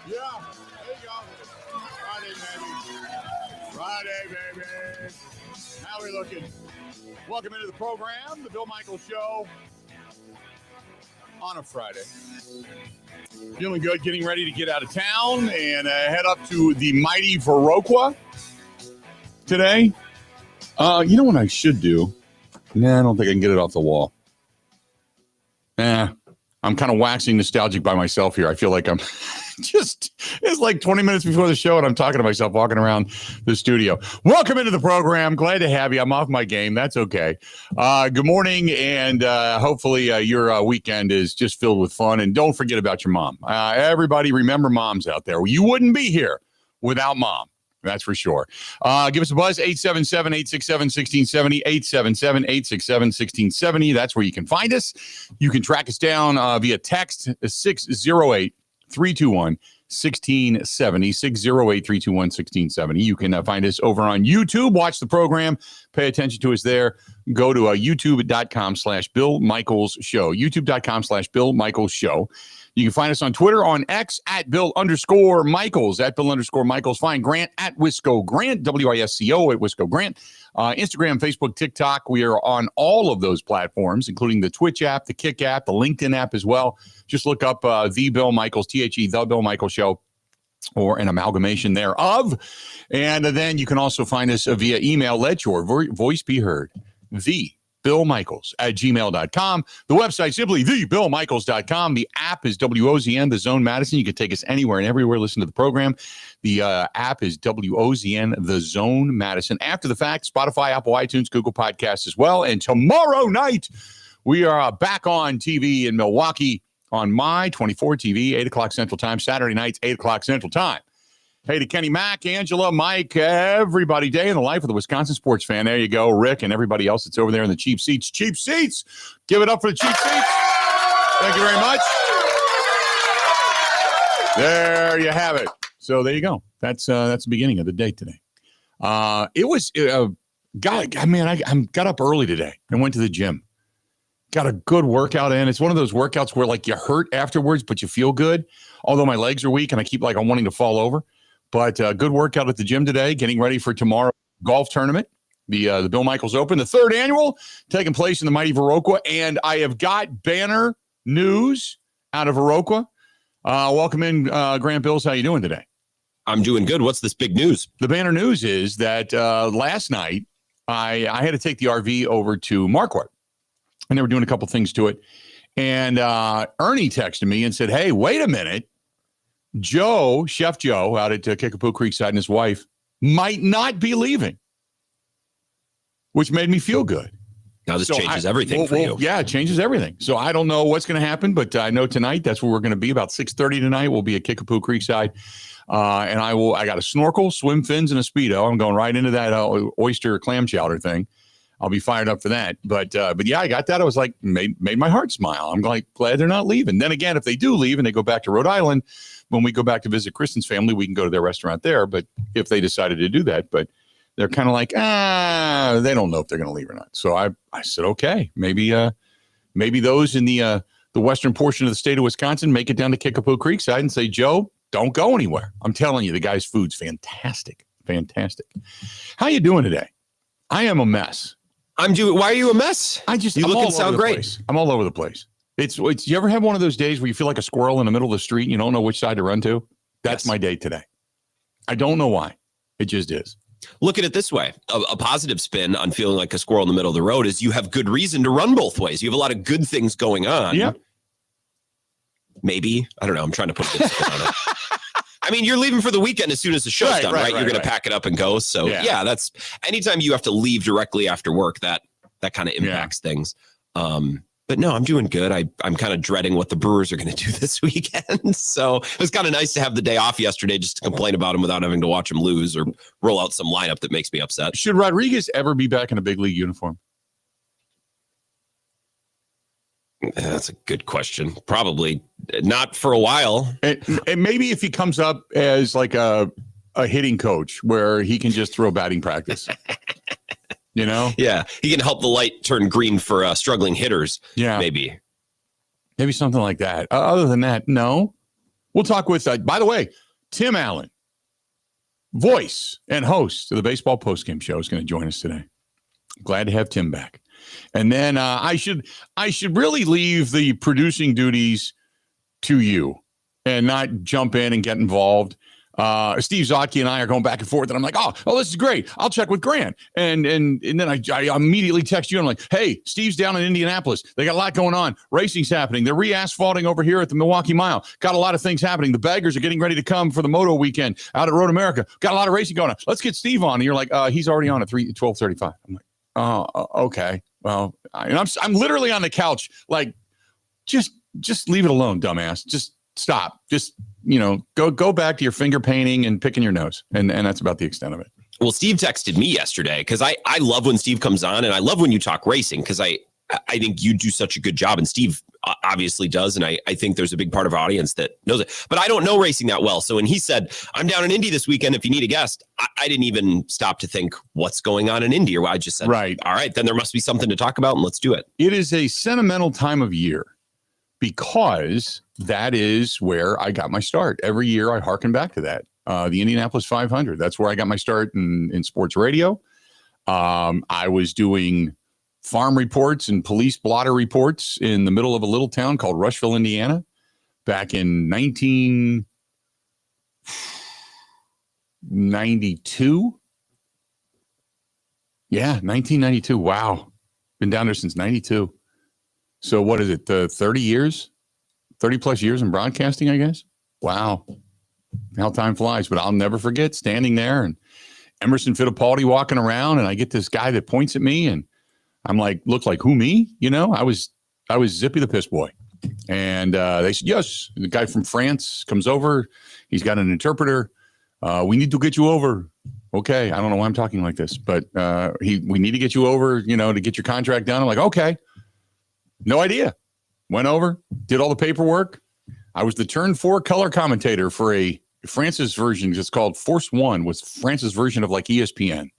Yeah, there you go. Friday, baby. How are we looking? Welcome into the program, the Bill Michaels Show on a Friday. Feeling good, getting ready to get out of town and head up to the mighty Viroqua today. You know what I should do? Nah, I don't think I can get it off the wall. I'm kind of waxing nostalgic by myself here. I feel like I'm it's like 20 minutes before the show and I'm talking to myself walking around the studio. Welcome into the program. Glad to have you. I'm off my game. That's okay. Good morning. And hopefully your weekend is just filled with fun. And don't forget about your mom. Everybody remember moms out there. You wouldn't be here without mom. That's for sure. Give us a buzz, 877-867-1670, 877-867-1670. That's where you can find us. You can track us down via text, 608-321-1670, 608-321-1670. You can find us over on YouTube. Watch the program. Pay attention to us there. Go to youtube.com/Bill Michaels Show, youtube.com/Bill Michaels Show. You can find us on Twitter, on X, at Bill_Michaels, at Bill_Michaels. Find Grant at Wisco Grant, WISCO at Wisco Grant. Instagram, Facebook, TikTok. We are on all of those platforms, including the Twitch app, the Kick app, the LinkedIn app as well. Just look up The Bill Michaels, THE, The Bill Michaels Show, or an amalgamation thereof. And then you can also find us via email. Let your voice be heard. BillMichaels@gmail.com. The website simply thebillmichaels.com. The app is WOZN, The Zone Madison. You can take us anywhere and everywhere. Listen to the program. The app is WOZN, The Zone Madison. After the fact, Spotify, Apple, iTunes, Google Podcasts as well. And tomorrow night, we are back on TV in Milwaukee on My 24 TV, 8 o'clock Central Time. Saturday nights, 8 o'clock Central Time. Hey to Kenny Mack, Angela, Mike, everybody. Day in the life of the Wisconsin sports fan. There you go, Rick, and everybody else that's over there in the cheap seats. Cheap seats. Give it up for the cheap seats. Thank you very much. There you have it. So there you go. That's the beginning of the day today. It was I got up early today and went to the gym. Got a good workout in. It's one of those workouts where like you hurt afterwards, but you feel good. Although my legs are weak and I keep I'm wanting to fall over. But good workout at the gym today, getting ready for tomorrow golf tournament, the Bill Michaels Open, the third annual, taking place in the mighty Viroqua. And I have got banner news out of Viroqua. Welcome in, Grant Bills. How you doing today? I'm doing good. What's this big news? The banner news is that last night I had to take the RV over to Marquardt, and they were doing a couple things to it. And Ernie texted me and said, hey, wait a minute. Joe, Chef Joe, out at Kickapoo Creekside and his wife might not be leaving, which made me feel good. Now this changes everything for you. Yeah, it changes everything. So I don't know what's going to happen, but I know tonight that's where we're going to be. About 6:30 tonight, we'll be at Kickapoo Creekside. And I got a snorkel, swim fins, and a Speedo. I'm going right into that oyster clam chowder thing. I'll be fired up for that. But yeah, I got that. I was like, made my heart smile. I'm like, glad they're not leaving. Then again, if they do leave and they go back to Rhode Island, when we go back to visit Kristen's family, we can go to their restaurant there. But if they decided to do that, but they're kind of like, they don't know if they're going to leave or not. So I said, okay, maybe those in the western portion of the state of Wisconsin make it down to Kickapoo Creekside and say, Joe, don't go anywhere. I'm telling you, the guy's food's fantastic. Fantastic. How you doing today? I am a mess. Why are you a mess? You look and sound great. I'm all over the place. It's you ever have one of those days where you feel like a squirrel in the middle of the street and you don't know which side to run to? That's my day today. I don't know why. It just is. Look at it this way. A positive spin on feeling like a squirrel in the middle of the road is you have good reason to run both ways. You have a lot of good things going on. Yeah. Maybe. I don't know. I'm trying to put a good spin on it. I mean, you're leaving for the weekend as soon as the show's done, right? You're going to pack it up and go. So yeah, that's anytime you have to leave directly after work, that kind of impacts things. But no, I'm doing good. I'm kind of dreading what the Brewers are going to do this weekend. So it was kind of nice to have the day off yesterday just to complain about them without having to watch them lose or roll out some lineup that makes me upset. Should Rodriguez ever be back in a big league uniform? That's a good question. Probably not for a while. And maybe if he comes up as like a hitting coach where he can just throw batting practice. You know? Yeah. He can help the light turn green for struggling hitters. Yeah. Maybe something like that. Other than that, no. We'll talk with, by the way, Tim Allen, voice and host of the Baseball Postgame Show, is going to join us today. Glad to have Tim back. And then I should really leave the producing duties to you and not jump in and get involved. Steve Zautke and I are going back and forth, and I'm like, oh, this is great. I'll check with Grant. And then I immediately text you. I'm like, hey, Steve's down in Indianapolis. They got a lot going on. Racing's happening. They're re-asphalting over here at the Milwaukee Mile. Got a lot of things happening. The baggers are getting ready to come for the Moto weekend out at Road America. Got a lot of racing going on. Let's get Steve on. And you're like, he's already on at 12:35. I'm like, oh, okay. Well, I'm literally on the couch, like, just leave it alone, dumbass. Just stop. Just, go back to your finger painting and picking your nose. And that's about the extent of it. Well, Steve texted me yesterday because I love when Steve comes on, and I love when you talk racing because I think you do such a good job, and Steve obviously does. And I think there's a big part of our audience that knows it, but I don't know racing that well. So when he said, I'm down in Indy this weekend, if you need a guest, I didn't even stop to think what's going on in Indy, or I just said, right, all right, then there must be something to talk about and let's do it. It is a sentimental time of year because that is where I got my start. Every year I hearken back to that. The Indianapolis 500. That's where I got my start in sports radio. I was doing farm reports and police blotter reports in the middle of a little town called Rushville, Indiana, back in 1992. Yeah, 1992. Wow. Been down there since 92. So what is it? 30 years? 30 plus years in broadcasting, I guess. Wow. How time flies. But I'll never forget standing there and Emerson Fittipaldi walking around, and I get this guy that points at me, and I'm like, look like who, me? I was Zippy the Piss Boy. And they said, yes. The guy from France comes over. He's got an interpreter. We need to get you over. Okay. I don't know why I'm talking like this, but we need to get you over, to get your contract done. I'm like, okay. No idea. Went over, did all the paperwork. I was the turn 4 color commentator for a France's version. It's called Force One, was France's version of like ESPN.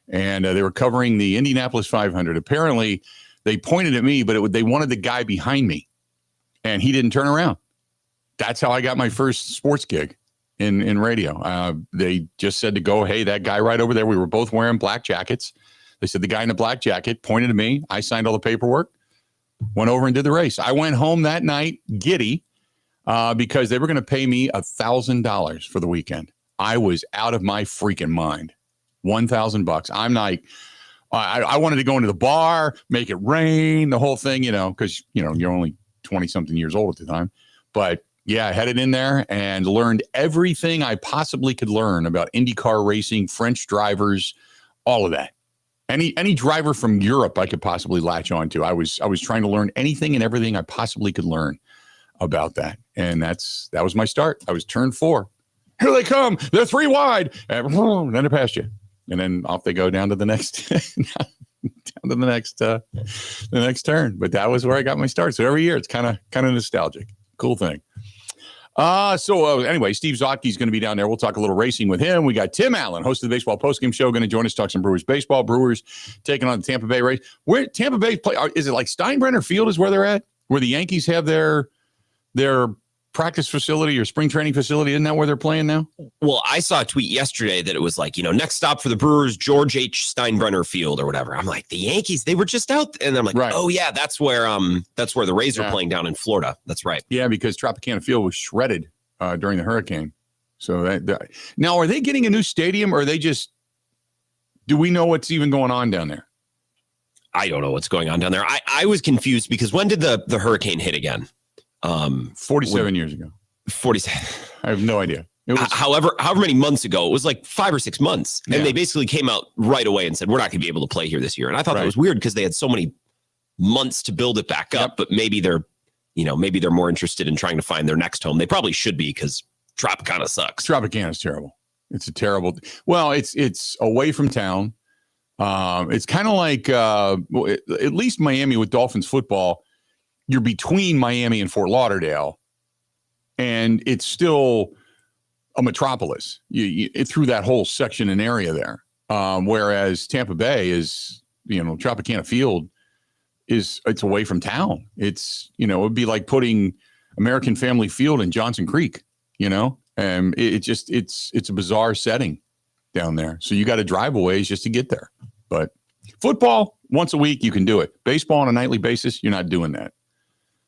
And they were covering the Indianapolis 500. Apparently, they pointed at me, but they wanted the guy behind me, and he didn't turn around. That's how I got my first sports gig in radio. They just said to go, hey, that guy right over there. We were both wearing black jackets. They said the guy in the black jacket pointed at me. I signed all the paperwork, went over and did the race. I went home that night giddy because they were going to pay me $1,000 for the weekend. I was out of my freaking mind. $1,000. I'm like, I wanted to go into the bar, make it rain, the whole thing, because, you're only 20 something years old at the time. But yeah, I headed in there and learned everything I possibly could learn about IndyCar racing, French drivers, all of that. Any driver from Europe I could possibly latch on to. I was trying to learn anything and everything I possibly could learn about that. And that was my start. I was turn 4. Here they come. They're 3 wide. And then they passed you. And then off they go down to the next the next turn. But that was where I got my start. So every year it's kind of nostalgic. Cool thing. Anyway, Steve Zautke is going to be down there. We'll talk a little racing with him. We got Tim Allen, host of the Baseball Postgame Show, going to join us, talk some Brewers baseball. Brewers taking on the Tampa Bay Rays. Where Tampa Bay play? Is it like Steinbrenner Field is where they're at? Where the Yankees have their practice facility or spring training facility? Isn't that where they're playing now? Well, I saw a tweet yesterday that it was like, next stop for the Brewers, George H. Steinbrenner Field or whatever. I'm like, the Yankees, they were just out. And I'm like, right. Oh yeah, that's where the Rays are playing down in Florida. That's right. Yeah, because Tropicana Field was shredded during the hurricane. So now, are they getting a new stadium, or are they just, do we know what's even going on down there? I don't know what's going on down there. I was confused because when did the hurricane hit again? 47 years ago. 47. I have no idea. It was, however many months ago, it was like 5 or 6 months. And they basically came out right away and said, we're not going to be able to play here this year. And I thought that was weird because they had so many months to build it back up, but maybe they're more interested in trying to find their next home. They probably should be, because Tropicana sucks. Tropicana is terrible. It's a terrible, well, it's away from town. It's kind of like, at least Miami with Dolphins football, you're between Miami and Fort Lauderdale, and it's still a metropolis. You through that whole section and area there. Whereas Tampa Bay is, Tropicana Field it's away from town. It's, it would be like putting American Family Field in Johnson Creek. And it's a bizarre setting down there. So you got to drive a ways just to get there. But football, once a week, you can do it. Baseball on a nightly basis, you're not doing that.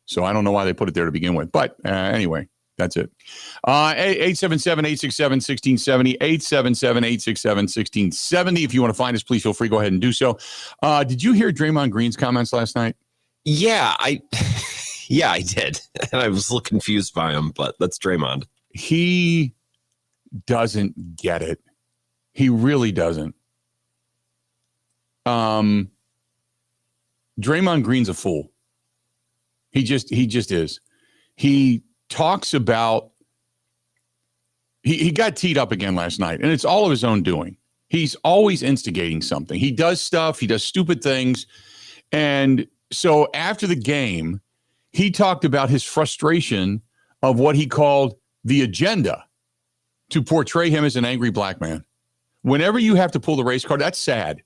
So I don't know why they put it there to begin with. But anyway, that's it. 877-867-1670, 877-867-1670. If you want to find us, please feel free. Go ahead and do so. Did you hear Draymond Green's comments last night? Yeah, I did. And I was a little confused by him, but that's Draymond. He doesn't get it. He really doesn't. Draymond Green's a fool. He just is. He talks about he got teed up again last night, and it's all of his own doing. He's always instigating something. He does stuff. He does stupid things. And so after the game, he talked about his frustration of what he called the agenda to portray him as an angry black man. Whenever you have to pull the race card, that's sad.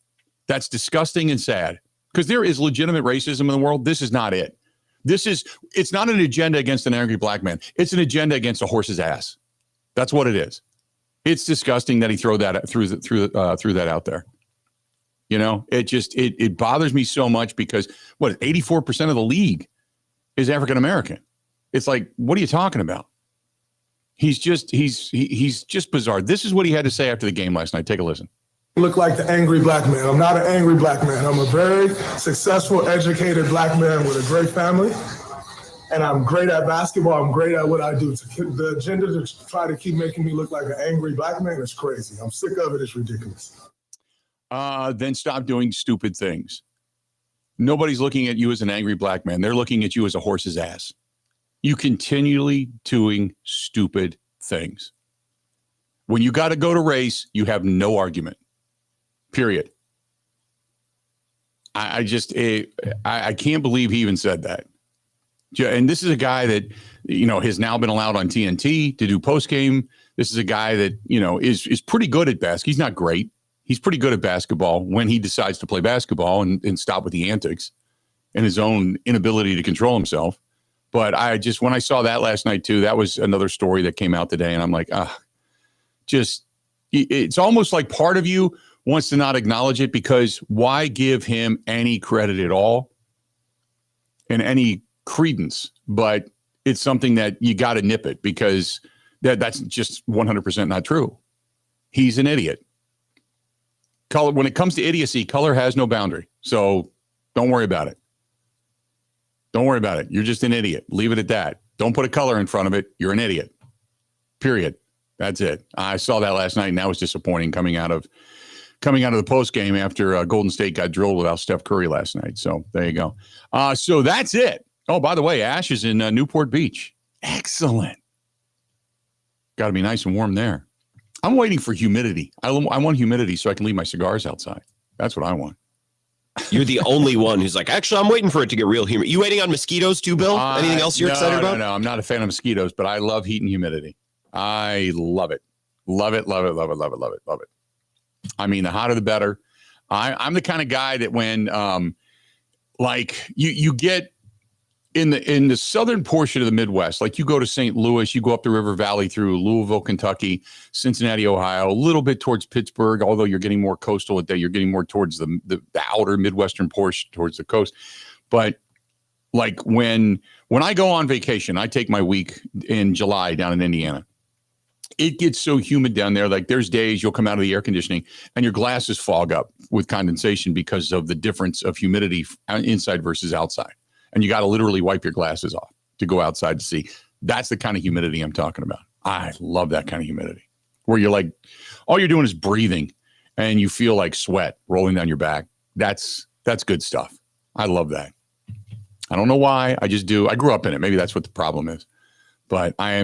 That's disgusting and sad because there is legitimate racism in the world. This is not it. It's not an agenda against an angry black man. It's an agenda against a horse's ass. That's what it is. It's disgusting that he threw that out there. It bothers me so much because 84% of the league is African American. It's like, what are you talking about? He's just bizarre. This is what he had to say after the game last night. Take a listen. Look like the angry black man. I'm not an angry black man. I'm a very successful, educated black man with a great family. And I'm great at basketball. I'm great at what I do. The agenda to try to keep making me look like an angry black man is crazy. I'm sick of it. It's ridiculous. Then stop doing stupid things. Nobody's looking at you as an angry black man. They're looking at you as a horse's ass. You continually doing stupid things. When you got to go to race, you have no argument. Period. I can't believe he even said that. And this is a guy that, has now been allowed on TNT to do postgame. This is a guy that, is pretty good at basketball. He's not great. He's pretty good at basketball when he decides to play basketball and stop with the antics and his own inability to control himself. But when I saw that last night too, that was another story that came out today. And I'm like, it's almost like part of you wants to not acknowledge it because why give him any credit at all and any credence? But it's something that you got to nip it because that's just 100% not true. He's an idiot. Color, when it comes to idiocy, color has no boundary. So don't worry about it. Don't worry about it. You're just an idiot. Leave it at that. Don't put a color in front of it. You're an idiot. Period. That's it. I saw that last night, and that was disappointing coming out of the post game after Golden State got drilled without Steph Curry last night. So there you go. So that's it. Oh, by the way, Ash is in Newport Beach. Excellent. Got to be nice and warm there. I'm waiting for humidity. I want humidity so I can leave my cigars outside. That's what I want. You're the only one who's like, actually, I'm waiting for it to get real humid. You waiting on mosquitoes too, Bill? Anything else you're excited about? No, I'm not a fan of mosquitoes, but I love heat and humidity. I love it. Love it, love it, love it, love it, love it, love it. I mean, the hotter the better. I'm the kind of guy that when you get in the southern portion of the Midwest, like you go to St. Louis, you go up the River Valley through Louisville, Kentucky, Cincinnati, Ohio, a little bit towards Pittsburgh, although you're getting more coastal, you're getting more towards the outer Midwestern portion towards the coast. But like when I go on vacation, I take my week in July down in Indiana. It gets so humid down there. Like there's days you'll come out of the air conditioning and your glasses fog up with condensation because of the difference of humidity inside versus outside. And you got to literally wipe your glasses off to go outside to see. That's the kind of humidity I'm talking about. I love that kind of humidity where you're like, all you're doing is breathing and you feel like sweat rolling down your back. That's good stuff. I love that. I don't know why. I just do. I grew up in it. Maybe that's what the problem is. But I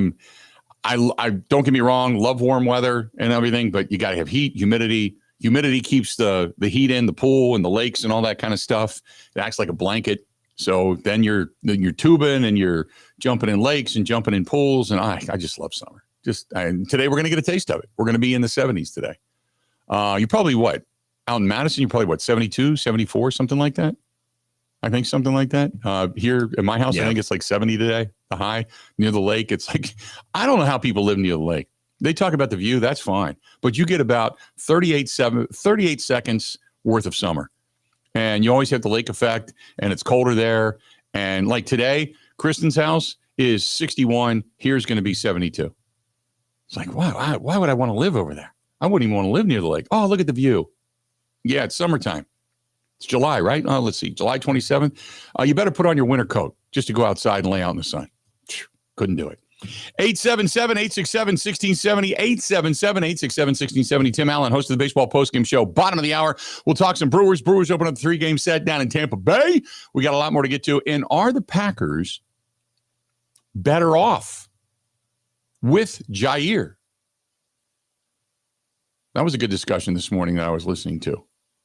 don't get me wrong, love warm weather and everything, but you got to have heat, humidity. Humidity keeps the heat in the pool and the lakes and all that kind of stuff. It acts like a blanket. So then you're tubing and you're jumping in lakes and jumping in pools. And I just love summer. Today we're going to get a taste of it. We're going to be in the 70s today. You're probably out in Madison, you're probably 72, 74, something like that. I think something like that. Here in my house, I Yeah. think it's like 70 today, the high. Near the lake, it's like, I don't know how people live near the lake. They talk about the view, that's fine. But you get about 38 seconds worth of summer. And you always have the lake effect, and it's colder there. And like today, Kristen's house is 61. Here's going to be 72. It's like, why would I want to live over there? I wouldn't even want to live near the lake. Oh, look at the view. Yeah, it's summertime. It's July, right? Oh, let's see, July 27th. You better put on your winter coat just to go outside and lay out in the sun. Couldn't do it. 877-867-1670, 877-867-1670. Tim Allen, host of the Baseball Postgame Show. Bottom of the hour, we'll talk some Brewers. Brewers open up the 3-game set down in Tampa Bay. We got a lot more to get to. And are the Packers better off with Jaire? That was a good discussion this morning that I was listening to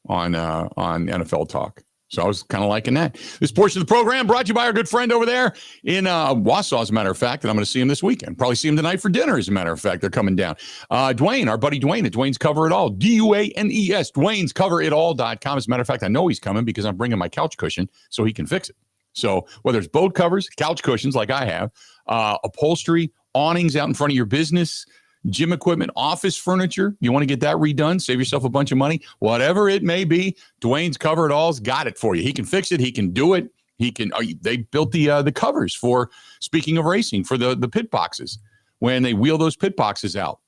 on NFL Talk. So I was kind of liking that. This portion of the program brought to you by our good friend over there in Wausau, as a matter of fact, and I'm going to see him this weekend. Probably see him tonight for dinner, as a matter of fact. They're coming down. Dwayne, our buddy Dwayne at Dwayne's Cover It All, DUANES, Dwayne'sCoverItAll.com. As a matter of fact, I know he's coming because I'm bringing my couch cushion so he can fix it. So whether it's boat covers, couch cushions like I have, upholstery, awnings out in front of your business, gym equipment, office furniture, you want to get that redone, save yourself a bunch of money, whatever it may be, Dwayne's Cover It All's got it for you. He can fix it. He can do it. He can. They built the covers for, speaking of racing, for the pit boxes when they wheel those pit boxes out.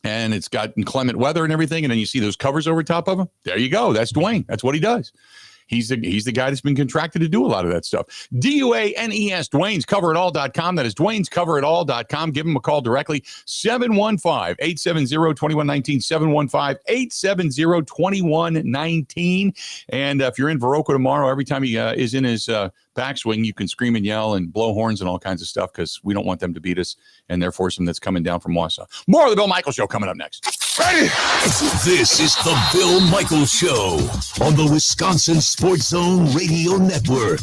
And it's got inclement weather and everything, and then you see those covers over top of them. There you go. That's Dwayne. That's what he does. He's the guy that's been contracted to do a lot of that stuff. DUANES, Dwayne'sCoverItAll.com. That is Dwayne'sCoverItAll.com. Give him a call directly, 715-870-2119, 715-870-2119. And if you're in Viroqua tomorrow, every time he is in his backswing, you can scream and yell and blow horns and all kinds of stuff because we don't want them to beat us and their foursome that's coming down from Wausau. More of the Bill Michaels Show coming up next. Ready? This is the Bill Michaels Show on the Wisconsin Sports Zone Radio Network.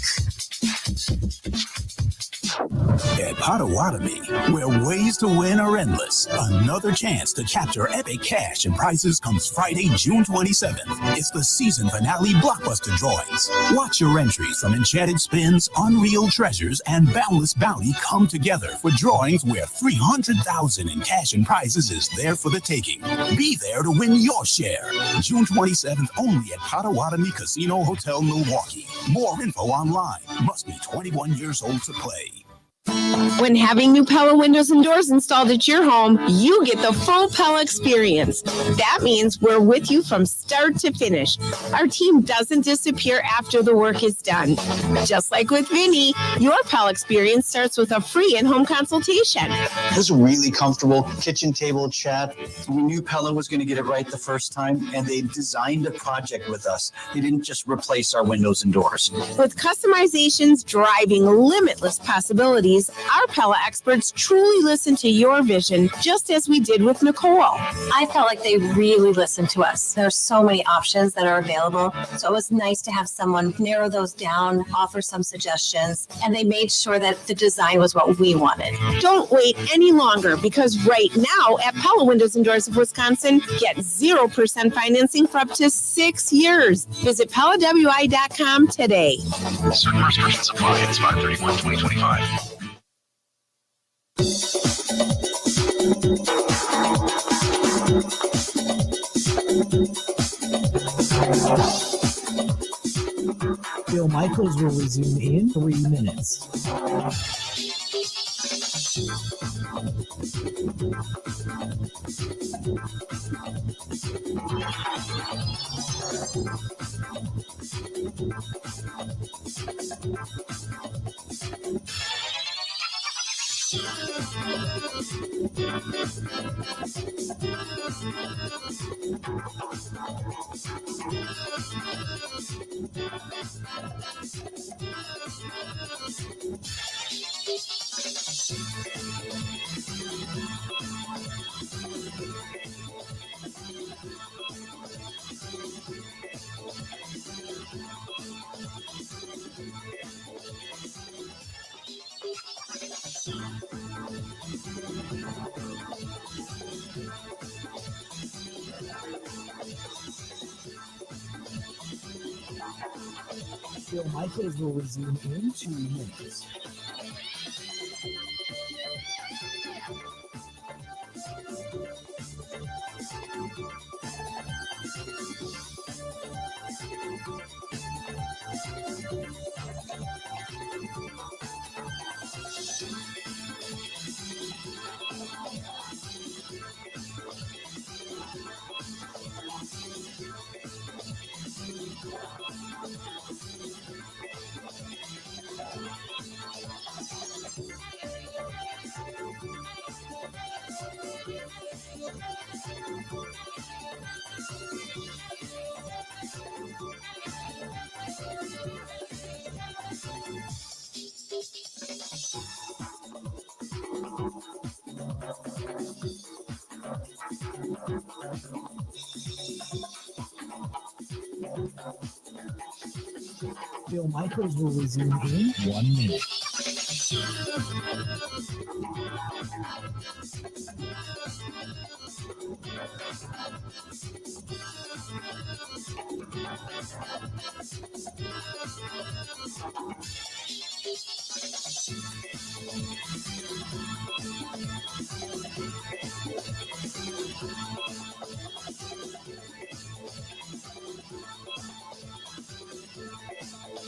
At Potawatomi, where ways to win are endless, another chance to capture epic cash and prizes comes Friday, June 27th. It's the season finale blockbuster drawings. Watch your entries from Enchanted Spins, Unreal Treasures, and Boundless Bounty come together for drawings where $300,000 in cash and prizes is there for the taking. Be there to win your share. June 27th only at Potawatomi Casino Hotel, Milwaukee. More info online. Must be 21 years old to play. When having new Pella windows and doors installed at your home, you get the full Pella experience. That means we're with you from start to finish. Our team doesn't disappear after the work is done. Just like with Vinny, your Pella experience starts with a free in-home consultation. It was a really comfortable kitchen table chat. We knew Pella was going to get it right the first time, and they designed a project with us. They didn't just replace our windows and doors. With customizations driving limitless possibilities, our Pella experts truly listen to your vision, just as we did with Nicole. I felt like they really listened to us. There's so many options that are available. So it was nice to have someone narrow those down, offer some suggestions, and they made sure that the design was what we wanted. Don't wait any longer, because right now at Pella Windows and Doors of Wisconsin, get 0% financing for up to 6 years. Visit PellaWI.com today. Certain restrictions apply. It's 5/31/2025. Bill Michaels will resume in 3 minutes. Bill Michaels will resume in 2 minutes. Bill Michaels will resume in 1 minute.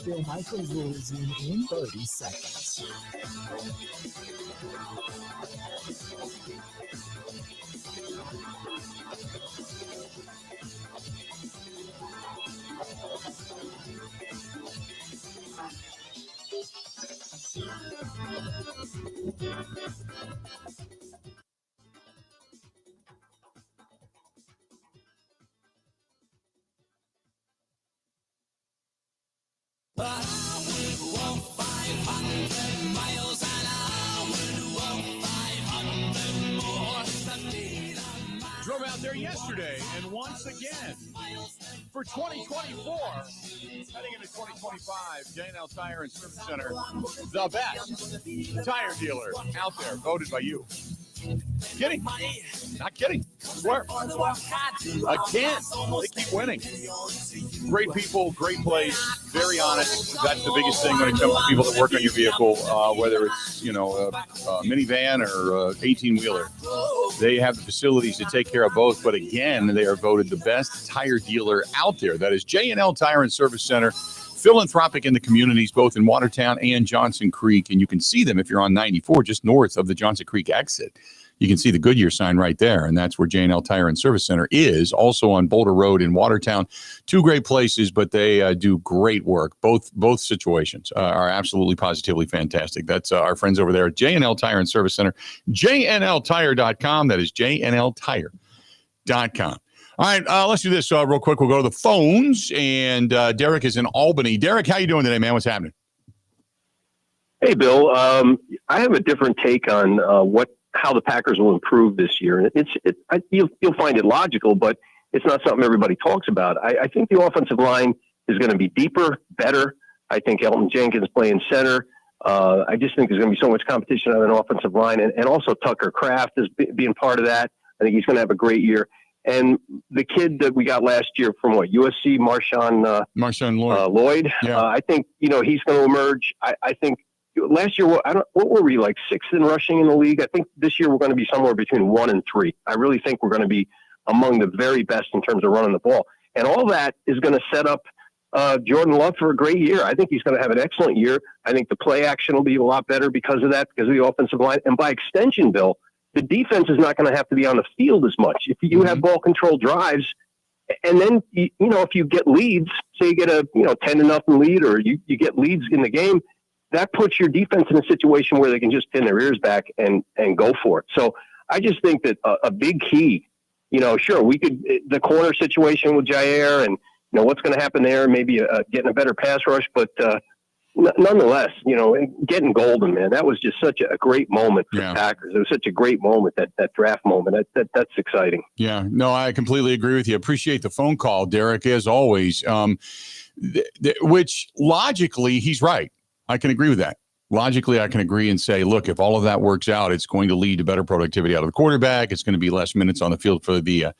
Bill Michaels will resume in 30 seconds. Drove out there yesterday, and once again, for 2024, heading into 2025, J&L Tire and Service Center, the best tire dealer out there, voted by you. Kidding. Not kidding. I swear. Again, they keep winning. Great people, great place, very honest. That's the biggest thing when it comes to people that work on your vehicle, whether it's, a minivan or 18-wheeler. They have the facilities to take care of both. But again, they are voted the best tire dealer out there. That is J&L Tire and Service Center. Philanthropic in the communities, both in Watertown and Johnson Creek. And you can see them if you're on 94, just north of the Johnson Creek exit. You can see the Goodyear sign right there, and that's where J&L Tire and Service Center is. Also on Boulder Road in Watertown. Two great places, but they do great work. Both situations are absolutely positively fantastic. That's our friends over there at J&L Tire and Service Center. JNLTire.com. That is JNLTire.com. All right, let's do this real quick. We'll go to the phones, and Derek is in Albany. Derek, how you doing today, man? What's happening? Hey, Bill. I have a different take on how the Packers will improve this year. You'll find it logical, but it's not something everybody talks about. I think the offensive line is going to be deeper, better. I think Elton Jenkins playing center. I just think there's going to be so much competition on an offensive line, and also Tucker Kraft is being part of that. I think he's going to have a great year. And the kid that we got last year from USC, Marshawn Lloyd. Yeah. I think he's going to emerge. I think last year, what were we, like sixth in rushing in the league? I think this year we're going to be somewhere between 1 and 3. I really think we're going to be among the very best in terms of running the ball, and all that is going to set up Jordan Love for a great year. I think he's going to have an excellent year. I think the play action will be a lot better because of that, because of the offensive line, and by extension, Bill, the defense is not going to have to be on the field as much. If you have ball control drives, and then, if you get leads, say you get a 10-0 lead, or you get leads in the game, that puts your defense in a situation where they can just pin their ears back and go for it. So I just think that a big key, sure, we could, the corner situation with Jaire and, what's going to happen there, maybe getting a better pass rush, but nonetheless, getting Golden, man, that was just such a great moment for the Packers. It was such a great moment, that draft moment. That's exciting. Yeah, no, I completely agree with you. Appreciate the phone call, Derek, as always, which logically, he's right. I can agree with that. Logically, I can agree and say, look, if all of that works out, it's going to lead to better productivity out of the quarterback. It's going to be less minutes on the field for the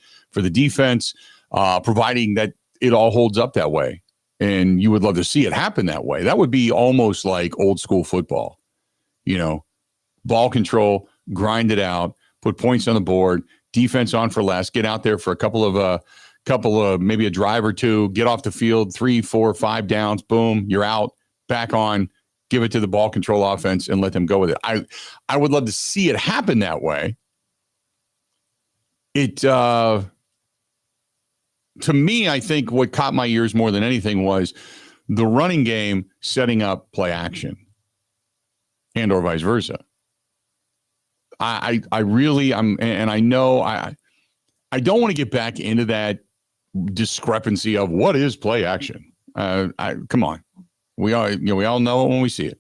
defense, providing that it all holds up that way. And you would love to see it happen that way. That would be almost like old school football, ball control, grind it out, put points on the board, defense on for less, get out there for a couple of maybe a drive or two, get off the field, 3, 4, 5 downs, boom, you're out, back on, give it to the ball control offense and let them go with it. I would love to see it happen that way. To me, I think what caught my ears more than anything was the running game setting up play action and or vice versa. I don't want to get back into that discrepancy of what is play action. Come on. We all know it when we see it.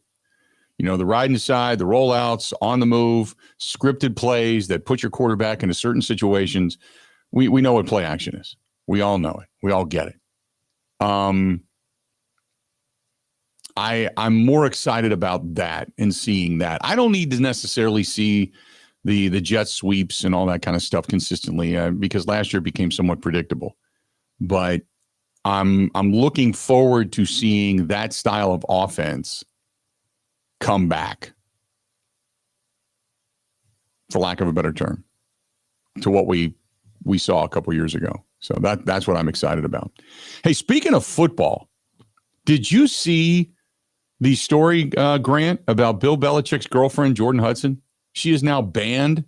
The ride inside, the rollouts, on the move, scripted plays that put your quarterback into certain situations. We know what play action is. We all know it. We all get it. I'm more excited about that and seeing that. I don't need to necessarily see the jet sweeps and all that kind of stuff consistently because last year became somewhat predictable. But I'm looking forward to seeing that style of offense come back, for lack of a better term, to what we saw a couple years ago. So that's what I'm excited about. Hey, speaking of football, did you see the story, Grant, about Bill Belichick's girlfriend, Jordan Hudson? She is now banned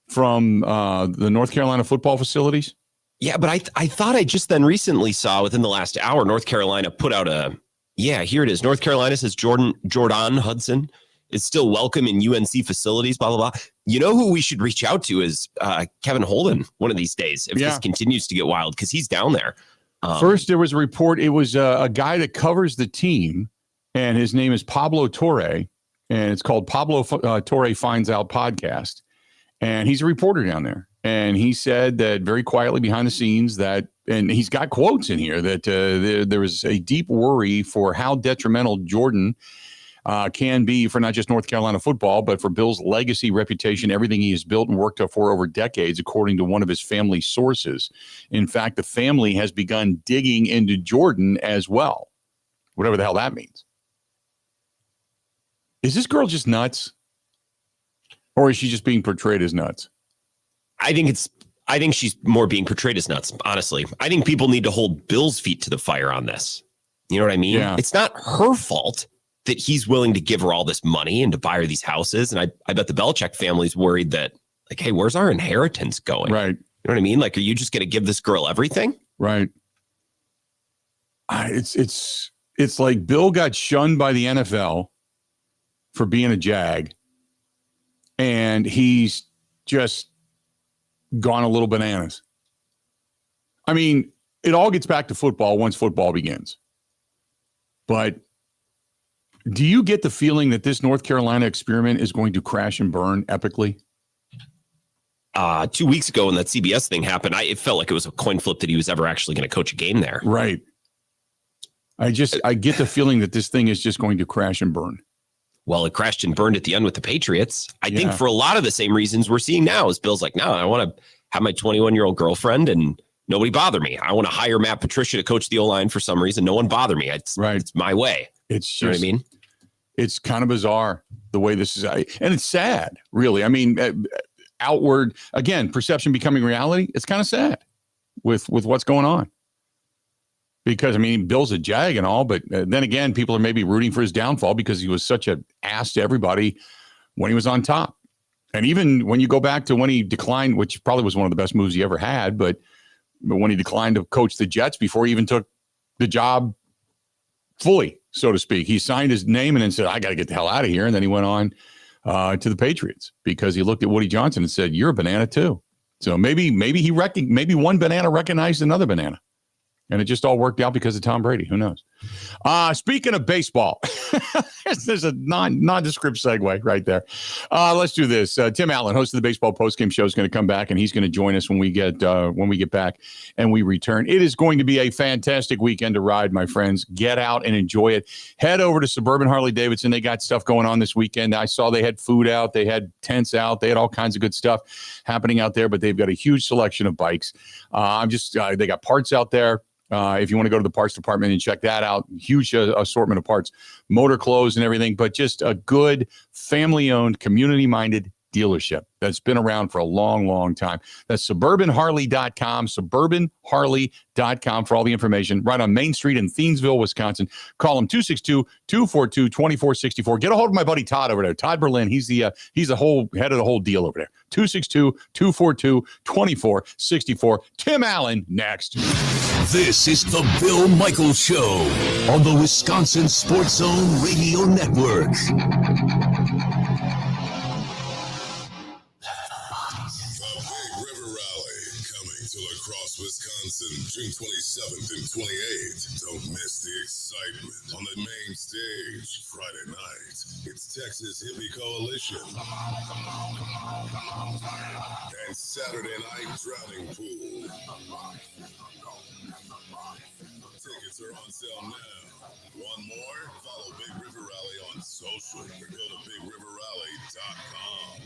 from the North Carolina football facilities. Yeah, but I thought I just then recently saw within the last hour, North Carolina put out here it is. North Carolina says Jordan Hudson is still welcome in UNC facilities, blah, blah, blah. You know who we should reach out to is Kevin Holden one of these days if this continues to get wild because he's down there. First, there was a report. It was a guy that covers the team, and his name is Pablo Torre, and it's called Pablo Torre Finds Out Podcast. And he's a reporter down there. And he said that very quietly behind the scenes and he's got quotes in here, that there was a deep worry for how detrimental Jordan can be for not just North Carolina football, but for Bill's legacy, reputation, everything he has built and worked up for over decades, according to one of his family sources. In fact, the family has begun digging into Jordan as well, whatever the hell that means. Is this girl just nuts? Or is she just being portrayed as nuts? I think she's more being portrayed as nuts, honestly. I think people need to hold Bill's feet to the fire on this. You know what I mean? Yeah. It's not her fault that he's willing to give her all this money and to buy her these houses. And I bet the Belichick family's worried that, like, hey, where's our inheritance going? Right. You know what I mean? Like, are you just going to give this girl everything? Right. It's like Bill got shunned by the NFL for being a Jag, and he's just gone a little bananas. I mean, it all gets back to football once football begins. But do you get the feeling that this North Carolina experiment is going to crash and burn epically? 2 weeks ago when that CBS thing happened, it felt like it was a coin flip that he was ever actually going to coach a game there. Right. I get the feeling that this thing is just going to crash and burn. Well, it crashed and burned at the end with the Patriots. I think for a lot of the same reasons we're seeing now is Bill's like, no, I want to have my 21-year-old girlfriend and nobody bother me. I want to hire Matt Patricia to coach the O-line for some reason. No one bother me. It's my way. It's just, you know what I mean? It's kind of bizarre the way this is. And it's sad, really. I mean, outward, again, perception becoming reality. It's kind of sad with what's going on. Because, I mean, Bill's a Jag and all, but then again, people are maybe rooting for his downfall because he was such an ass to everybody when he was on top. And even when you go back to when he declined, which probably was one of the best moves he ever had, but when he declined to coach the Jets before he even took the job fully, so to speak, he signed his name and then said, I got to get the hell out of here. And then he went on to the Patriots because he looked at Woody Johnson and said, you're a banana too. So maybe one banana recognized another banana. And it just all worked out because of Tom Brady. Who knows? Speaking of baseball, there's a nondescript segue right there. Let's do this. Tim Allen, host of the Baseball Postgame Show, is going to come back, and he's going to join us when we get back and we return. It is going to be a fantastic weekend to ride, my friends. Get out and enjoy it. Head over to Suburban Harley-Davidson. They got stuff going on this weekend. I saw they had food out. They had tents out. They had all kinds of good stuff happening out there, but they've got a huge selection of bikes. They got parts out there. If you want to go to the parts department and check that out, huge assortment of parts, motor clothes and everything, but just a good family-owned, community-minded dealership that's been around for a long, long time. That's suburbanharley.com, suburbanharley.com for all the information. Right on Main Street in Thiensville, Wisconsin. Call them 262-242-2464. Get a hold of my buddy Todd over there. Todd Berlin. He's the whole head of the whole deal over there. 262-242-2464. Tim Allen next. This is the Bill Michaels Show on the Wisconsin Sports Zone Radio Network. Wisconsin, June 27th and 28th. Don't miss the excitement on the main stage. Friday night, it's Texas Hippie Coalition. And Saturday night, Drowning Pool. Tickets are on sale now. One more? Follow Big River Rally on social or go to BigRiverRally.com.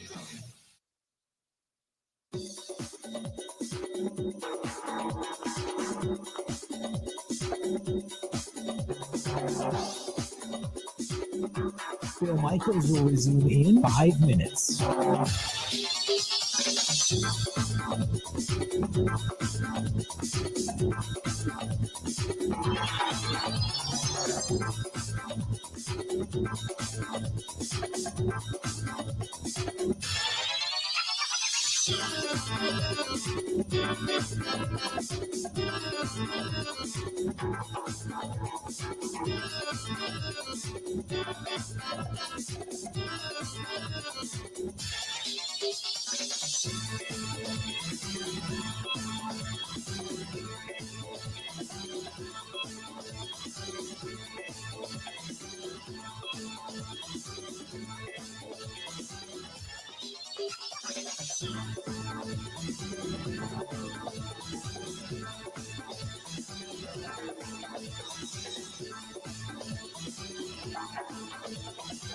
Bill Michaels will resume in 5 minutes.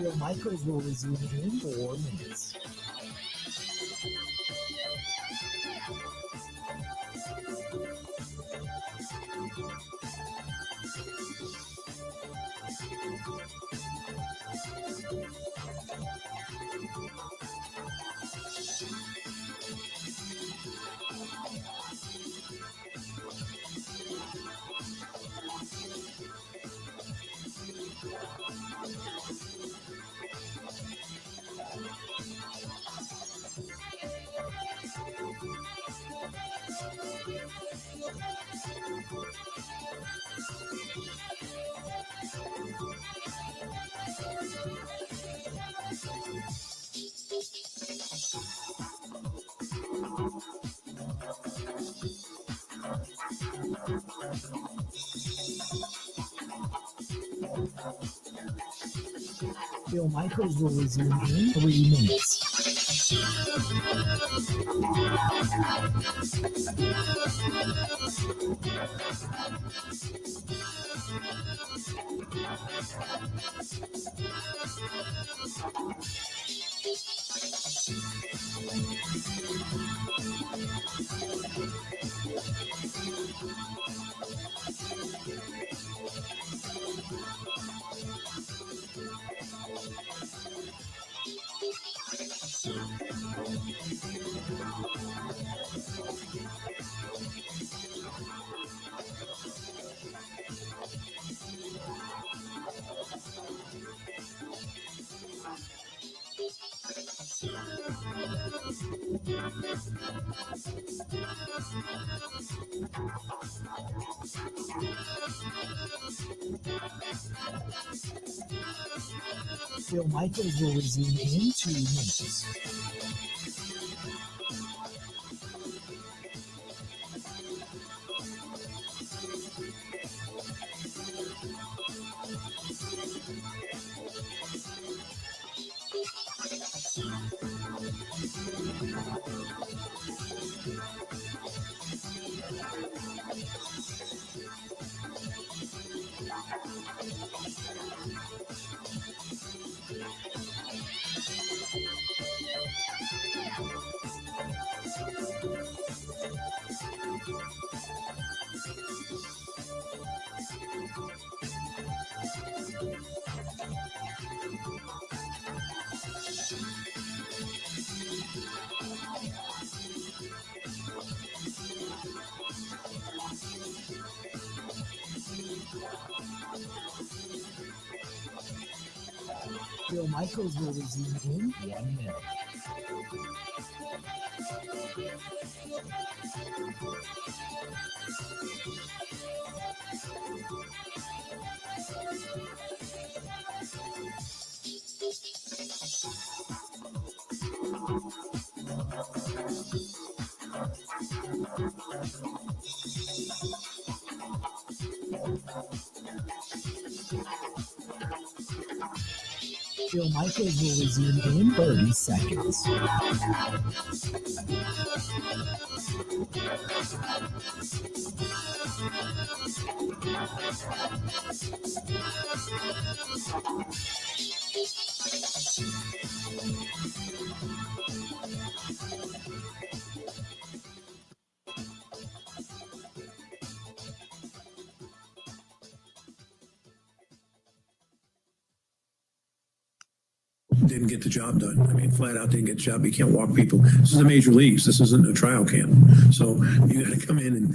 Bill Michaels will resume in 4 minutes. Bill Michaels will resume in 3 minutes. Bill Michaels will resume in 2 minutes. Bill Michaels will resume in 1 minute. Bill Michaels will resume in 30 seconds. Didn't get the job done. I mean, flat out didn't get the job. You can't walk people. This is the major leagues. This isn't a trial camp. So you got to come in and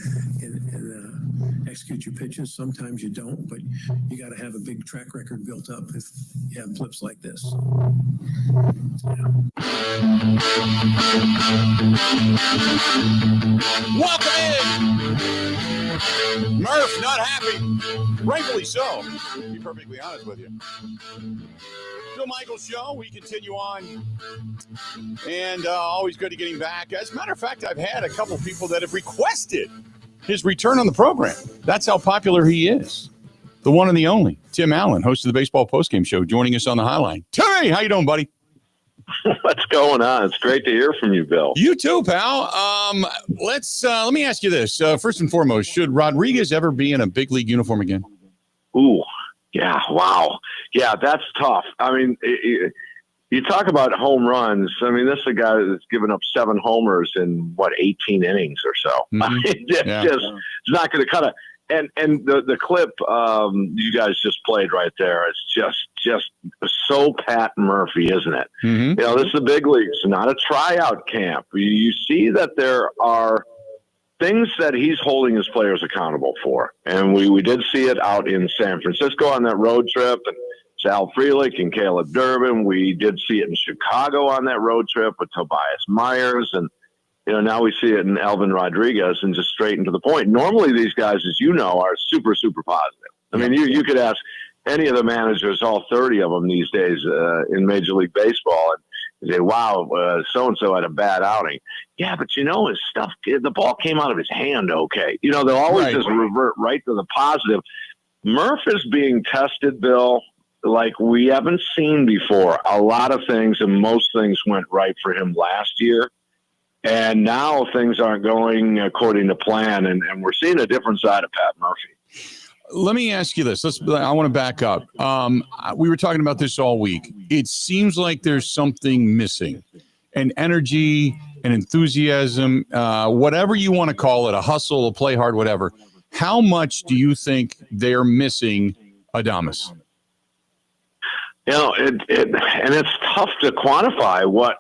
execute your pitches. Sometimes you don't, but you got to have a big track record built up if you have blips like this. Welcome in. Murph, not happy. Rightfully so. To be perfectly honest with you. Bill Michaels Show. We continue on. And always good to get him back. As a matter of fact, I've had a couple people that have requested his return on the program. That's how popular he is. The one and the only. Tim Allen, host of the Baseball Postgame Show, joining us on the Highline. Timmy, how you doing, buddy? What's going on? It's great to hear from you, Bill. You too, pal. Let me ask you this. First and foremost, should Rodriguez ever be in a big league uniform again? Ooh, yeah, wow. Yeah, that's tough. I mean, you talk about home runs. I mean, this is a guy that's given up 7 homers in, 18 innings or so. Mm-hmm. I mean, it's not going to cut it. And the clip you guys just played right there is just so Pat Murphy, isn't it? Mm-hmm. You know, this is the big leagues, not a tryout camp. You see that there are things that he's holding his players accountable for. And we did see it out in San Francisco on that road trip, and Sal Frelick and Caleb Durbin. We did see it in Chicago on that road trip with Tobias Myers. And, you know, now we see it in Elvin Rodriguez, and just straight and to the point. Normally these guys, as you know, are super, super positive. I mean, you could ask any of the managers, all 30 of them these days in Major League Baseball, and say, wow, so-and-so had a bad outing. Yeah, but you know, his stuff, the ball came out of his hand okay. You know, they'll always just revert right to the positive. Murph is being tested, Bill, like we haven't seen before. A lot of things, and most things went right for him last year. And now things aren't going according to plan, and we're seeing a different side of Pat Murphy. Let me ask you this. I want to back up. We were talking about this all week. It seems like there's something missing, an energy, an enthusiasm, whatever you want to call it, a hustle, a play hard, whatever. How much do you think they're missing Adames? You know, and it's tough to quantify what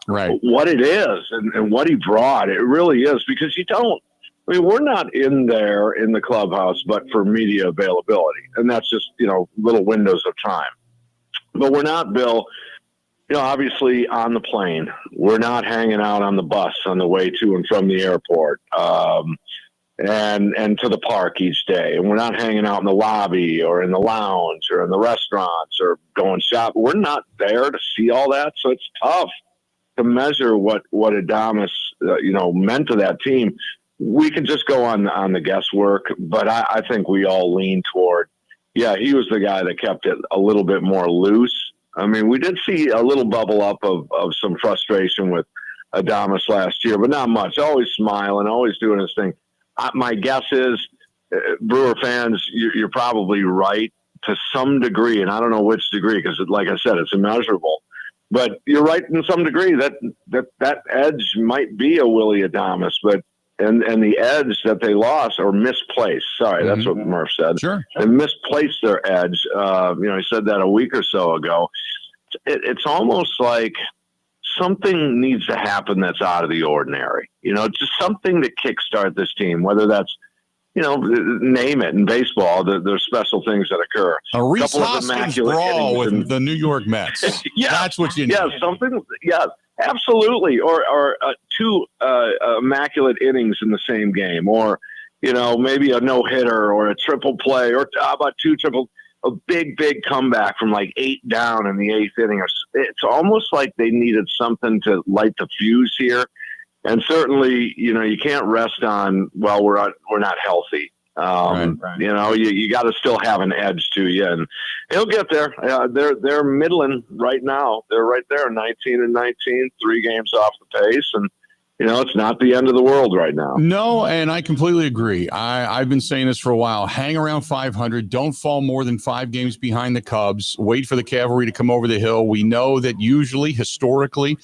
it is and what he brought. It really is, because you don't. I mean, we're not in there in the clubhouse, but for media availability, and that's just, you know, little windows of time. But we're not, Bill. You know, obviously on the plane, we're not hanging out on the bus on the way to and from the airport, and to the park each day. And we're not hanging out in the lobby or in the lounge or in the restaurants or going shopping. We're not there to see all that. So it's tough to measure what Adames, meant to that team. We can just go on the guesswork, but I think we all lean toward, he was the guy that kept it a little bit more loose. I mean, we did see a little bubble up of some frustration with Adames last year, but not much. Always smiling, always doing his thing. My guess is, Brewer fans, you're probably right to some degree, and I don't know which degree, because like I said, it's immeasurable. But you're right in some degree that edge might be a Willie Adames, but and the edge that they lost or misplaced. Sorry, that's what Murph said. Sure. They misplaced their edge. He said that a week or so ago. It's almost like something needs to happen that's out of the ordinary. You know, just something to kickstart this team, whether that's name it in baseball. There's special things that occur. A Reese Hoskins brawl with the New York Mets. Yeah, that's what you need. Yeah, something. Yeah, absolutely. Or two immaculate innings in the same game, or maybe a no hitter or a triple play, or how about a big comeback from like 8 down in the 8th inning. It's almost like they needed something to light the fuse here. And certainly, you can't rest on, well, we're not healthy. Right. You got to still have an edge to you, and he'll get there. They're middling right now. They're right there, 19-19, 3 games off the pace, and it's not the end of the world right now. No, and I completely agree. I've been saying this for a while. Hang around 500. Don't fall more than 5 games behind the Cubs. Wait for the cavalry to come over the hill. We know that usually, historically,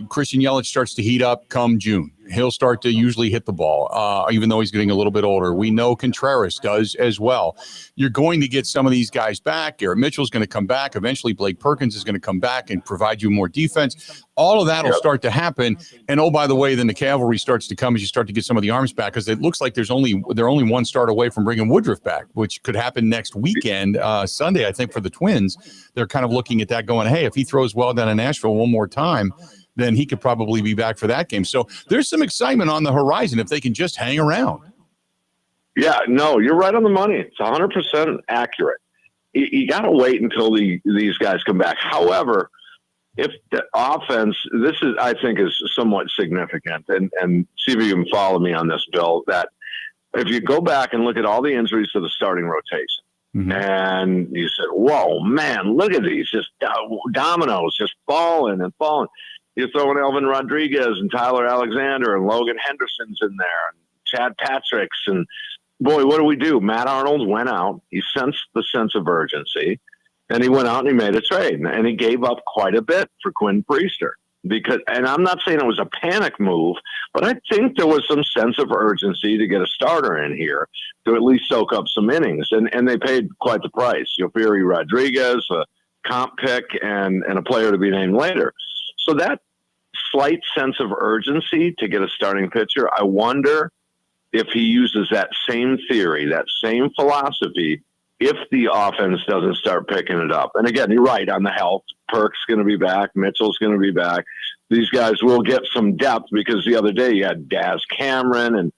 Christian Yelich starts to heat up come June. He'll start to usually hit the ball, even though he's getting a little bit older. We know Contreras does as well. You're going to get some of these guys back. Garrett Mitchell's going to come back. Eventually, Blake Perkins is going to come back and provide you more defense. All of that will start to happen. And, oh, by the way, then the cavalry starts to come as you start to get some of the arms back, because it looks like they're only 1 start away from bringing Woodruff back, which could happen next weekend, Sunday, I think, for the Twins. They're kind of looking at that going, hey, if he throws well down in Nashville one more time, then he could probably be back for that game. So there's some excitement on the horizon if they can just hang around. Yeah, no, you're right on the money. It's 100% accurate. You got to wait until these guys come back. However, if the offense, I think is somewhat significant, and see if you can follow me on this, Bill, that if you go back and look at all the injuries to the starting rotation, and you said, whoa, man, look at these, just dominoes just falling and falling. You're throwing Elvin Rodriguez and Tyler Alexander and Logan Henderson's in there and Chad Patrick's. And, boy, what do we do? Matt Arnold went out. He sensed the sense of urgency, and he went out and he made a trade. And he gave up quite a bit for Quinn Priester. And I'm not saying it was a panic move, but I think there was some sense of urgency to get a starter in here to at least soak up some innings. And they paid quite the price. Yofiri Rodriguez, a comp pick, and a player to be named later. So that slight sense of urgency to get a starting pitcher, I wonder if he uses that same theory, that same philosophy, if the offense doesn't start picking it up. And again, you're right on the health. Perk's going to be back. Mitchell's going to be back. These guys will get some depth, because the other day you had Daz Cameron and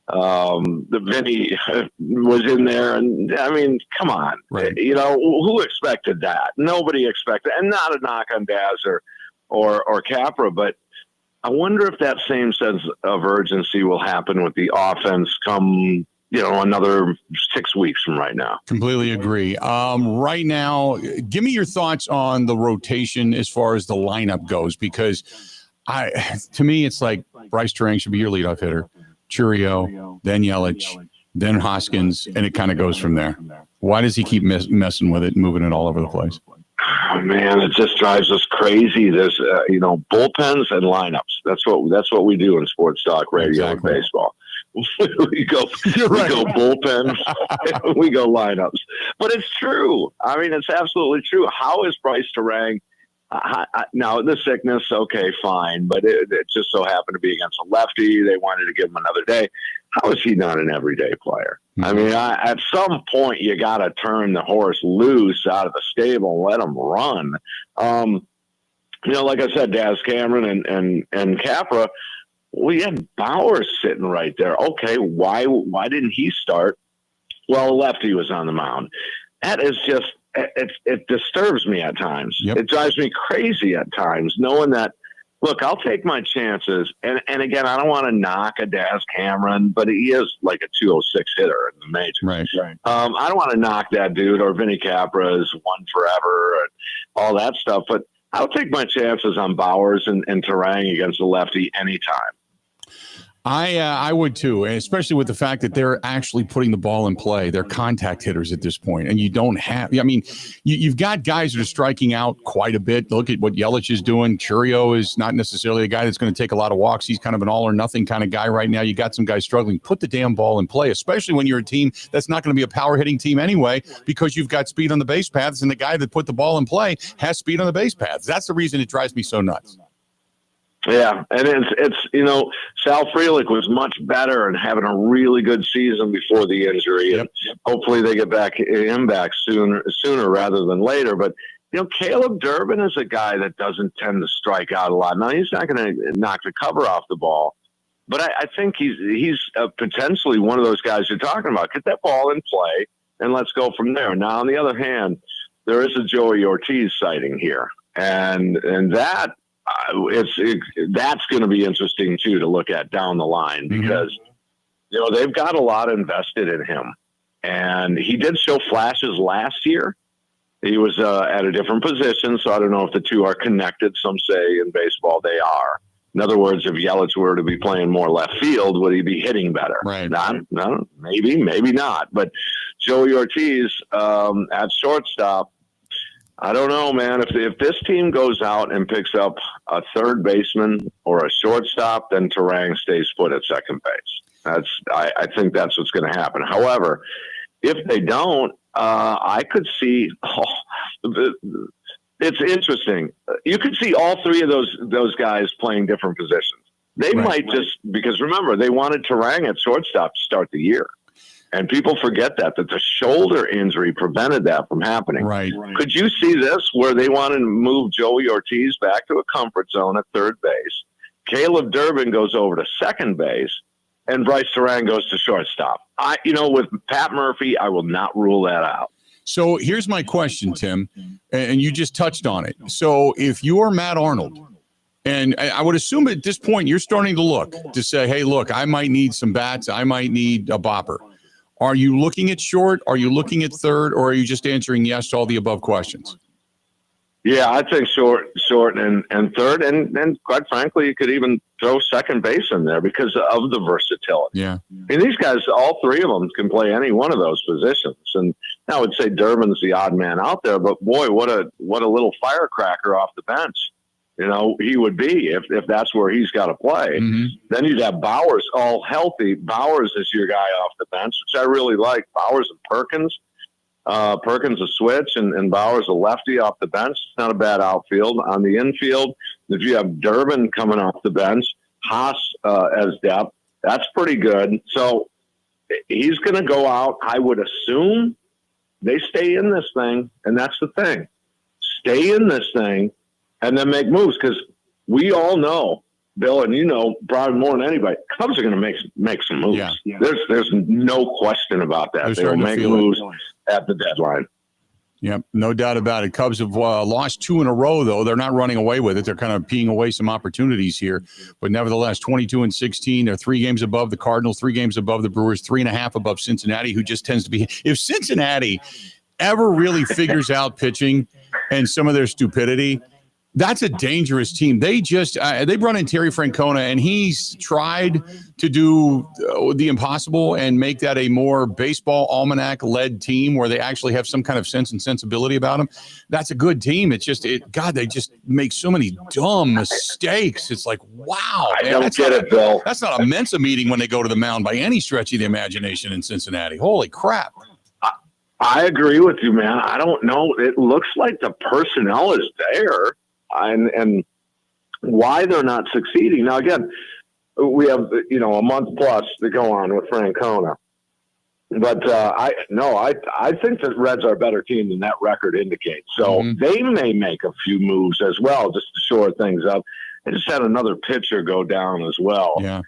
the Vinny was in there. And I mean, come on, right. Who expected that? Nobody expected, and not a knock on Daz or Capra, but I wonder if that same sense of urgency will happen with the offense come, another 6 weeks from right now. Completely agree. Right now, give me your thoughts on the rotation as far as the lineup goes, because to me, it's like Bryce Terang should be your leadoff hitter, Churio, then Yelich, then Hoskins, and it kind of goes from there. Why does he keep messing with it and moving it all over the place? Oh, man, it just drives us crazy. There's, bullpens and lineups. That's what we do in sports talk radio and baseball. we go bullpens, we go lineups. But it's true. I mean, it's absolutely true. How is Bryce Terang? Now, the sickness, okay, fine, but it just so happened to be against a lefty. They wanted to give him another day. How is he not an everyday player? I mean, at some point, you got to turn the horse loose out of the stable and let him run. Like I said, Daz Cameron and Capra, we had Bowers sitting right there. Okay, why didn't he start? Well, a lefty was on the mound. That is just, it disturbs me at times. Yep. It drives me crazy at times, knowing that, look, I'll take my chances. And again, I don't want to knock a Daz Cameron, but he is like a 206 hitter in the majors. Right. I don't want to knock that dude, or Vinny Capra is one forever and all that stuff. But I'll take my chances on Bowers and Terang against a lefty anytime. I would too, especially with the fact that they're actually putting the ball in play. They're contact hitters at this point, and you don't have. I mean, you've got guys that are striking out quite a bit. Look at what Yelich is doing. Churio is not necessarily a guy that's going to take a lot of walks. He's kind of an all or nothing kind of guy right now. You got some guys struggling. Put the damn ball in play, especially when you're a team that's not going to be a power hitting team anyway, because you've got speed on the base paths, and the guy that put the ball in play has speed on the base paths. That's the reason it drives me so nuts. Yeah, and it's Sal Frelick was much better and having a really good season before the injury, and hopefully they get him back sooner rather than later. But Caleb Durbin is a guy that doesn't tend to strike out a lot. Now he's not going to knock the cover off the ball, but I think he's potentially one of those guys you're talking about. Get that ball in play and let's go from there. Now on the other hand, there is a Joey Ortiz sighting here, and that. That's going to be interesting too to look at down the line because they've got a lot invested in him, and he did show flashes last year. He was at a different position, so I don't know if the two are connected. Some say in baseball they are. In other words, if Yelich were to be playing more left field, would he be hitting better? Right. No, maybe not. But Joey Ortiz at shortstop. I don't know, man. If this team goes out and picks up a third baseman or a shortstop, then Turang stays put at second base. I think that's what's going to happen. However, if they don't, I could see. It's interesting. You could see all three of those guys playing different positions. They might just because remember they wanted Turang at shortstop to start the year. And people forget that the shoulder injury prevented that from happening. Right. Could you see this where they want to move Joey Ortiz back to a comfort zone at third base? Caleb Durbin goes over to second base, and Bryce Turang goes to shortstop. With Pat Murphy, I will not rule that out. So here's my question, Tim, and you just touched on it. So if you're Matt Arnold, and I would assume at this point you're starting to look to say, hey, look, I might need some bats. I might need a bopper. Are you looking at short? Are you looking at third? Or are you just answering yes to all the above questions? Yeah, I think short and third. And quite frankly, you could even throw second base in there because of the versatility. Yeah. I mean, these guys, all three of them can play any one of those positions. And I would say Durbin's the odd man out there. But, boy, what a little firecracker off the bench. He would be if that's where he's got to play. Then you'd have Bowers all healthy. Bowers is your guy off the bench, which I really like. Bowers and Perkins. Perkins a switch and Bowers a lefty off the bench. It's not a bad outfield. On the infield, if you have Durbin coming off the bench, Haas as depth, that's pretty good. So he's going to go out. I would assume they stay in this thing, and that's the thing. Stay in this thing. And then make moves because we all know, Bill, and probably more than anybody, Cubs are going to make some moves. Yeah. There's no question about that. They will make moves at the deadline. Yep, no doubt about it. Cubs have lost 2 in a row, though. They're not running away with it. They're kind of peeing away some opportunities here. But nevertheless, 22-16. They're 3 games above the Cardinals, 3 games above the Brewers, 3.5 above Cincinnati, who just tends to be. If Cincinnati ever really figures out pitching and some of their stupidity, that's a dangerous team. They just they brought in Terry Francona, and he's tried to do the impossible and make that a more baseball almanac-led team where they actually have some kind of sense and sensibility about them. That's a good team. It's just, God, they just make so many dumb mistakes. It's like, wow. I don't get it, Bill. That's not a Mensa meeting when they go to the mound by any stretch of the imagination in Cincinnati. Holy crap. I agree with you, man. I don't know. It looks like the personnel is there. And why they're not succeeding. Now, again, we have, a month plus to go on with Francona. But I think the Reds are a better team than that record indicates. So they may make a few moves as well just to shore things up. They just had another pitcher go down as well. Yeah.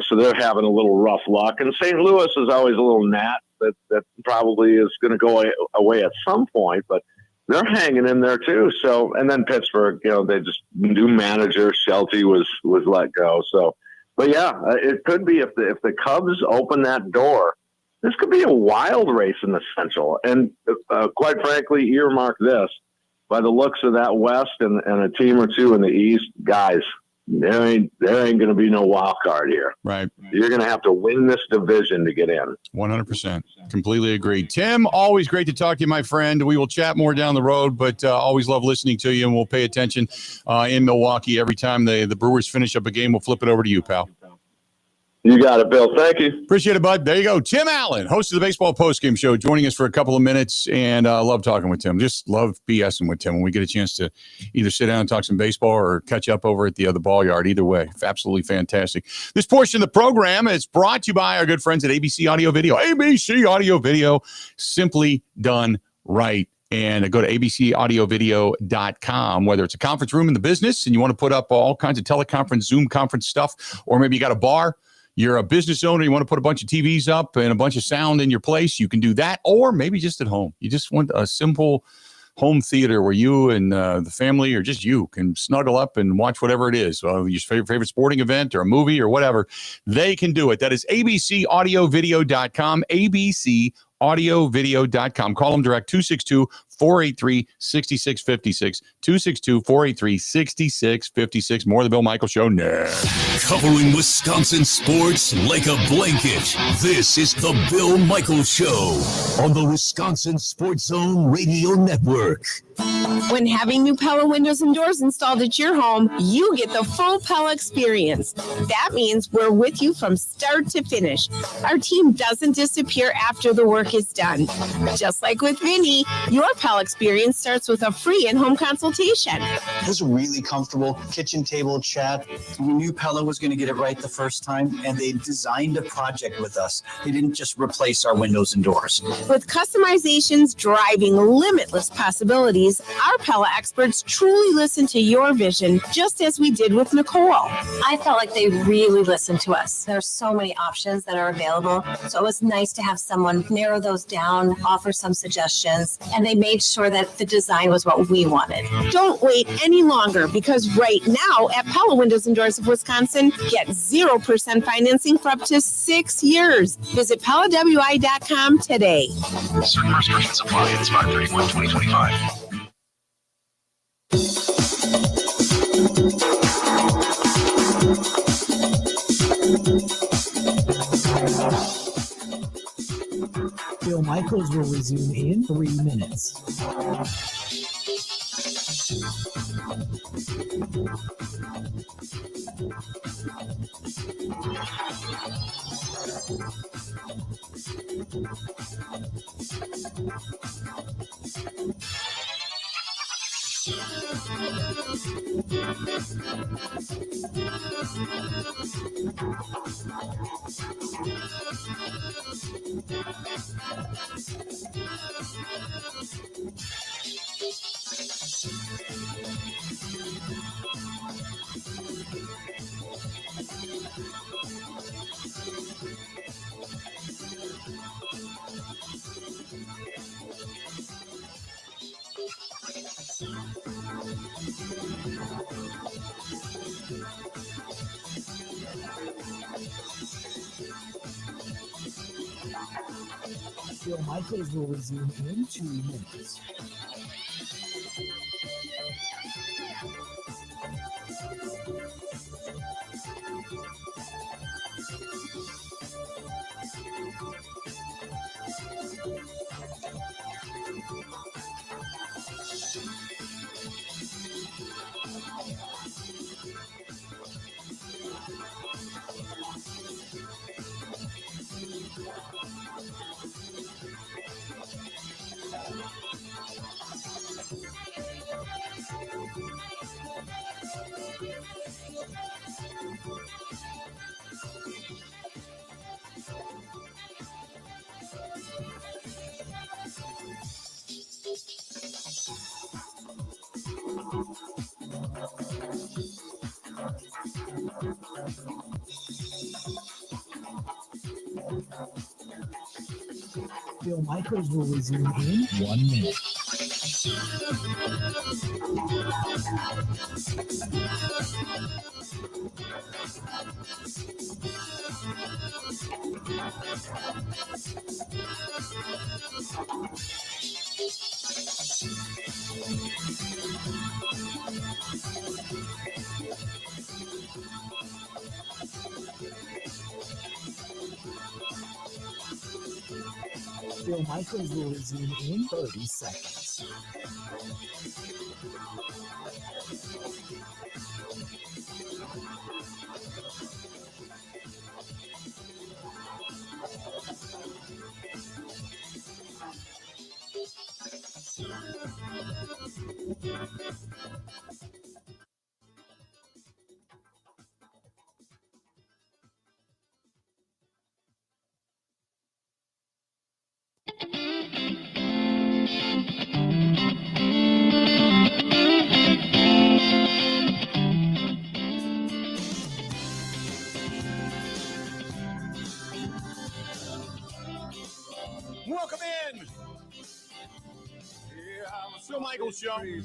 So they're having a little rough luck. And St. Louis is always a little gnat that probably is going to go away at some point. But they're hanging in there too. So, and then Pittsburgh, they just new manager Shelty was let go. So, but yeah, it could be if the Cubs open that door, this could be a wild race in the Central. And quite frankly, earmark this: by the looks of that West and a team or two in the East, guys, there ain't going to be no wild card here. Right. You're going to have to win this division to get in. 100%. Completely agree. Tim, always great to talk to you, my friend. We will chat more down the road, but always love listening to you, and we'll pay attention in Milwaukee every time the Brewers finish up a game. We'll flip it over to you, pal. You got it, Bill. Thank you. Appreciate it, bud. There you go. Tim Allen, host of the Baseball Postgame Show, joining us for a couple of minutes, and love talking with Tim. Just love BSing with Tim when we get a chance to either sit down and talk some baseball or catch up over at the other ball yard. Either way, absolutely fantastic. This portion of the program is brought to you by our good friends at ABC Audio Video. ABC Audio Video, simply done right. And go to abcaudiovideo.com, whether it's a conference room in the business and you want to put up all kinds of teleconference, Zoom conference stuff, or maybe you got a bar, you're a business owner, you want to put a bunch of TVs up and a bunch of sound in your place, you can do that. Or maybe just at home. You just want a simple home theater where you and the family or just you can snuggle up and watch whatever it is, your favorite sporting event or a movie or whatever. They can do it. That is abcaudiovideo.com, abcaudiovideo.com. Call them direct, 262-483-6656, 262-483-6656. More of the Bill Michaels Show next. Covering Wisconsin sports like a blanket, this is the Bill Michaels Show on the Wisconsin Sports Zone Radio Network. When having new Pella windows and doors installed at your home, you get the full Pella experience. That means we're with you from start to finish. Our team doesn't disappear after the work is done. Just like with Vinny, your Pella experience starts with a free in-home consultation. It was a really comfortable kitchen table chat. We knew Pella was going to get it right the first time, and they designed a project with us. They didn't just replace our windows and doors. With customizations driving limitless possibilities, our Pella experts truly listen to your vision, just as we did with Nicole. I felt like they really listened to us. There's so many options that are available. So it was nice to have someone narrow those down, offer some suggestions, and they made sure that the design was what we wanted. Don't wait any longer, because right now at Pella Windows and Doors of Wisconsin, get 0% financing for up to 6 years. Visit PellaWI.com today. Certain restrictions apply. It's 5/31/2025. Bill Michaels will resume in 3 minutes. Bill Michaels will resume in 2 minutes. Bill Michaels will resume in 1 minute. Bill Michaels will resume in 30 seconds. Welcome in. Phil Michaels Show. Glad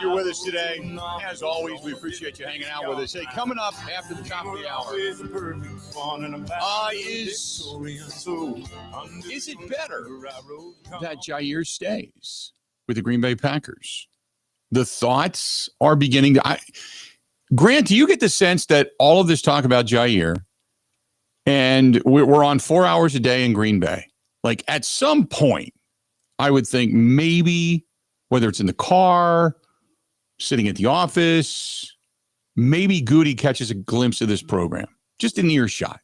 you're with us today. As always, we appreciate you hanging out with us. Hey, coming up after the top of the hour, is it better that Jaire stays with the Green Bay Packers? The thoughts are beginning to... Grant, do you get the sense that all of this talk about Jaire, and we're on 4 hours a day in Green Bay, like at some point, I would think maybe, whether it's in the car, sitting at the office, maybe Goody catches a glimpse of this program, just in earshot.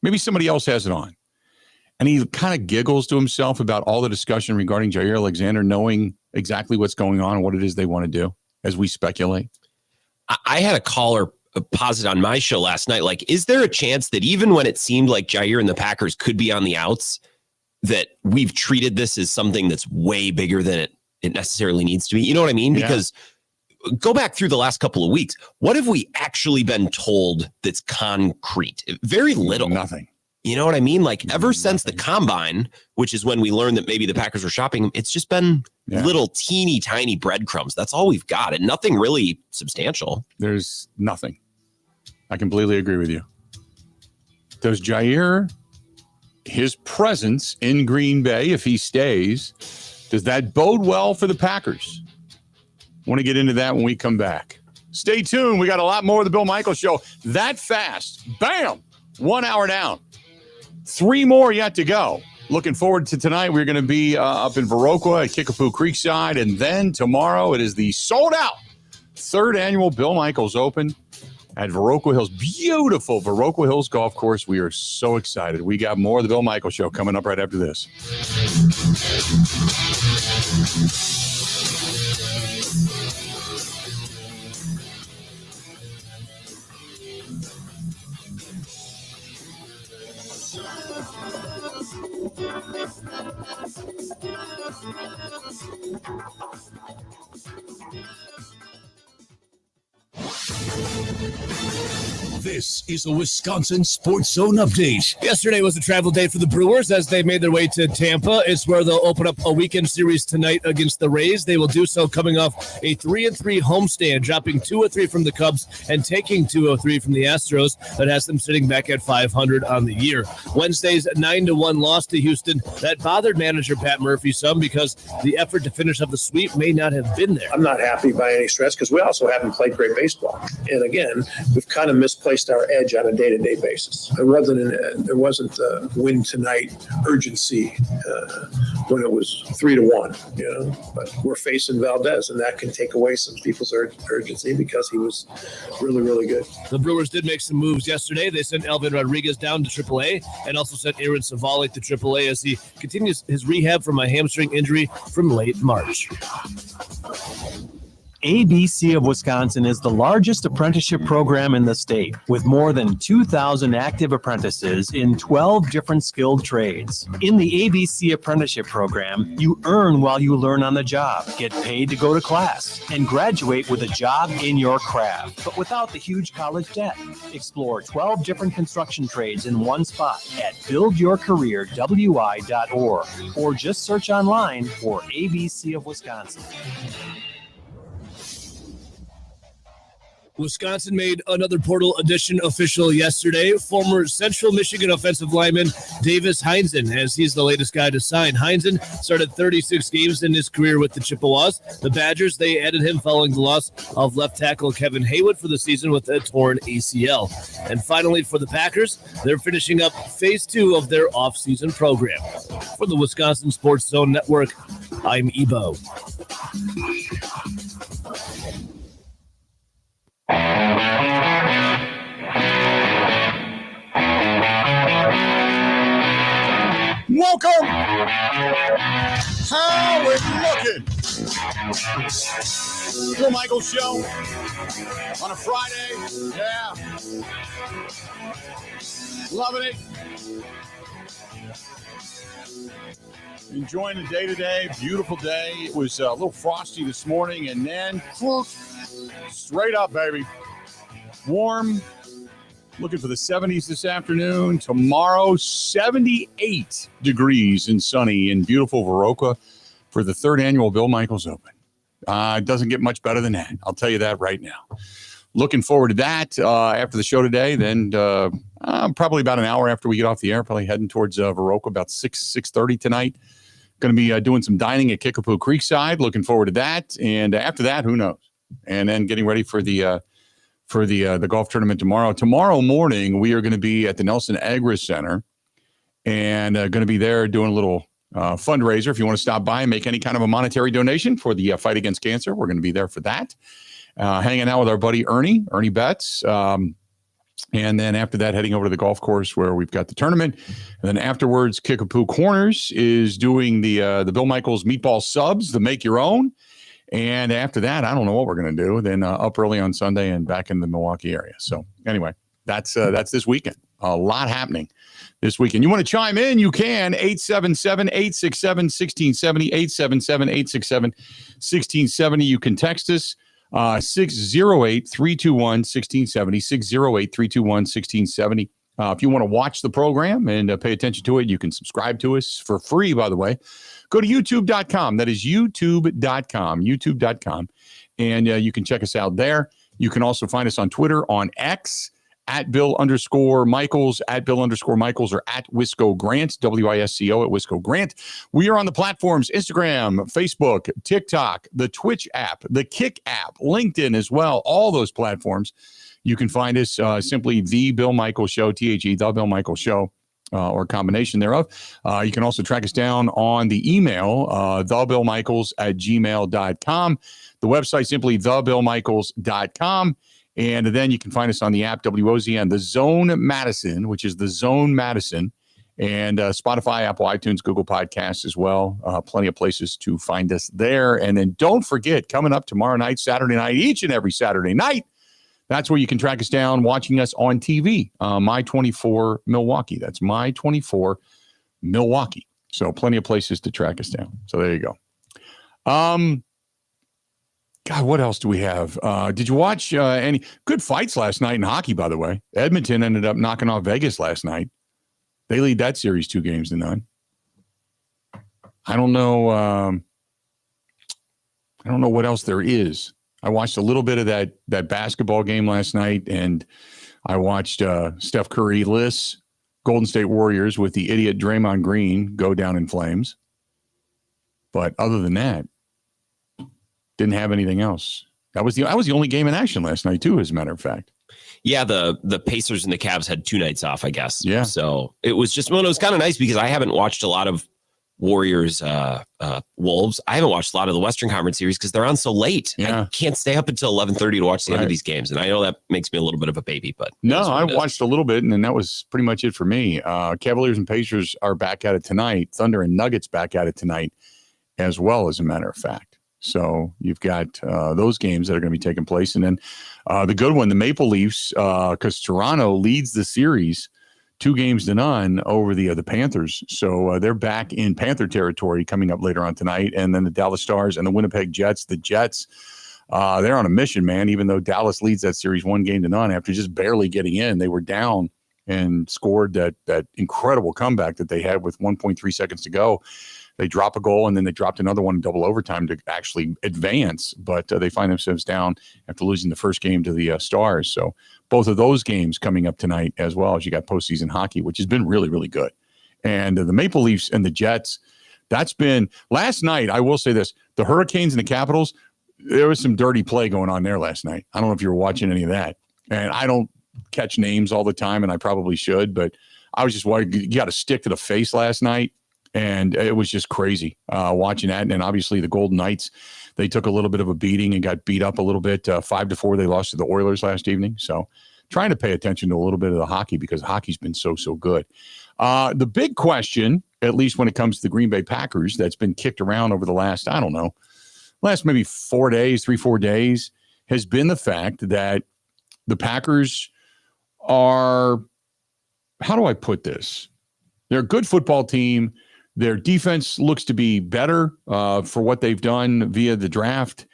Maybe somebody else has it on. And he kind of giggles to himself about all the discussion regarding Jaire Alexander, knowing exactly what's going on and what it is they want to do, as we speculate. I had a caller posit on my show last night, like, is there a chance that even when it seemed like Jaire and the Packers could be on the outs, that we've treated this as something that's way bigger than it necessarily needs to be? You know what I mean? Because go back through the last couple of weeks. What have we actually been told that's concrete? Very little. Nothing. You know what I mean? Like ever since the combine, which is when we learned that maybe the Packers were shopping him, it's just been little teeny tiny breadcrumbs. That's all we've got, and nothing really substantial. There's nothing. I completely agree with you. Does Jaire, his presence in Green Bay, if he stays, does that bode well for the Packers? I want to get into that when we come back. Stay tuned. We got a lot more of the Bill Michaels Show. That fast. Bam! 1 hour down. 3 more yet to go. Looking forward to tonight. We're going to be up in Viroqua at Kickapoo Creekside. And then tomorrow it is the sold-out 3rd annual Bill Michaels Open at Viroqua Hills. Beautiful Viroqua Hills Golf Course. We are so excited. We got more of the Bill Michaels Show coming up right after this. This is a Wisconsin Sports Zone update. Yesterday was a travel day for the Brewers as they made their way to Tampa. It's where they'll open up a weekend series tonight against the Rays. They will do so coming off a 3-3 homestand, dropping 2-3 from the Cubs and taking 2-3 from the Astros. That has them sitting back at 500 on the year. Wednesday's 9-1 loss to Houston. That bothered manager Pat Murphy some because the effort to finish up the sweep may not have been there. I'm not happy by any stretch because we also haven't played great baseball. And again, we've kind of misplaced our edge on a day-to-day basis. There wasn't win tonight urgency when it was 3-1, you know. But we're facing Valdez, and that can take away some people's urgency because he was really, really good. The Brewers did make some moves yesterday. They sent Elvin Rodriguez down to AAA and also sent Aaron Savalik to AAA as he continues his rehab from a hamstring injury from late March. ABC of Wisconsin is the largest apprenticeship program in the state, with more than 2,000 active apprentices in 12 different skilled trades. In the ABC apprenticeship program, you earn while you learn on the job, get paid to go to class, and graduate with a job in your craft, but without the huge college debt. Explore 12 different construction trades in one spot at buildyourcareerwi.org or just search online for ABC of Wisconsin. Wisconsin made another portal addition official yesterday. Former Central Michigan offensive lineman Davis Heinzen, as he's the latest guy to sign. Heinzen started 36 games in his career with the Chippewas. The Badgers, they added him following the loss of left tackle Kevin Haywood for the season with a torn ACL. And finally, for the Packers, they're finishing up phase 2 of their offseason program. For the Wisconsin Sports Zone Network, I'm Ebo. welcome. How we looking? Bill Michaels Show on a Friday. Yeah. Loving it. Enjoying the day today. Beautiful day. It was a little frosty this morning, and then straight up, baby. Warm. Looking for the 70s this afternoon. Tomorrow, 78 degrees and sunny in beautiful Viroqua for the third annual Bill Michaels Open. It doesn't get much better than that. I'll tell you that right now. Looking forward to that after the show today. Then probably about an hour after we get off the air, probably heading towards Viroqua about 6:30 tonight. Going to be doing some dining at Kickapoo Creekside. Looking forward to that. And after that, who knows? And then getting ready for the golf tournament tomorrow. Tomorrow morning, we are going to be at the Nelson Agri Center and going to be there doing a little fundraiser. If you want to stop by and make any kind of a monetary donation for the fight against cancer, we're going to be there for that. Hanging out with our buddy Ernie Betts. And then after that, heading over to the golf course where we've got the tournament. And then afterwards, Kickapoo Corners is doing the Bill Michaels meatball subs, the make your own. And after that, I don't know what we're going to do. Then up early on Sunday and back in the Milwaukee area. So anyway, that's this weekend. A lot happening this weekend. You want to chime in? You can. 877-867-1670, 877-867-1670. You can text us. 608-321-1670, 608-321-1670. If you want to watch the program and pay attention to it, you can subscribe to us for free, by the way. Go to youtube.com. That is youtube.com. And you can check us out there. You can also find us on Twitter, on X, at Bill_Michaels, at Bill_Michaels, or at Wisco Grant, WISCO at Wisco Grant. We are on the platforms, Instagram, Facebook, TikTok, the Twitch app, the Kick app, LinkedIn as well, all those platforms. You can find us simply The Bill Michaels Show, THE, The Bill Michaels Show, or a combination thereof. You can also track us down on the email, thebillmichaels@gmail.com. The website simply thebillmichaels.com. And then you can find us on the app, WOZN, the Zone Madison, which is the Zone Madison, and Spotify, Apple, iTunes, Google Podcasts as well. Plenty of places to find us there. And then don't forget, coming up tomorrow night, Saturday night, each and every Saturday night, that's where you can track us down watching us on TV, My 24 Milwaukee. That's My 24 Milwaukee. So plenty of places to track us down. So there you go. God, what else do we have? Did you watch any good fights last night in hockey, by the way? Edmonton ended up knocking off Vegas last night. They lead that series 2-0. I don't know. I don't know what else there is. I watched a little bit of that basketball game last night, and I watched Steph Curry list Golden State Warriors with the idiot Draymond Green go down in flames. But other than that, didn't have anything else. That was the only game in action last night, too, as a matter of fact. Yeah, the Pacers and the Cavs had 2 nights off, I guess. Yeah. So it was just, well, it was kind of nice because I haven't watched a lot of Warriors, Wolves. I haven't watched a lot of the Western Conference series because they're on so late. Yeah. I can't stay up until 11:30 to watch the end of these games. And I know that makes me a little bit of a baby, but no, I watched a little bit, and then that was pretty much it for me. Cavaliers and Pacers are back at it tonight. Thunder and Nuggets back at it tonight as well, as a matter of fact. So you've got those games that are going to be taking place. And then the good one, the Maple Leafs, because Toronto leads the series 2-0 over the Panthers. So they're back in Panther territory coming up later on tonight. And then the Dallas Stars and the Winnipeg Jets. The Jets, they're on a mission, man, even though Dallas leads that series 1-0 after just barely getting in. They were down and scored that incredible comeback that they had with 1.3 seconds to go. They drop a goal, and then they dropped another one in double overtime to actually advance. But they find themselves down after losing the first game to the Stars. So both of those games coming up tonight, as well as you got postseason hockey, which has been really, really good. And the Maple Leafs and the Jets, that's been – last night, I will say this, the Hurricanes and the Capitals, there was some dirty play going on there last night. I don't know if you were watching any of that. And I don't catch names all the time, and I probably should, but I was just – you got a stick to the face last night. And it was just crazy watching that. And obviously the Golden Knights, they took a little bit of a beating and got beat up a little bit. 5-4, they lost to the Oilers last evening. So trying to pay attention to a little bit of the hockey because hockey's been so good. The big question, at least when it comes to the Green Bay Packers, that's been kicked around over the last, I don't know, maybe 4 days, has been the fact that the Packers are, how do I put this? They're a good football team. Their defense looks to be better for what they've done via the draft,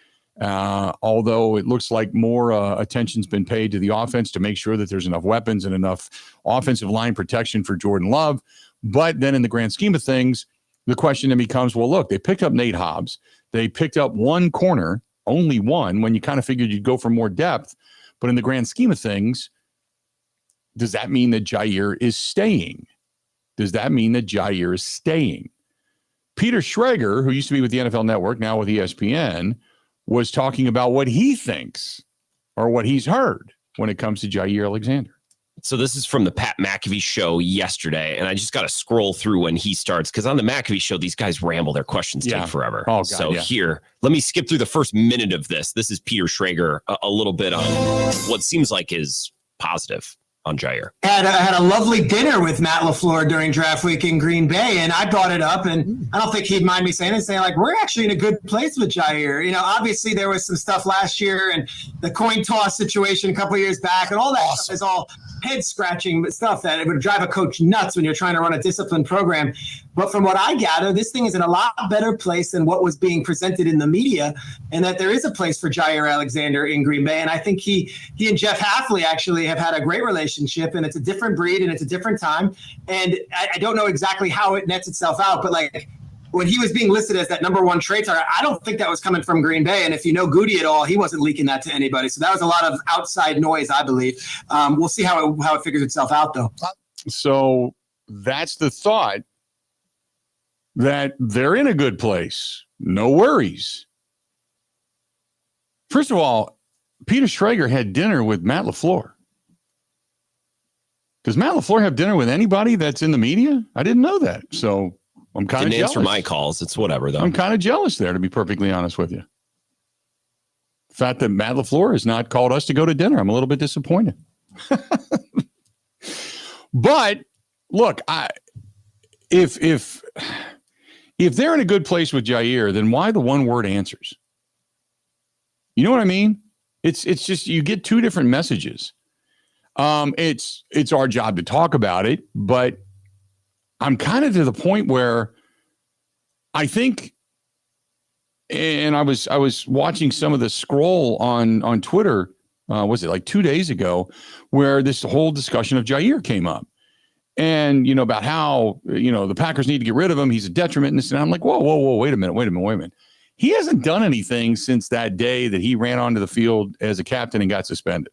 although it looks like more attention's been paid to the offense to make sure that there's enough weapons and enough offensive line protection for Jordan Love. But then in the grand scheme of things, the question then becomes, well, look, they picked up Nate Hobbs. They picked up one corner, only one, when you kind of figured you'd go for more depth. But in the grand scheme of things, does that mean that Jaire is staying? Does that mean that Jaire is staying? Peter Schrager, who used to be with the NFL Network, now with ESPN, was talking about what he thinks or what he's heard when it comes to Jaire Alexander. So this is from the Pat McAfee show yesterday, and I just got to scroll through when he starts, because on the McAfee show, these guys ramble. Their questions take forever. Oh, God, so here, let me skip through the first minute of this. This is Peter Schrager, a little bit on what seems like is positive on Jaire. I had a lovely dinner with Matt LaFleur during draft week in Green Bay, and I brought it up, and I don't think he'd mind me saying it, like, we're actually in a good place with Jaire. You know, obviously there was some stuff last year and the coin toss situation a couple of years back, and all that stuff is all head-scratching stuff that it would drive a coach nuts when you're trying to run a disciplined program. But from what I gather, this thing is in a lot better place than what was being presented in the media, and that there is a place for Jaire Alexander in Green Bay. And I think he and Jeff Hafley actually have had a great relationship, and it's a different breed and it's a different time. And I don't know exactly how it nets itself out, but like when he was being listed as that number one trade target, I don't think that was coming from Green Bay. And if you know Goody at all, he wasn't leaking that to anybody. So that was a lot of outside noise, I believe. We'll see how it figures itself out, though. So that's the thought, that they're in a good place. No worries. First of all, Peter Schrager had dinner with Matt LaFleur. Does Matt LaFleur have dinner with anybody that's in the media? I didn't know that. So I'm kind of jealous. Didn't answer my calls. It's whatever, though. I'm kind of jealous there, to be perfectly honest with you. The fact that Matt LaFleur has not called us to go to dinner, I'm a little bit disappointed. But look, if they're in a good place with Jaire, then why the one-word answers? You know what I mean? It's just you get two different messages. It's our job to talk about it, but I'm kind of to the point where I think, and I was watching some of the scroll on Twitter, was it like 2 days ago, where this whole discussion of Jaire came up. And, about how, the Packers need to get rid of him. He's a detriment. And this, and I'm like, whoa, wait a minute. He hasn't done anything since that day that he ran onto the field as a captain and got suspended.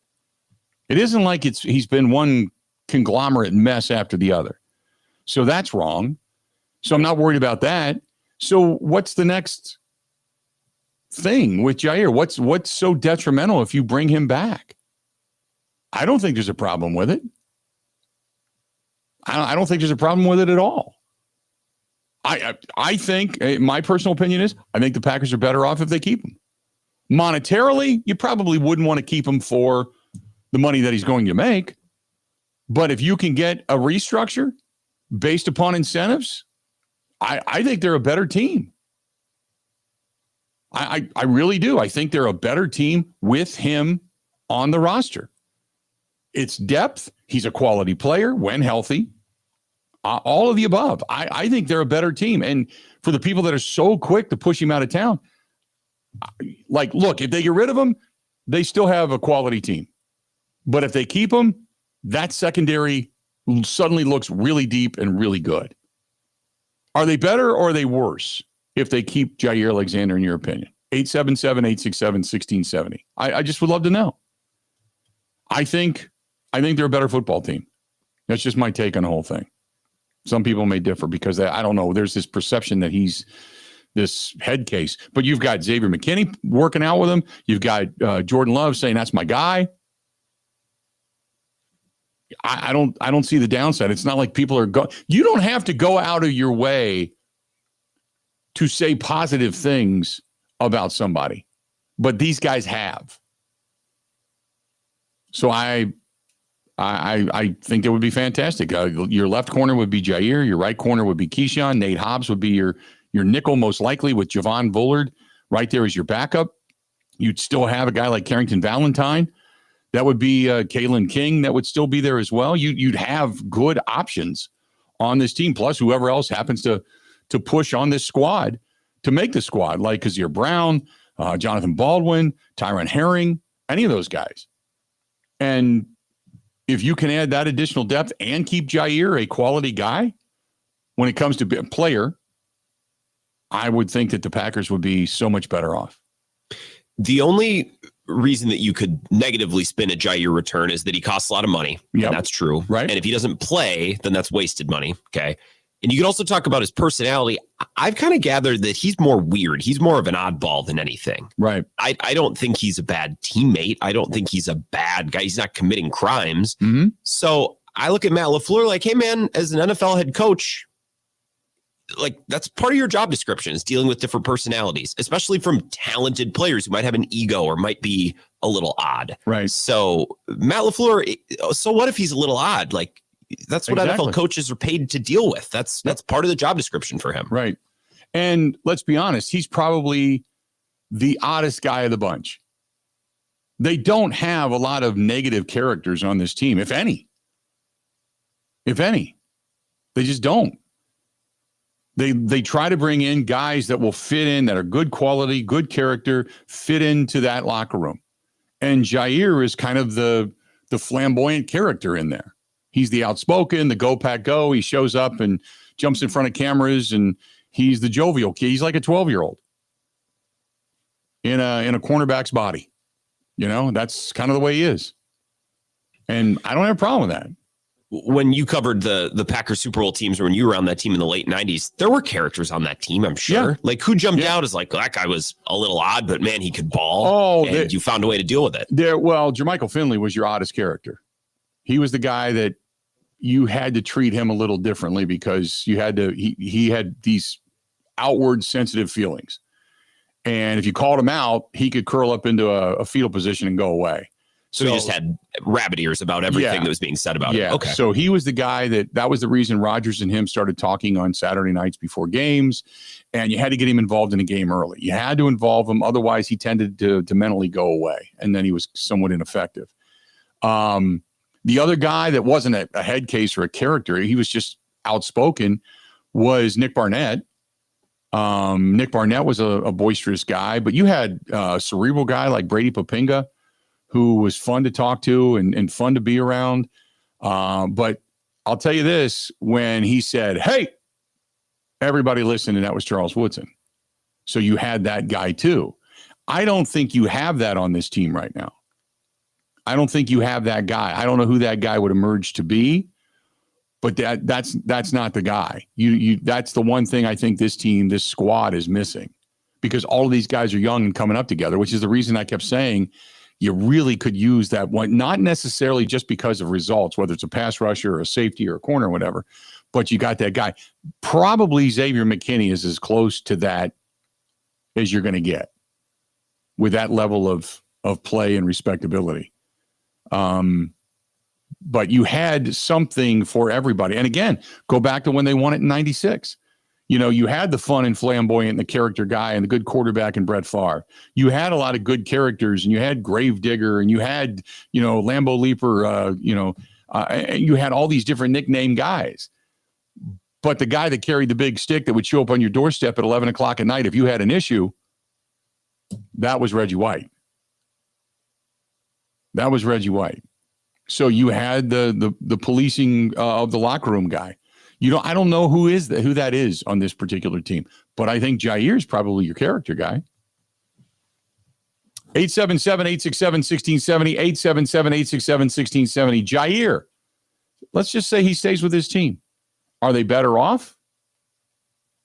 It isn't like he's been one conglomerate mess after the other. So that's wrong. So I'm not worried about that. So what's the next thing with Jaire? What's so detrimental if you bring him back? I don't think there's a problem with it. I don't think there's a problem with it at all. I think, my personal opinion is, I think the Packers are better off if they keep him. Monetarily, you probably wouldn't want to keep him for the money that he's going to make. But if you can get a restructure based upon incentives, I think they're a better team. I really do. I think they're a better team with him on the roster. It's depth. He's a quality player when healthy. All of the above. I think they're a better team. And for the people that are so quick to push him out of town, like, look, if they get rid of him, they still have a quality team. But if they keep him, that secondary suddenly looks really deep and really good. Are they better or are they worse if they keep Jaire Alexander, in your opinion? 877-867-1670. I just would love to know. I think they're a better football team. That's just my take on the whole thing. Some people may differ because I don't know. There's this perception that he's this head case, but you've got Xavier McKinney working out with him. You've got Jordan Love saying that's my guy. I don't see the downside. It's not like people are you don't have to go out of your way to say positive things about somebody, but these guys have. So I I think that would be fantastic. Your left corner would be Jaire. Your right corner would be Keyshawn. Nate Hobbs would be your nickel, most likely, with Javon Bullard right there as your backup. You'd still have a guy like Carrington Valentine. That would be Kalen King. That would still be there as well. You'd have good options on this team, plus whoever else happens to push on this squad to make the squad, like Kazir Brown, Jonathan Baldwin, Tyron Herring, any of those guys. And if you can add that additional depth and keep Jaire a quality guy when it comes to player, I would think that the Packers would be so much better off. The only reason that you could negatively spin a Jaire return is that he costs a lot of money. Yeah, that's true. Right. And if he doesn't play, then that's wasted money. Okay. And you can also talk about his personality. I've kind of gathered that he's more weird. He's more of an oddball than anything. Right. I don't think he's a bad teammate. I don't think he's a bad guy. He's not committing crimes. Mm-hmm. So I look at Matt LaFleur like, hey, man, as an NFL head coach, like that's part of your job description is dealing with different personalities, especially from talented players who might have an ego or might be a little odd. Right. So Matt LaFleur, so what if he's a little odd? Like, that's what NFL coaches are paid to deal with. That's part of the job description for him. Right. And let's be honest, he's probably the oddest guy of the bunch. They don't have a lot of negative characters on this team, if any. If any. They just don't. They try to bring in guys that will fit in, that are good quality, good character, fit into that locker room. And Jaire is kind of the flamboyant character in there. He's the outspoken, the go pack go. He shows up and jumps in front of cameras, and he's the jovial kid. He's like a 12-year-old in a cornerback's body. You know, that's kind of the way he is. And I don't have a problem with that. When you covered the Packers Super Bowl teams, or when you were on that team in the late 90s, there were characters on that team, I'm sure. Yeah. Like who jumped out as like, that guy was a little odd, but man, he could ball. Oh, and you found a way to deal with it. Well, Jermichael Finley was your oddest character. He was the guy that you had to treat him a little differently because you had to, he had these outward sensitive feelings. And if you called him out, he could curl up into a fetal position and go away. So he just had rabbit ears about everything that was being said about him. Okay. So he was the guy that was the reason Rodgers and him started talking on Saturday nights before games. And you had to get him involved in a game early. You had to involve him. Otherwise, he tended to mentally go away. And then he was somewhat ineffective. The other guy that wasn't a head case or a character, he was just outspoken, was Nick Barnett. Nick Barnett was a boisterous guy, but you had a cerebral guy like Brady Papinga, who was fun to talk to and fun to be around. But I'll tell you this, when he said, hey, everybody listened, and that was Charles Woodson. So you had that guy too. I don't think you have that on this team right now. I don't think you have that guy. I don't know who that guy would emerge to be, but that's not the guy. That's the one thing I think this team, this squad is missing, because all of these guys are young and coming up together, which is the reason I kept saying you really could use that one, not necessarily just because of results, whether it's a pass rusher or a safety or a corner or whatever, but you got that guy. Probably Xavier McKinney is as close to that as you're going to get with that level of play and respectability. But you had something for everybody. And again, go back to when they won it in 96. You know, you had the fun and flamboyant and the character guy and the good quarterback in Brett Favre. You had a lot of good characters, and you had Gravedigger, and you had, Lambeau Leaper, you had all these different nickname guys. But the guy that carried the big stick that would show up on your doorstep at 11 o'clock at night if you had an issue, that was Reggie White. That was Reggie White. So you had the policing of the locker room guy. I don't know who that is on this particular team, but I think Jaire is probably your character guy. 877-867-1670, 877-867-1670. Jaire, let's just say he stays with his team. Are they better off?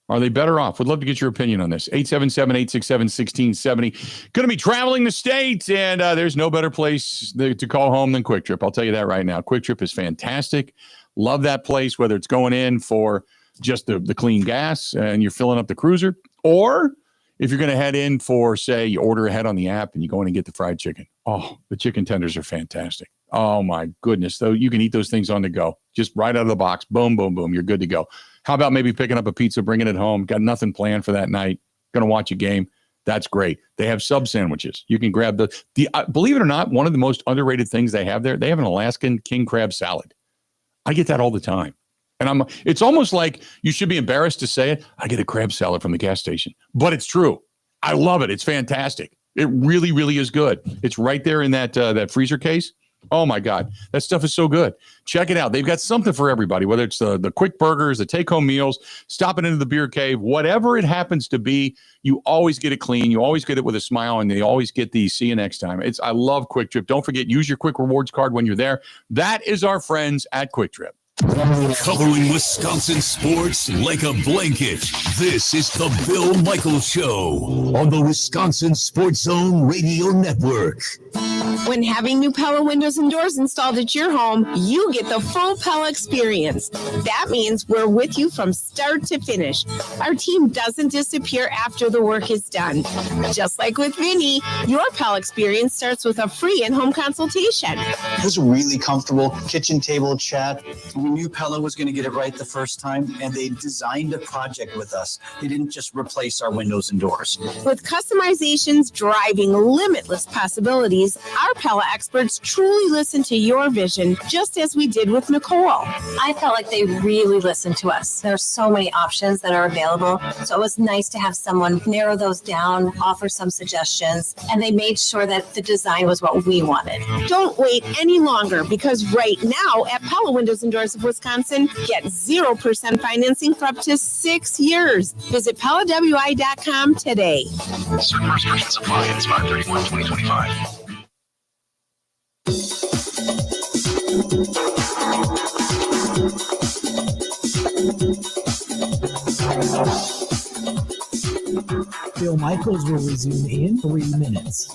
Are they better off? Would love to get your opinion on this. 877-867-1670. Going to be traveling the States, and there's no better place to call home than Quick Trip. I'll tell you that right now. Quick Trip is fantastic. Love that place, whether it's going in for just the clean gas and you're filling up the cruiser, or if you're going to head in for, say, you order ahead on the app and you go in and get the fried chicken. Oh, the chicken tenders are fantastic. Oh my goodness. So you can eat those things on the go, just right out of the box. Boom, boom, boom. You're good to go. How about maybe picking up a pizza, bringing it home? Got nothing planned for that night. Going to watch a game. That's great. They have sub sandwiches. You can grab the believe it or not, one of the most underrated things they have there, they have an Alaskan king crab salad. I get that all the time. And it's almost like you should be embarrassed to say it. I get a crab salad from the gas station, but it's true. I love it. It's fantastic. It really, really is good. It's right there in that freezer case. Oh my God, that stuff is so good. Check it out. They've got something for everybody, whether it's the quick burgers, the take-home meals, stopping into the beer cave, whatever it happens to be, you always get it clean. You always get it with a smile, and they always get the see you next time. I love Quick Trip. Don't forget, use your Quick Rewards card when you're there. That is our friends at Quick Trip. Covering Wisconsin sports like a blanket. This is the Bill Michaels Show on the Wisconsin Sports Zone Radio Network. When having new Pella windows and doors installed at your home, you get the full Pella experience. That means we're with you from start to finish. Our team doesn't disappear after the work is done. Just like with Vinny, your Pella experience starts with a free in-home consultation. It was really comfortable. Kitchen table chat. We knew Pella was going to get it right the first time, and they designed a project with us. They didn't just replace our windows and doors. With customizations driving limitless possibilities, our Pella experts truly listen to your vision, just as we did with Nicole. I felt like they really listened to us. There's so many options that are available. So it was nice to have someone narrow those down, offer some suggestions, and they made sure that the design was what we wanted. Don't wait any longer, because right now at Pella Windows and Doors of Wisconsin, get 0% financing for up to 6 years. Visit PellaWI.com today. Certain restrictions apply. It's 5/31/2025. Bill Michaels will resume in 3 minutes.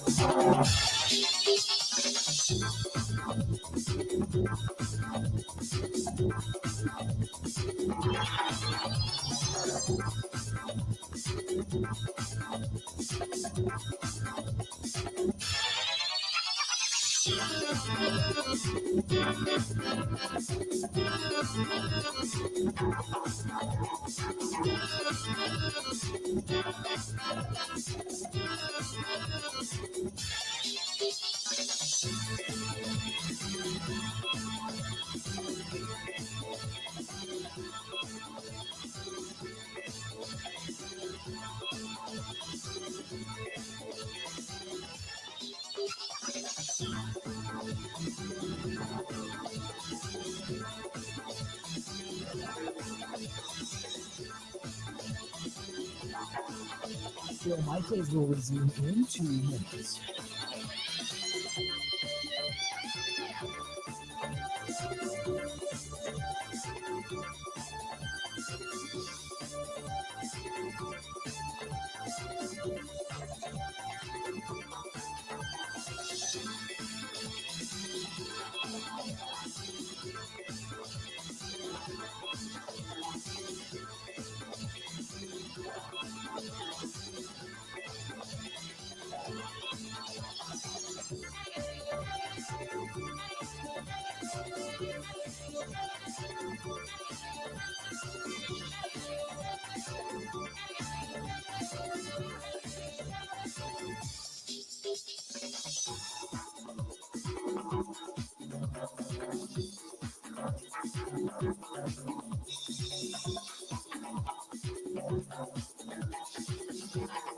Bill Michaels will resume in 2 minutes.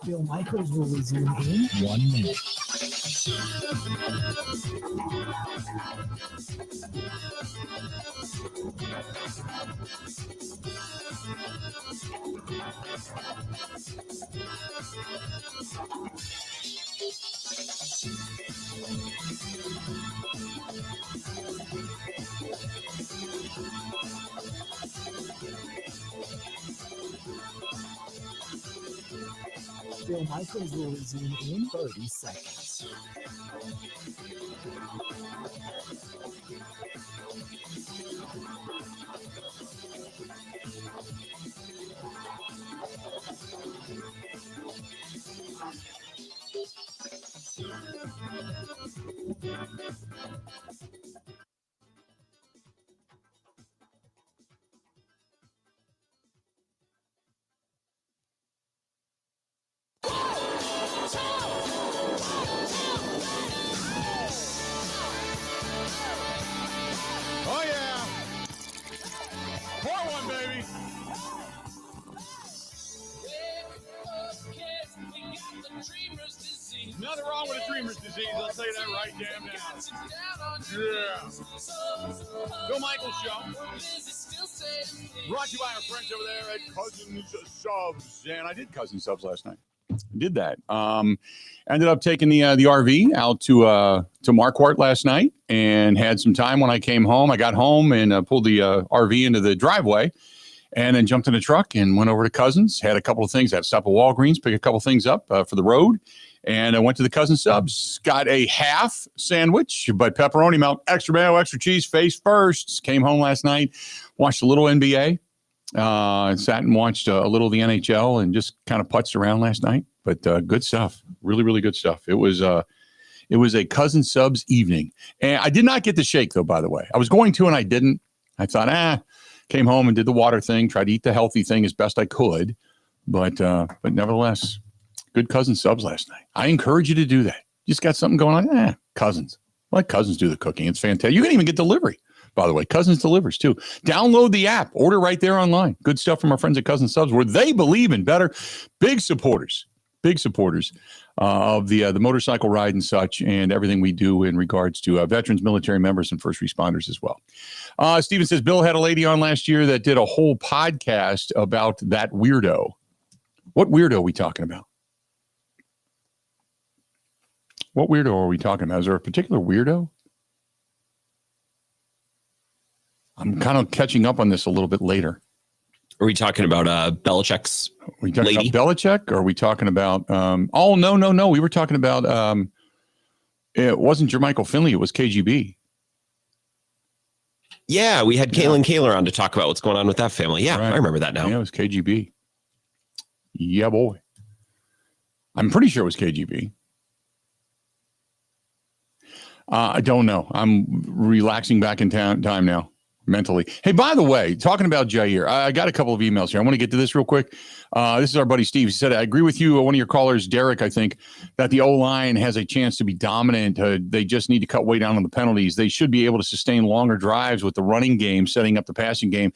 Bill Michaels will resume in 1 minute. Bill Michaels will resume in 30 seconds. Brought to you by our friends over there at Cousins Subs. And I did Cousins Subs last night. I did that. Ended up taking the RV out to Marquardt last night and had some time when I came home. I got home and pulled the RV into the driveway and then jumped in the truck and went over to Cousins. Had a couple of things. I had to stop at Walgreens, pick a couple of things up for the road. And I went to the Cousins Subs. Got a half sandwich, but pepperoni melt, extra mayo, extra cheese, face first. Came home last night, watched a little NBA. Sat and watched a little of the NHL and just kind of putzed around last night. But good stuff. Really, really good stuff. It was a Cousins Subs evening. And I did not get the shake, though, by the way. I was going to and I didn't. I thought, came home and did the water thing, tried to eat the healthy thing as best I could. But nevertheless, good Cousins Subs last night. I encourage you to do that. You just got something going on. Cousins. Let Cousins do the cooking. It's fantastic. You can even get delivery. By the way, Cousins delivers too. Download the app. Order right there online. Good stuff from our friends at Cousins Subs, where they believe in better. Big supporters of the motorcycle ride and such, and everything we do in regards to veterans, military members, and first responders as well. Steven says, Bill had a lady on last year that did a whole podcast about that weirdo. What weirdo are we talking about? What weirdo are we talking about? Is there a particular weirdo? I'm kind of catching up on this a little bit later. Are we talking about Belichick's Are we talking lady? about Belichick? Or are we talking about no. We were talking about it wasn't Jermichael Finley, it was KGB. Yeah, we had Kalen Kaler on to talk about what's going on with that family. Yeah, Right. I remember that now. Yeah, it was KGB. Yeah, boy. I'm pretty sure it was KGB. I don't know. I'm relaxing back in time now. Mentally. Hey, by the way, talking about Jaire, I got a couple of emails here. I want to get to this real quick. This is our buddy Steve. He said, I agree with you. One of your callers, Derek, I think, that the O-line has a chance to be dominant. They just need to cut way down on the penalties. They should be able to sustain longer drives with the running game, setting up the passing game,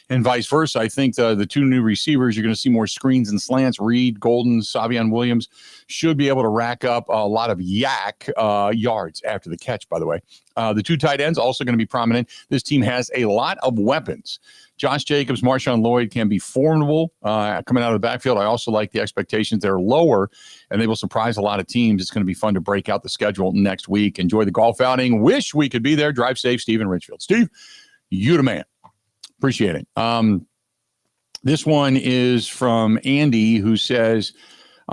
and vice versa. I think the two new receivers, you're going to see more screens and slants. Reed, Golden, Savion Williams should be able to rack up a lot of yards after the catch, by the way. The two tight ends also going to be prominent. This team has a lot of weapons. Josh Jacobs, Marshawn Lloyd can be formidable coming out of the backfield. I also like the expectations. They're lower, and they will surprise a lot of teams. It's going to be fun to break out the schedule next week. Enjoy the golf outing. Wish we could be there. Drive safe, Steve in Richfield. Steve, you the man. Appreciate it. This one is from Andy, who says,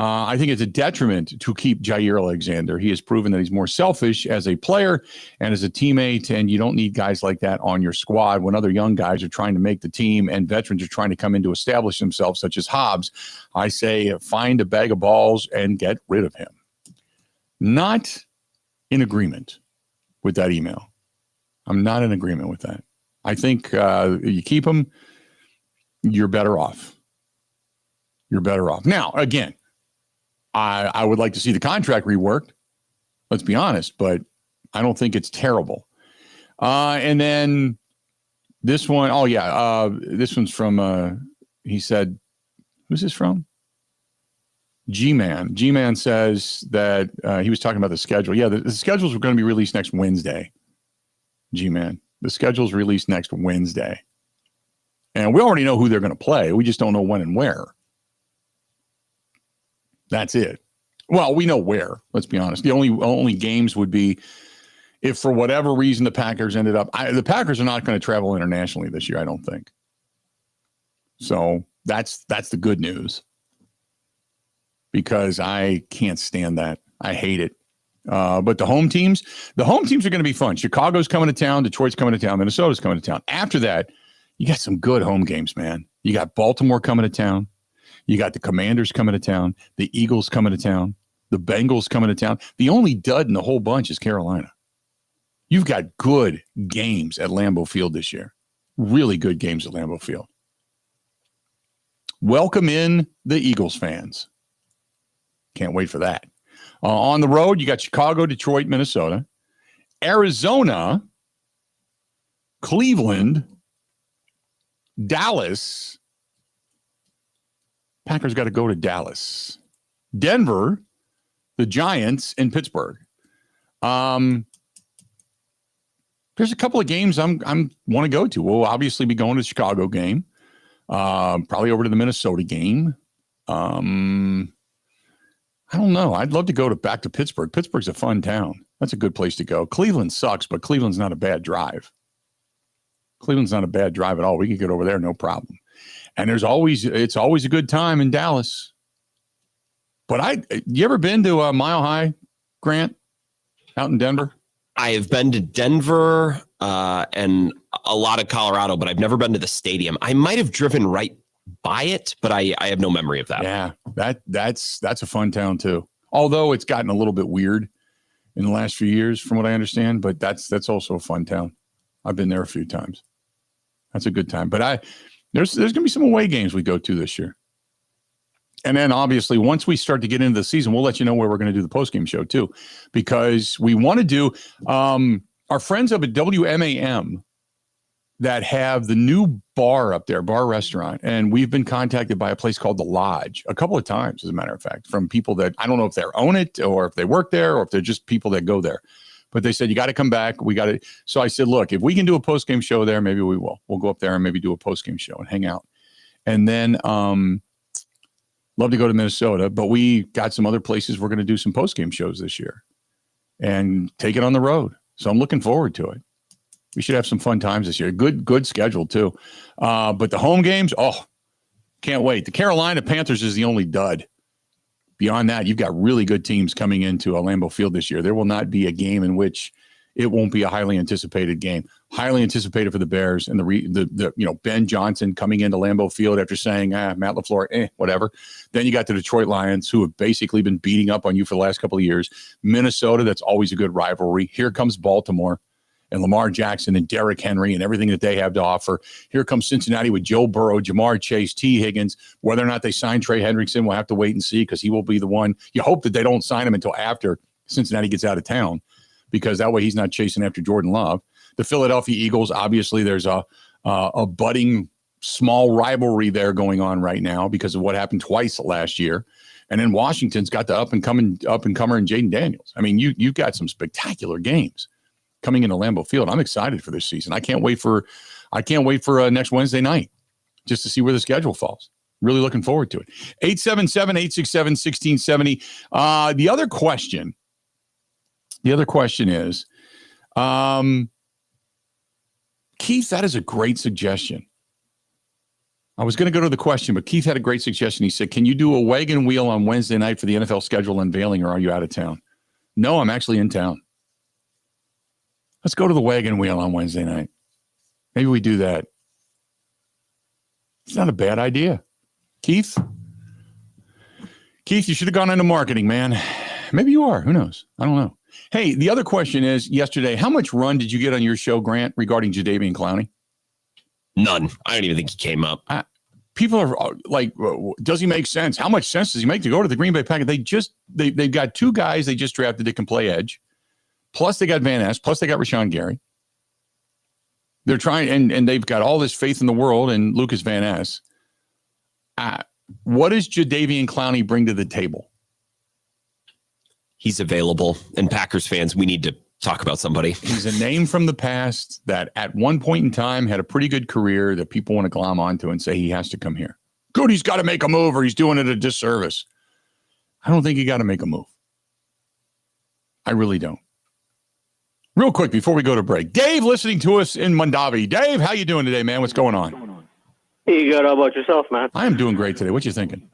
I think it's a detriment to keep Jaire Alexander. He has proven that he's more selfish as a player and as a teammate, and you don't need guys like that on your squad when other young guys are trying to make the team and veterans are trying to come in to establish themselves, such as Hobbs. I say find a bag of balls and get rid of him. Not in agreement with that email. I'm not in agreement with that. I think you keep him, you're better off. You're better off. Now, again, I would like to see the contract reworked. Let's be honest, but I don't think it's terrible. And then this one, this one's from, he said, who's this from? G-Man. G-Man says that he was talking about the schedule. Yeah, the schedules are going to be released next Wednesday. G-Man. The schedule's released next Wednesday. And we already know who they're going to play. We just don't know when and where. That's it. Well, we know where. Let's be honest. The only games would be if for whatever reason the Packers ended up. The Packers are not going to travel internationally this year, I don't think. So that's the good news, because I can't stand that. I hate it. But the home teams are going to be fun. Chicago's coming to town. Detroit's coming to town. Minnesota's coming to town. After that, you got some good home games, man. You got Baltimore coming to town. You got the Commanders coming to town, the Eagles coming to town, the Bengals coming to town. The only dud in the whole bunch is Carolina. You've got good games at Lambeau Field this year. Really good games at Lambeau Field. Welcome in the Eagles fans. Can't wait for that. On the road, you got Chicago, Detroit, Minnesota, Arizona, Cleveland, Dallas. Packers got to go to Dallas, Denver, the Giants, and Pittsburgh. There's a couple of games I'm want to go to. We'll obviously be going to the Chicago game, probably over to the Minnesota game. I don't know. I'd love to go back to Pittsburgh. Pittsburgh's a fun town. That's a good place to go. Cleveland sucks, but Cleveland's not a bad drive. Cleveland's not a bad drive at all. We could get over there, no problem. And it's always a good time in Dallas. But you ever been to Mile High, Grant, out in Denver? I have been to Denver and a lot of Colorado, but I've never been to the stadium. I might have driven right by it, but I have no memory of that. Yeah, that's a fun town too. Although it's gotten a little bit weird in the last few years, from what I understand. But that's also a fun town. I've been there a few times. That's a good time. But there's going to be some away games we go to this year. And then obviously once we start to get into the season, we'll let you know where we're going to do the postgame show too, because we want to do our friends up at WMAM that have the new bar up there, bar restaurant. And we've been contacted by a place called The Lodge a couple of times, as a matter of fact, from people that I don't know if they own it or if they work there or if they're just people that go there. But they said, you got to come back. We got to. So I said, look, if we can do a postgame show there, maybe we will. We'll go up there and maybe do a postgame show and hang out. And then love to go to Minnesota, but we got some other places we're going to do some postgame shows this year and take it on the road. So I'm looking forward to it. We should have some fun times this year. Good schedule too. But the home games, can't wait. The Carolina Panthers is the only dud. Beyond that, you've got really good teams coming into Lambeau Field this year. There will not be a game in which it won't be a highly anticipated game. Highly anticipated for the Bears and the Ben Johnson coming into Lambeau Field after saying, Matt LaFleur, whatever. Then you got the Detroit Lions, who have basically been beating up on you for the last couple of years. Minnesota, that's always a good rivalry. Here comes Baltimore and Lamar Jackson and Derrick Henry and everything that they have to offer. Here comes Cincinnati with Joe Burrow, Jamar Chase, T. Higgins. Whether or not they sign Trey Hendrickson, we'll have to wait and see, because he will be the one. You hope that they don't sign him until after Cincinnati gets out of town, because that way he's not chasing after Jordan Love. The Philadelphia Eagles, obviously there's a budding small rivalry there going on right now because of what happened twice last year. And then Washington's got the up and comer in Jaden Daniels. I mean, you've got some spectacular games coming into Lambeau Field. I'm excited for this season. I can't wait for next Wednesday night just to see where the schedule falls. Really looking forward to it. 877-867-1670. The other question is, Keith, that is a great suggestion. I was going to go to the question, but Keith had a great suggestion. He said, can you do a wagon wheel on Wednesday night for the NFL schedule unveiling, or are you out of town? No, I'm actually in town. Let's go to the wagon wheel on Wednesday night. Maybe we do that. It's not a bad idea. Keith, you should have gone into marketing, man. Maybe you are. Who knows? I don't know. Hey, the other question is, yesterday, how much run did you get on your show, Grant, regarding Jadeveon Clowney? None. I don't even think he came up. People are like, does he make sense? How much sense does he make to go to the Green Bay Packers? They've got two guys they just drafted that can play edge. Plus they got Van Ness. Plus they got Rashawn Gary. They're trying, and they've got all this faith in the world in Lucas Van Ness. What does Jadeveon Clowney bring to the table? He's available. And Packers fans, we need to talk about somebody. He's a name from the past that at one point in time had a pretty good career that people want to glom onto and say he has to come here. Good, he's got to make a move or he's doing it a disservice. I don't think he got to make a move. I really don't. Real quick before we go to break, Dave listening to us in Mondavi. Dave, how you doing today, man? What's going on? Hey, good. How about yourself, man? I am doing great today. What you thinking?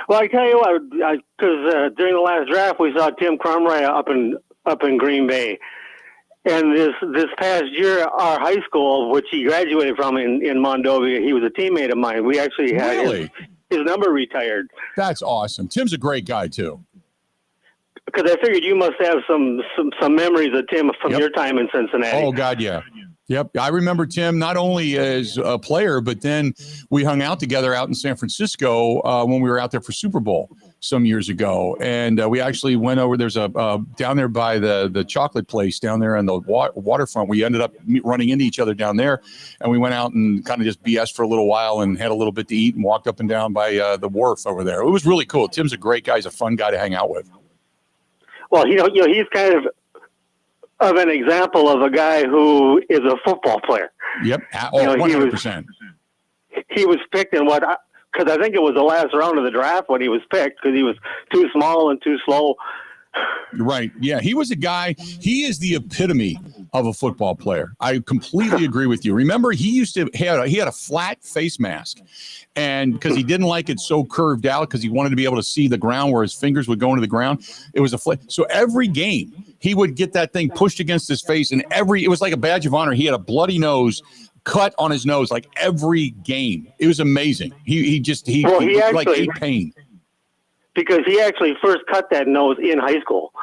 Well, I tell you what, because during the last draft we saw Tim Crumray up in Green Bay, and this past year, our high school, which he graduated from in Mondovi, he was a teammate of mine. We actually had his number retired. That's awesome. Tim's a great guy too. Because I figured you must have some memories of Tim from your time in Cincinnati. Oh God, yeah. Yep. I remember Tim not only as a player, but then we hung out together out in San Francisco when we were out there for Super Bowl some years ago. And we actually went over, there's a down there by the chocolate place down there on the waterfront. We ended up running into each other down there, and we went out and kind of just BS for a little while and had a little bit to eat and walked up and down by the wharf over there. It was really cool. Tim's a great guy. He's a fun guy to hang out with. Well, he's kind of of an example of a guy who is a football player. Yep. Oh, 100%. He was picked in because I think it was the last round of the draft when he was picked because he was too small and too slow. Right. Yeah. He was a guy. He is the epitome of a football player. I completely agree with you. Remember, he had a flat face mask, and because he didn't like it so curved out, because he wanted to be able to see the ground where his fingers would go into the ground. It was so every game he would get that thing pushed against his face, and it was like a badge of honor. He had a bloody nose, cut on his nose, like every game. It was amazing. He actually, like ate pain. Because he actually first cut that nose in high school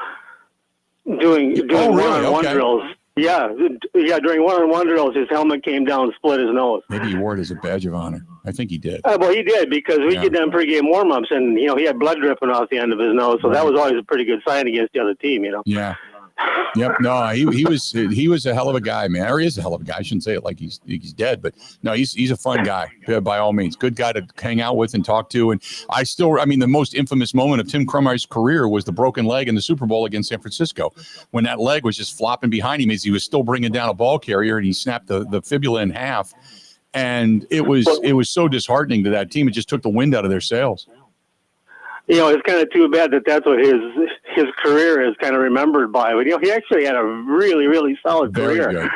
doing one-on-one drills. Yeah, during one-on-one drills, his helmet came down and split his nose. Maybe he wore it as a badge of honor. I think he did. Well, he did, because we did them pregame warm-ups, and, he had blood dripping off the end of his nose, so that was always a pretty good sign against the other team, Yeah. Yep. No, he was a hell of a guy, man. Or he is a hell of a guy. I shouldn't say it like he's dead, but no, he's a fun guy by all means. Good guy to hang out with and talk to. And the most infamous moment of Tim Krumrie's career was the broken leg in the Super Bowl against San Francisco, when that leg was just flopping behind him as he was still bringing down a ball carrier, and he snapped the fibula in half. And it was so disheartening to that team. It just took the wind out of their sails. It's kind of too bad that that's what his career is kind of remembered by. But, he actually had a really, really solid career. Very good.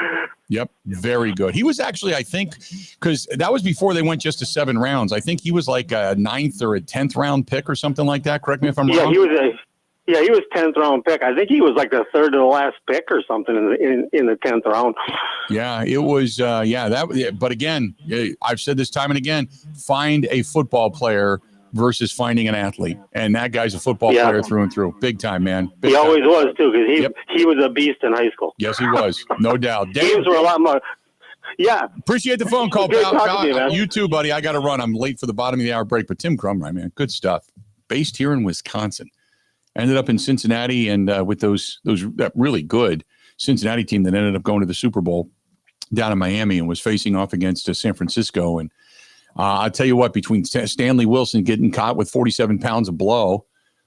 Yep, very good. He was actually, I think, because that was before they went just to 7 rounds. I think he was like a 9th or a 10th round pick or something like that. Correct me if I'm wrong. He was 10th round pick. I think he was like the third to the last pick or something in the 10th round. Yeah, it was. But again, I've said this time and again, find a football player versus finding an athlete, and that guy's a football player through and through. Big time, man. He always was too, because he was a beast in high school. Yes, he was, no doubt. Games were a lot more. Yeah, appreciate the phone call, pal. You too, buddy. I got to run. I'm late for the bottom of the hour break, but Tim Krumrie, man, good stuff. Based here in Wisconsin, ended up in Cincinnati, and with that really good Cincinnati team that ended up going to the Super Bowl down in Miami, and was facing off against San Francisco. And I'll tell you what, between Stanley Wilson getting caught with 47 pounds of blow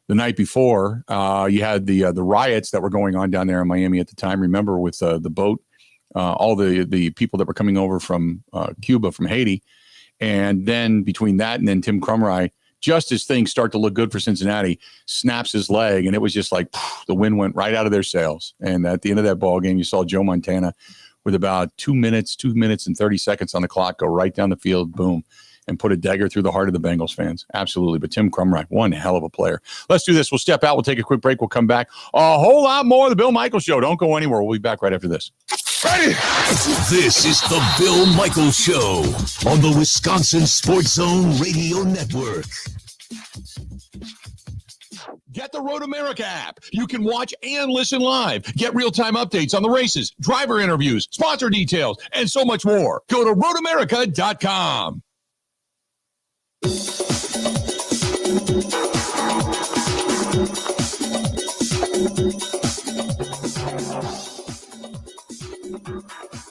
the night before, you had the riots that were going on down there in Miami at the time. Remember, with the boat, all the people that were coming over from Cuba, from Haiti. And then between that and then Tim Krumrie, just as things start to look good for Cincinnati, snaps his leg. And it was just like the wind went right out of their sails. And at the end of that ball game, you saw Joe Montana with about 2 minutes and 30 seconds on the clock, go right down the field, boom, and put a dagger through the heart of the Bengals fans. Absolutely. But Tim Krumrie, one hell of a player. Let's do this. We'll step out. We'll take a quick break. We'll come back. A whole lot more of the Bill Michaels Show. Don't go anywhere. We'll be back right after this. Ready? This is the Bill Michaels Show on the Wisconsin Sports Zone Radio Network. Get the Road America app. You can watch and listen live. Get real-time updates on the races, driver interviews, sponsor details, and so much more. Go to roadamerica.com.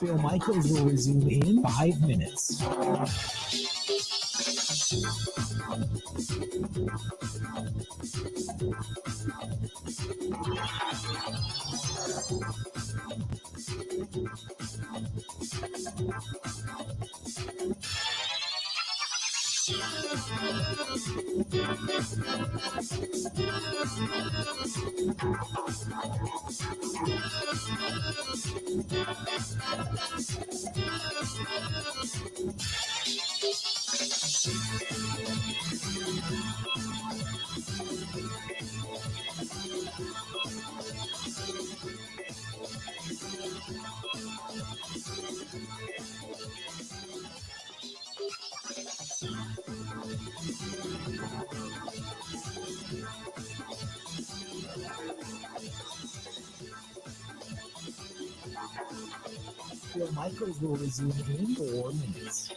Bill Michaels will resume in 5 minutes. Bill Michaels will resume in 4 minutes.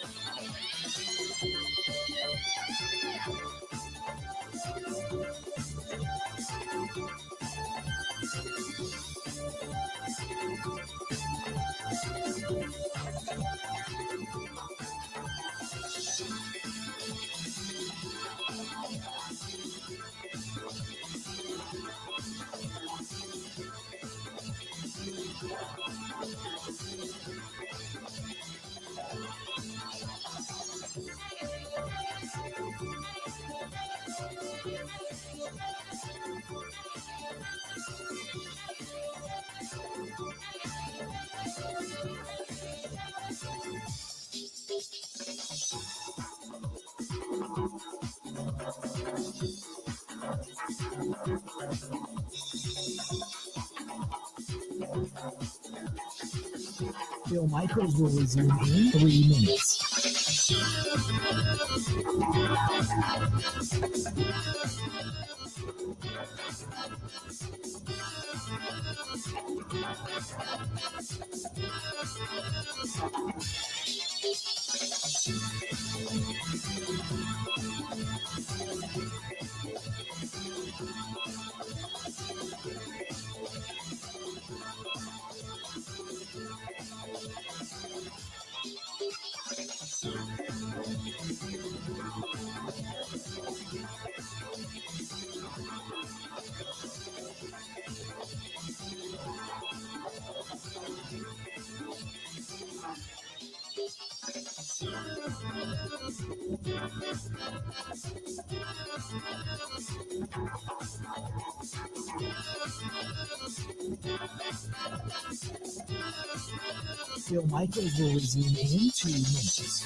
Bill Michaels will resume in 3 minutes. Bill Michaels will resume in 2 minutes.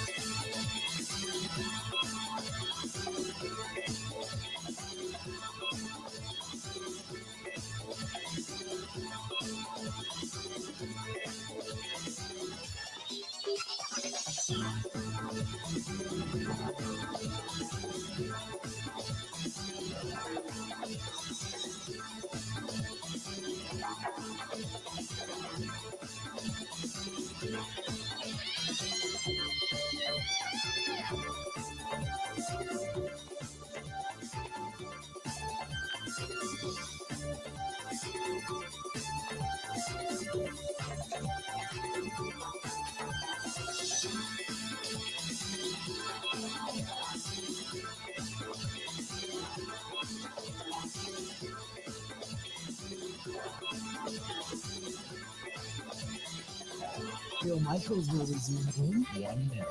Bill Michaels will resume in 1 minute.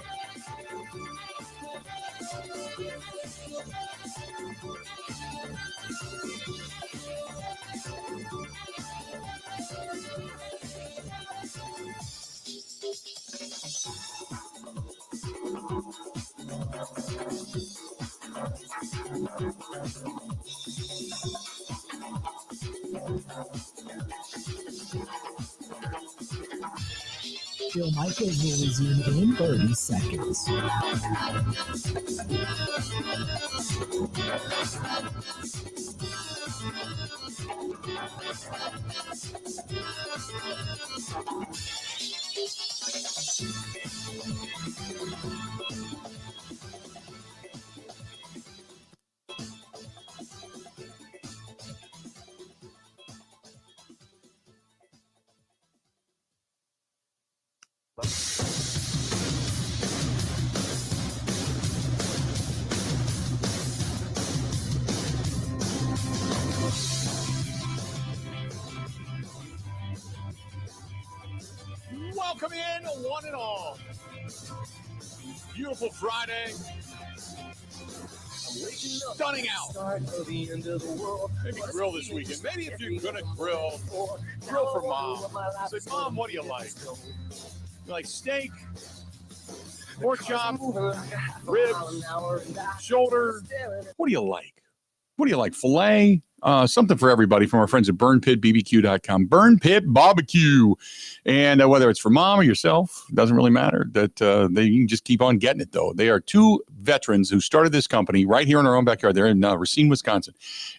Bill Michaels will resume in 30 seconds. Welcome in, one and all. Beautiful Friday. Stunning out. Maybe grill this weekend. Maybe if you're going to grill for Mom. Say, Mom, what do you like? You like steak, pork chop, ribs, shoulder? What do you like? What do you like? Filet? Something for everybody from our friends at burnpitbbq.com. Burn Pit Barbecue. And whether it's for Mom or yourself, doesn't really matter. That you can just keep on getting it, though. They are two veterans who started this company right here in our own backyard. They're in Racine, Wisconsin.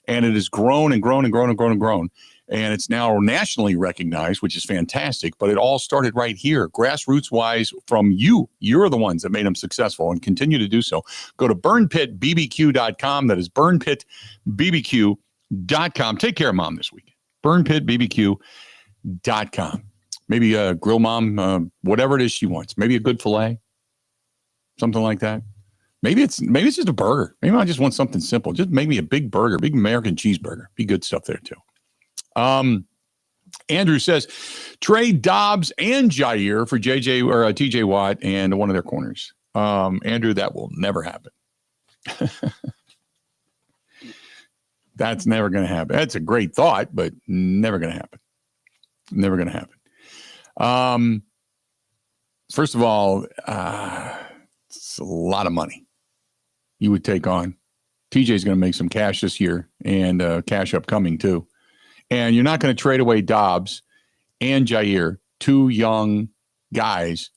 And it has grown and grown and grown and grown and grown. And it's now nationally recognized, which is fantastic. But it all started right here, grassroots-wise, from you. You're the ones that made them successful and continue to do so. Go to burnpitbbq.com. That is burnpitbbq.com. Take care of Mom this weekend. burnpitbbq.com. Maybe grill Mom, whatever it is she wants. Maybe a good filet, something like that. Maybe it's just a burger. Maybe I just want something simple. Just make me a big burger, big American cheeseburger. Be good stuff there too. Andrew says trade Dobbs and Jaire for JJ or TJ Watt and one of their corners. Andrew, that will never happen. That's never going to happen. That's a great thought, but never going to happen. Never going to happen. First of all, It's a lot of money you would take on. TJ's going to make some cash this year and cash upcoming too. And you're not going to trade away Dobbs and Jaire, two young guys,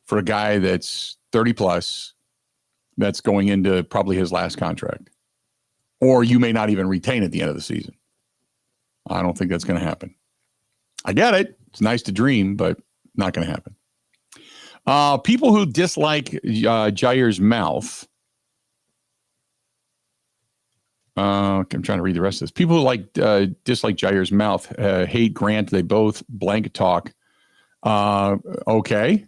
for a guy that's 30 plus, that's going into probably his last contract. Or you may not even retain at the end of the season. I don't think that's going to happen. I get it. It's nice to dream, but not going to happen. People who dislike Jaire's mouth. I'm trying to read the rest of this. People who dislike Jaire's mouth, hate Grant. They both blank talk. Okay.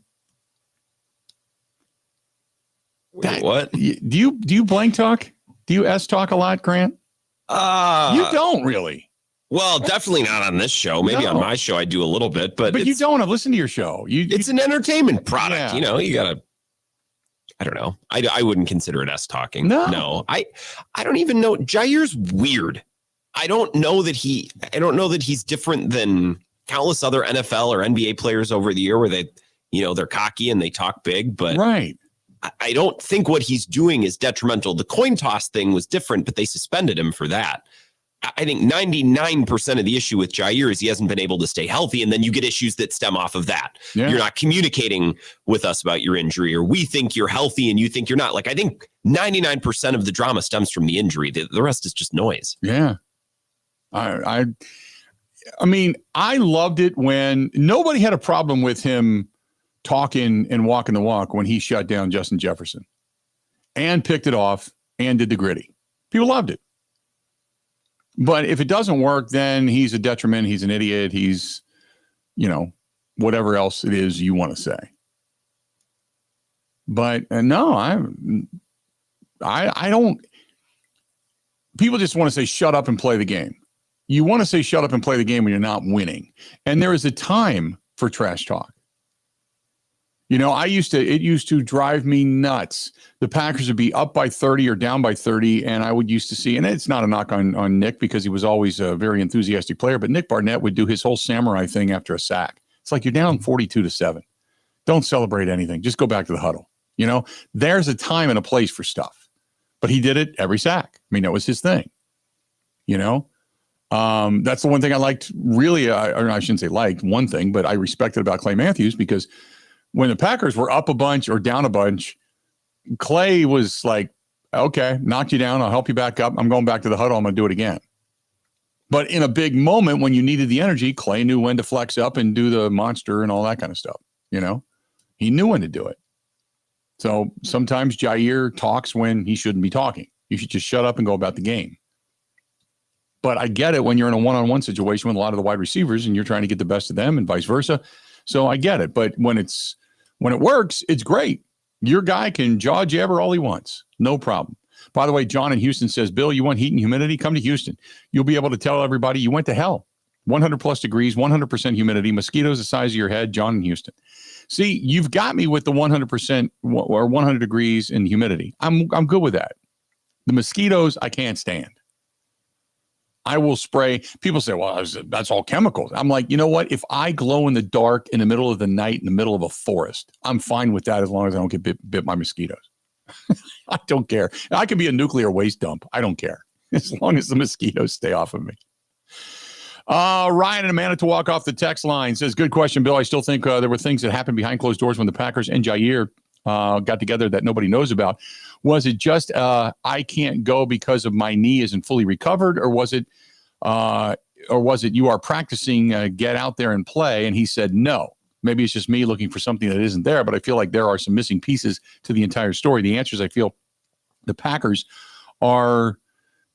Wait, what? Do you blank talk? Do you S talk a lot, Grant? You don't really. Well, definitely not on this show. Maybe on my show I do a little bit, but you don't. I've listened to your show. It's an entertainment product. Yeah. You know, you gotta. I don't know. I wouldn't consider it S talking. No. I don't even know. Jaire's weird. I don't know that he's different than countless other NFL or NBA players over the year where they're cocky and they talk big, but right. I don't think what he's doing is detrimental. The coin toss thing was different, but they suspended him for that. I think 99% of the issue with Jaire is he hasn't been able to stay healthy, and then you get issues that stem off of that. Yeah. You're not communicating with us about your injury, or we think you're healthy and you think you're not. Like, I think 99% of the drama stems from the injury. The rest is just noise. Yeah. I mean, I loved it when nobody had a problem with him talking and walking the walk when he shut down Justin Jefferson and picked it off and did the gritty. People loved it. But if it doesn't work, then he's a detriment. He's an idiot. He's, whatever else it is you want to say. But no, I don't. People just want to say, shut up and play the game. You want to say, shut up and play the game when you're not winning. And there is a time for trash talk. It used to drive me nuts. The Packers would be up by 30 or down by 30, and I would used to see, and it's not a knock on Nick because he was always a very enthusiastic player, but Nick Barnett would do his whole samurai thing after a sack. It's like you're down 42-7. Don't celebrate anything. Just go back to the huddle. There's a time and a place for stuff. But he did it every sack. I mean, that was his thing. That's the one thing I liked, really, or I shouldn't say liked, one thing, but I respected about Clay Matthews, because when the Packers were up a bunch or down a bunch, Clay was like, okay, knocked you down. I'll help you back up. I'm going back to the huddle. I'm going to do it again. But in a big moment when you needed the energy, Clay knew when to flex up and do the monster and all that kind of stuff. He knew when to do it. So sometimes Jaire talks when he shouldn't be talking. You should just shut up and go about the game. But I get it when you're in a one-on-one situation with a lot of the wide receivers and you're trying to get the best of them and vice versa. So I get it. But when it works, it's great. Your guy can jaw jabber all he wants. No problem. By the way, John in Houston says, Bill, you want heat and humidity? Come to Houston. You'll be able to tell everybody you went to hell. 100 plus degrees, 100% humidity, mosquitoes the size of your head. John in Houston. See, you've got me with the 100% or 100 degrees in humidity. I'm good with that. The mosquitoes, I can't stand. I will spray. People say, well, that's all chemicals. I'm like, you know what? If I glow in the dark in the middle of the night in the middle of a forest, I'm fine with that as long as I don't get bit by mosquitoes. I don't care. I could be a nuclear waste dump. I don't care. As long as the mosquitoes stay off of me. Ryan in Manitowoc off the text line says, good question, Bill. I still think there were things that happened behind closed doors when the Packers and Jaire got together that nobody knows about. Was it just I can't go because of my knee isn't fully recovered, or was it you are practicing, get out there and play? And he said no. Maybe it's just me looking for something that isn't there, but I feel like there are some missing pieces to the entire story. The answer is I feel the Packers are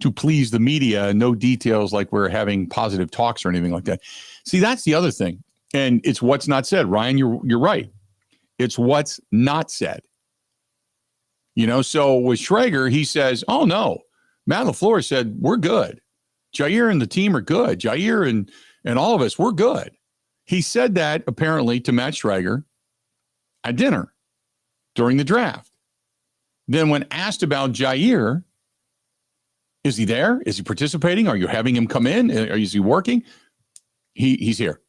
to please the media, no details like we're having positive talks or anything like that. See, that's the other thing. And it's what's not said. Ryan, you're right. It's what's not said. So with Schrager, he says, oh no, Matt LaFleur said, we're good. Jaire and the team are good. Jaire and all of us, we're good. He said that apparently to Matt Schrager at dinner during the draft. Then when asked about Jaire, is he there? Is he participating? Are you having him come in? Is he working? He's here.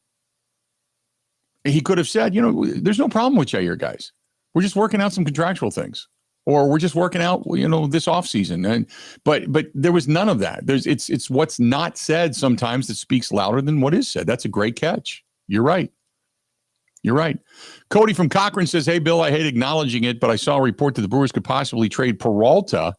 He could have said, there's no problem with Jaire, guys. We're just working out some contractual things. or we're just working out, this off season. But there was none of that. It's what's not said sometimes that speaks louder than what is said. That's a great catch. You're right. Cody from Cochran says, "Hey, Bill, I hate acknowledging it, but I saw a report that the Brewers could possibly trade Peralta.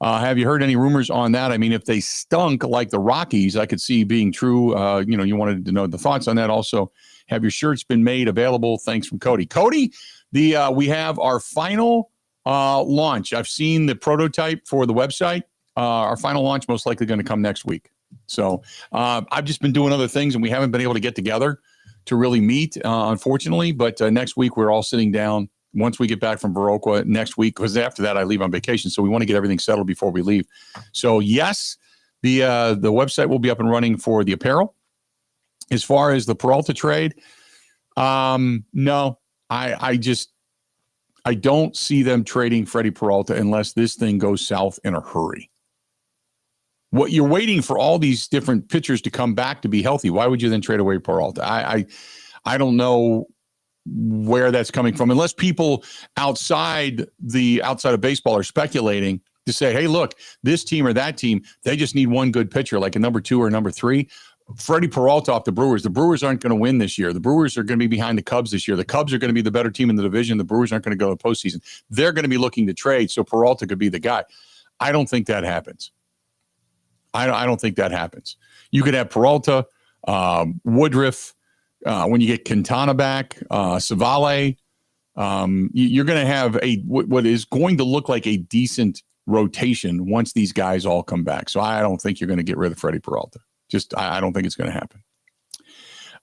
Have you heard any rumors on that? I mean, if they stunk like the Rockies, I could see being true. You wanted to know the thoughts on that. Also, have your shirts been made available? Thanks from Cody. Cody, we have our final launch. I've seen the prototype for the website. Our final launch most likely going to come next week. So I've just been doing other things, and we haven't been able to get together to really meet, unfortunately. But next week, we're all sitting down once we get back from Viroqua next week, because after that, I leave on vacation. So we want to get everything settled before we leave. So, yes, the website will be up and running for the apparel. As far as the Peralta trade, no, I don't see them trading Freddie Peralta unless this thing goes south in a hurry. What you're waiting for all these different pitchers to come back to be healthy. Why would you then trade away Peralta? I don't know where that's coming from, unless people outside of baseball are speculating to say, hey, look, this team or that team, they just need one good pitcher, like a number 2 or number 3. Freddie Peralta off the Brewers. The Brewers aren't going to win this year. The Brewers are going to be behind the Cubs this year. The Cubs are going to be the better team in the division. The Brewers aren't going to go to the postseason. They're going to be looking to trade, so Peralta could be the guy. I don't think that happens. I don't think that happens. You could have Peralta, Woodruff, when you get Quintana back, Savale. You're going to have what is going to look like a decent rotation once these guys all come back. So I don't think you're going to get rid of Freddie Peralta. I don't think it's going to happen.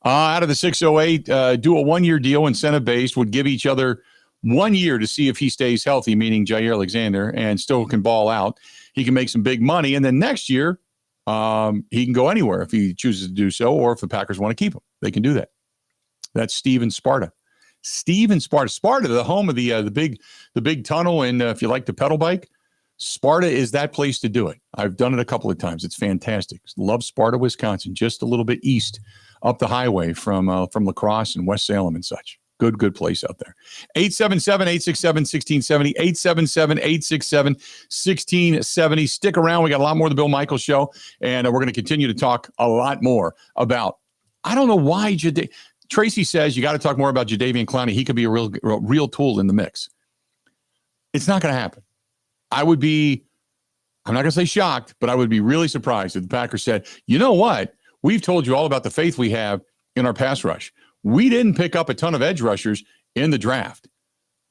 Out of the 608, do a 1-year deal, incentive-based, would give each other 1 year to see if he stays healthy, meaning Jaire Alexander, and still can ball out. He can make some big money, and then next year he can go anywhere if he chooses to do so, or if the Packers want to keep him. They can do that. That's Steve in Sparta. Sparta, the home of the big tunnel, and if you like to pedal bike, Sparta is that place to do it. I've done it a couple of times. It's fantastic. Love Sparta, Wisconsin, just a little bit east up the highway from La Crosse and West Salem and such. Good place out there. 877-867-1670, 877-867-1670. Stick around. We got a lot more of the Bill Michaels Show, and we're going to continue to talk a lot more about, I don't know why Tracy says you got to talk more about Jadeveon Clowney. He could be a real tool in the mix. It's not going to happen. I'm not going to say shocked, but I would be really surprised if the Packers said, you know what? We've told you all about the faith we have in our pass rush. We didn't pick up a ton of edge rushers in the draft,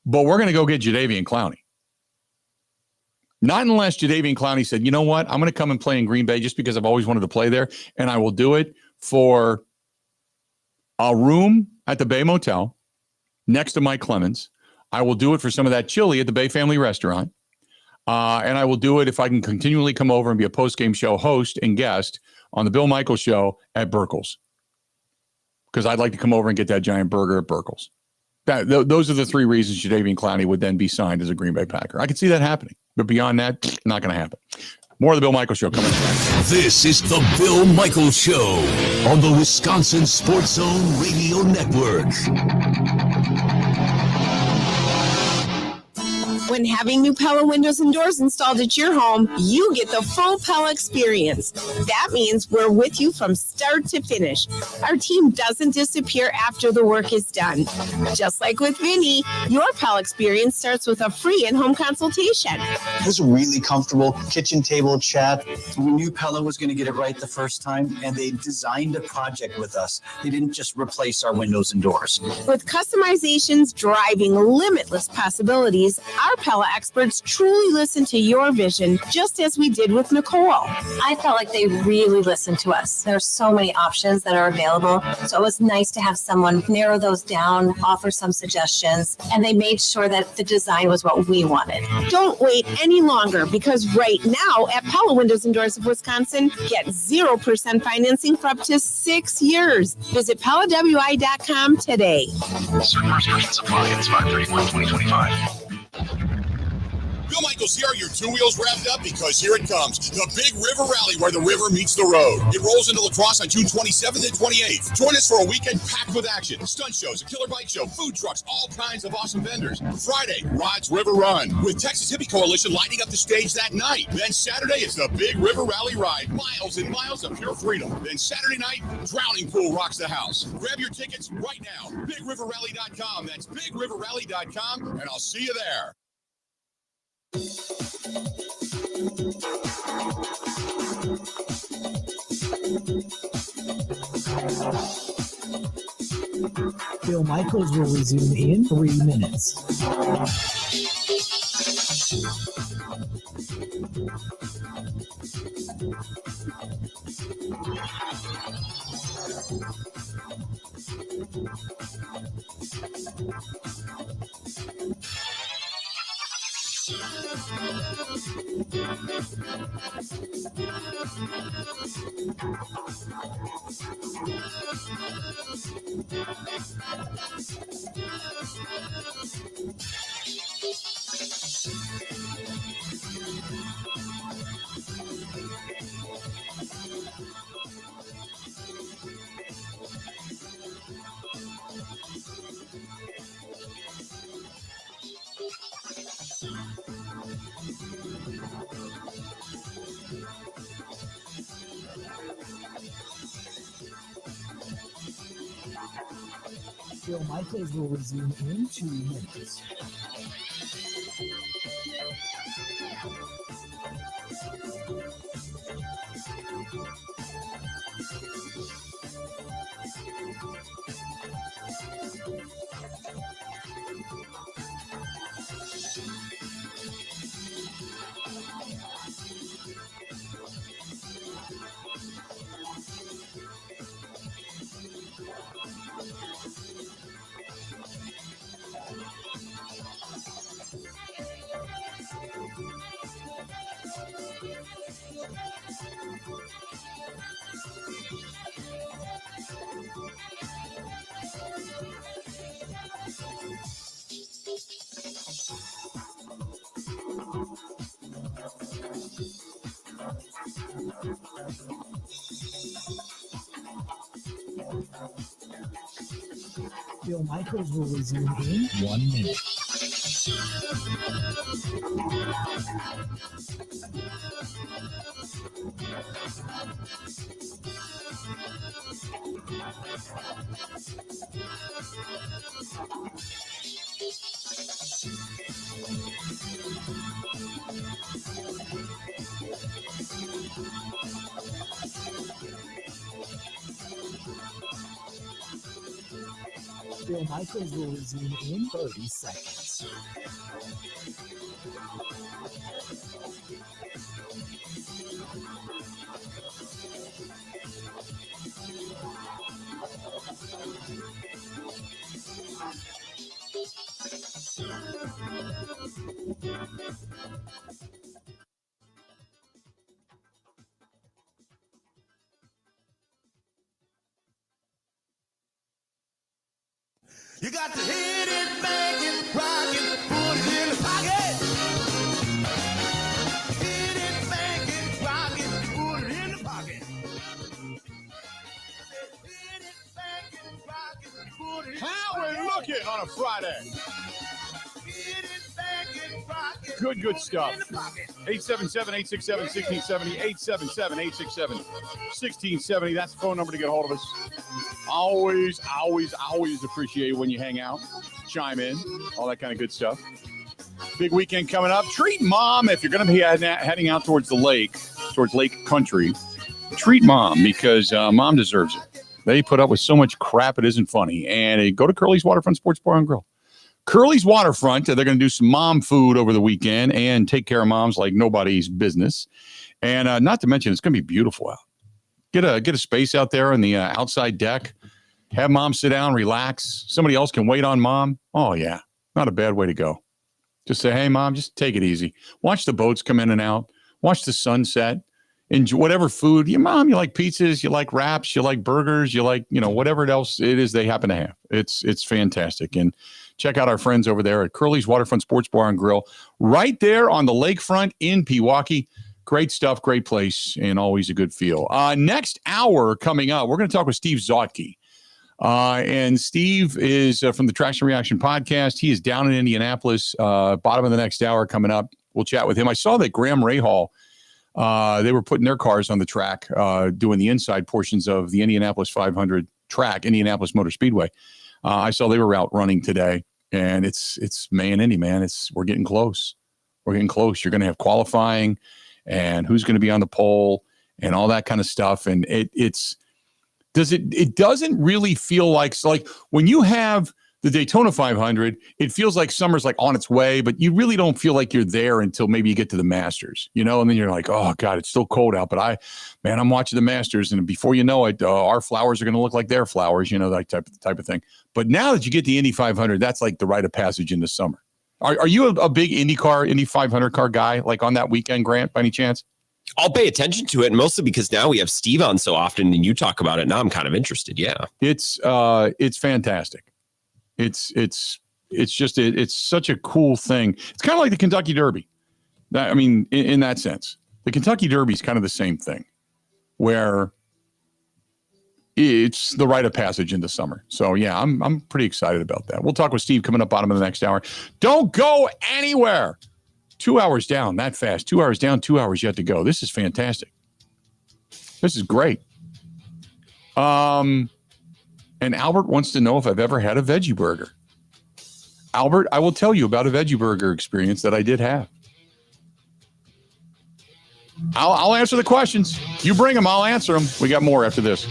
but we're going to go get Jadeveon Clowney. Not unless Jadeveon Clowney said, you know what? I'm going to come and play in Green Bay just because I've always wanted to play there, and I will do it for a room at the Bay Motel next to Mike Clemens. I will do it for some of that chili at the Bay Family Restaurant. And I will do it if I can continually come over and be a post-game show host and guest on the Bill Michaels Show at Burkle's. Because I'd like to come over and get that giant burger at Burkle's. Those are the 3 reasons Jadeveon Clowney would then be signed as a Green Bay Packer. I could see that happening. But beyond that, not going to happen. More of the Bill Michaels Show coming up. This is the Bill Michaels Show on the Wisconsin Sports Zone Radio Network. When having new Pella windows and doors installed at your home, you get the full Pella experience. That means we're with you from start to finish. Our team doesn't disappear after the work is done. Just like with Vinny, your Pella experience starts with a free in-home consultation. It was a really comfortable kitchen table chat. We knew Pella was going to get it right the first time, and they designed a project with us. They didn't just replace our windows and doors. With customizations driving limitless possibilities, our Pella experts truly listen to your vision, just as we did with Nicole. I felt like they really listened to us. There's so many options that are available, so it was nice to have someone narrow those down, offer some suggestions, and they made sure that the design was what we wanted. Don't wait any longer, because right now at Pella Windows and Doors of Wisconsin, get 0% financing for up to 6 years. Visit PellaWI.com today. Certain restrictions apply. It's 5/31/2025. Bill Michaels here. Your two wheels revved up because here it comes. The Big River Rally where the river meets the road. It rolls into La Crosse on June 27th and 28th. Join us for a weekend packed with action. Stunt shows, a killer bike show, food trucks, all kinds of awesome vendors. Friday, Rod's River Run with Texas Hippie Coalition lighting up the stage that night. Then Saturday is the Big River Rally Ride. Miles and miles of pure freedom. Then Saturday night, Drowning Pool rocks the house. Grab your tickets right now. BigRiverRally.com. That's BigRiverRally.com, and I'll see you there. Bill Michaels will resume in 3 minutes. Bill Michaels will resume in 2 minutes. Bill Michaels will resume in 1 minute. Bill Michaels will resume in 30 seconds. You got to hit it, bang it, rock it, put it in the pocket. Hit it, bang it, rock it, put it in the pocket. Hit it, bang it, rock it, put it in the pocket. How we looking on a Friday? Hit it, bang it, rock it, Good stuff. 877-867-1670, 877-867-1670. That's the phone number to get a hold of us. Always appreciate when you hang out, chime in, all that kind of good stuff. Big weekend coming up. Treat Mom, if you're going to be heading out towards the lake, towards Lake Country, treat Mom because Mom deserves it. They put up with so much crap, it isn't funny. And go to Curly's Waterfront Sports Bar and Grill. Curly's Waterfront, they're going to do some mom food over the weekend and take care of moms like nobody's business. And not to mention, it's going to be beautiful out. Get a space out there on the outside deck. Have mom sit down, relax. Somebody else can wait on mom. Oh, yeah. Not a bad way to go. Just say, hey, mom, just take it easy. Watch the boats come in and out. Watch the sunset. Enjoy whatever food. You like pizzas, you like wraps, you like burgers, you like, whatever else it is they happen to have. It's fantastic. And check out our friends over there at Curly's Waterfront Sports Bar and Grill, right there on the lakefront in Pewaukee. Great stuff, great place, and always a good feel. Next hour coming up, we're going to talk with Steve Zautke. And Steve is from the Traction Reaction podcast. He is down in Indianapolis, bottom of the next hour coming up. We'll chat with him. I saw that Graham Rahal, they were putting their cars on the track, doing the inside portions of the Indianapolis 500 track, Indianapolis Motor Speedway. I saw they were out running today, and it's May and Indy, man. We're getting close. We're getting close. You're going to have qualifying, and who's going to be on the pole, and all that kind of stuff. And it doesn't really feel like when you have the Daytona 500, it feels like summer's like on its way, but you really don't feel like you're there until maybe you get to the Masters, and then you're like, oh God, it's still cold out, but I'm watching the Masters, and before you know it, our flowers are going to look like their flowers, that type of thing. But now that you get the Indy 500, that's like the rite of passage into summer. Are you a big Indy 500 car guy, like on that weekend, Grant, by any chance? I'll pay attention to it, mostly because now we have Steve on so often and you talk about it. Now I'm kind of interested. Yeah. It's fantastic. It's such a cool thing. It's kind of like the Kentucky Derby. In that sense, the Kentucky Derby is kind of the same thing, where it's the rite of passage into summer. So yeah, I'm pretty excited about that. We'll talk with Steve coming up bottom of the next hour. Don't go anywhere. 2 hours down that fast. 2 hours down, 2 hours yet to go. This is fantastic. This is great. And Albert wants to know if I've ever had a veggie burger. Albert, I will tell you about a veggie burger experience that I did have. I'll answer the questions. You bring them, I'll answer them. We got more after this.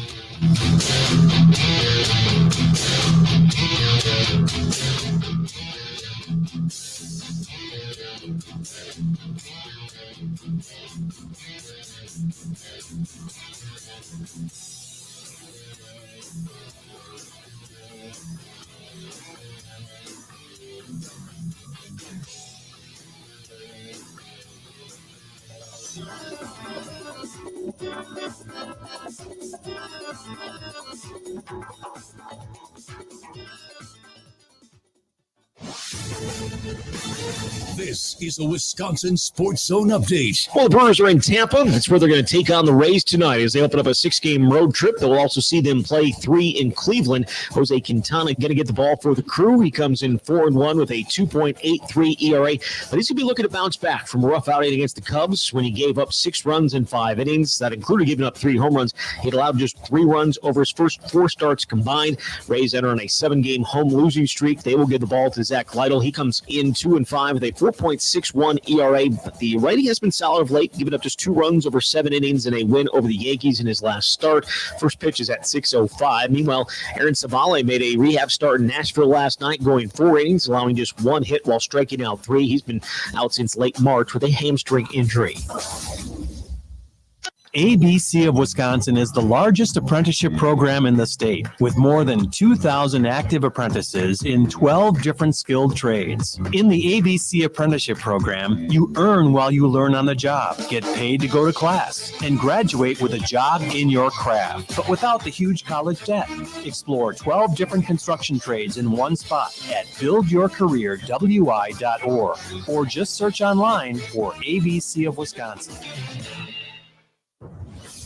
This is a Wisconsin Sports Zone update. Well, the Brewers are in Tampa. That's where they're going to take on the Rays tonight as they open up a 6-game road trip. They'll also see them play 3 in Cleveland. Jose Quintana going to get the ball for the Crew. He comes in 4-1 with a 2.83 ERA. But he's going to be looking to bounce back from a rough outing against the Cubs when he gave up 6 runs in 5 innings. That included giving up 3 home runs. He'd allowed just 3 runs over his first 4 starts combined. Rays enter on a 7-game home losing streak. They will give the ball to Zach Lytle. He comes in 2-5 with a 4.61 ERA, but the righty has been solid of late, giving up just 2 runs over 7 innings and a win over the Yankees in his last start. First pitch is at 6:05. Meanwhile, Aaron Savale made a rehab start in Nashville last night, going 4 innings, allowing just 1 hit while striking out 3. He's been out since late March with a hamstring injury. ABC of Wisconsin is the largest apprenticeship program in the state, with more than 2,000 active apprentices in 12 different skilled trades. In the ABC apprenticeship program, you earn while you learn on the job, get paid to go to class, and graduate with a job in your craft, but without the huge college debt. Explore 12 different construction trades in one spot at buildyourcareerwi.org, or just search online for ABC of Wisconsin.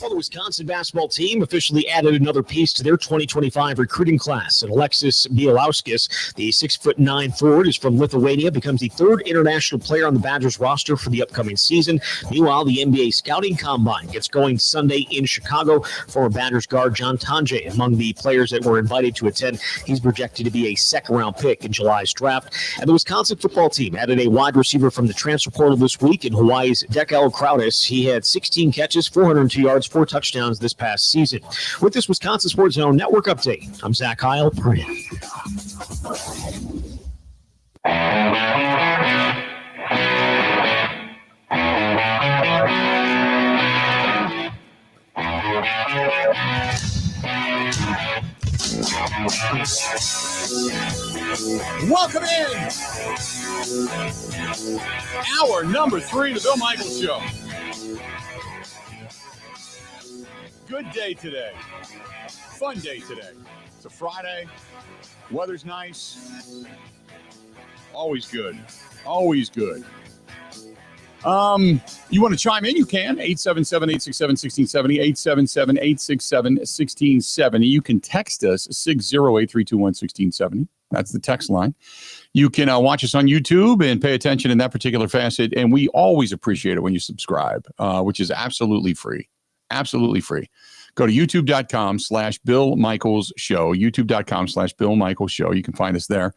Well, the Wisconsin basketball team officially added another piece to their 2025 recruiting class. And Alexis Bielauskis, the 6'9" forward, is from Lithuania, becomes the 3rd international player on the Badgers roster for the upcoming season. Meanwhile, the NBA Scouting Combine gets going Sunday in Chicago. Former Badgers guard John Tonje among the players that were invited to attend. He's projected to be a 2nd-round pick in July's draft. And the Wisconsin football team added a wide receiver from the transfer portal this week in Hawaii's Dekel Crowdis. He had 16 catches, 402 yards, 4 touchdowns this past season. With this Wisconsin Sports Zone Network update, I'm Zach Heil. Welcome in. Hour number 3 of the Bill Michaels Show. Good day today. Fun day today. It's a Friday. Weather's nice. Always good. Always good. You want to chime in? You can. 877-867-1670. 877-867-1670. You can text us 608-321-1670. That's the text line. You can watch us on YouTube and pay attention in that particular facet. And we always appreciate it when you subscribe, which is absolutely free. Absolutely free. Go to youtube.com/Bill Michaels Show. youtube.com/Bill Michaels Show. You can find us there.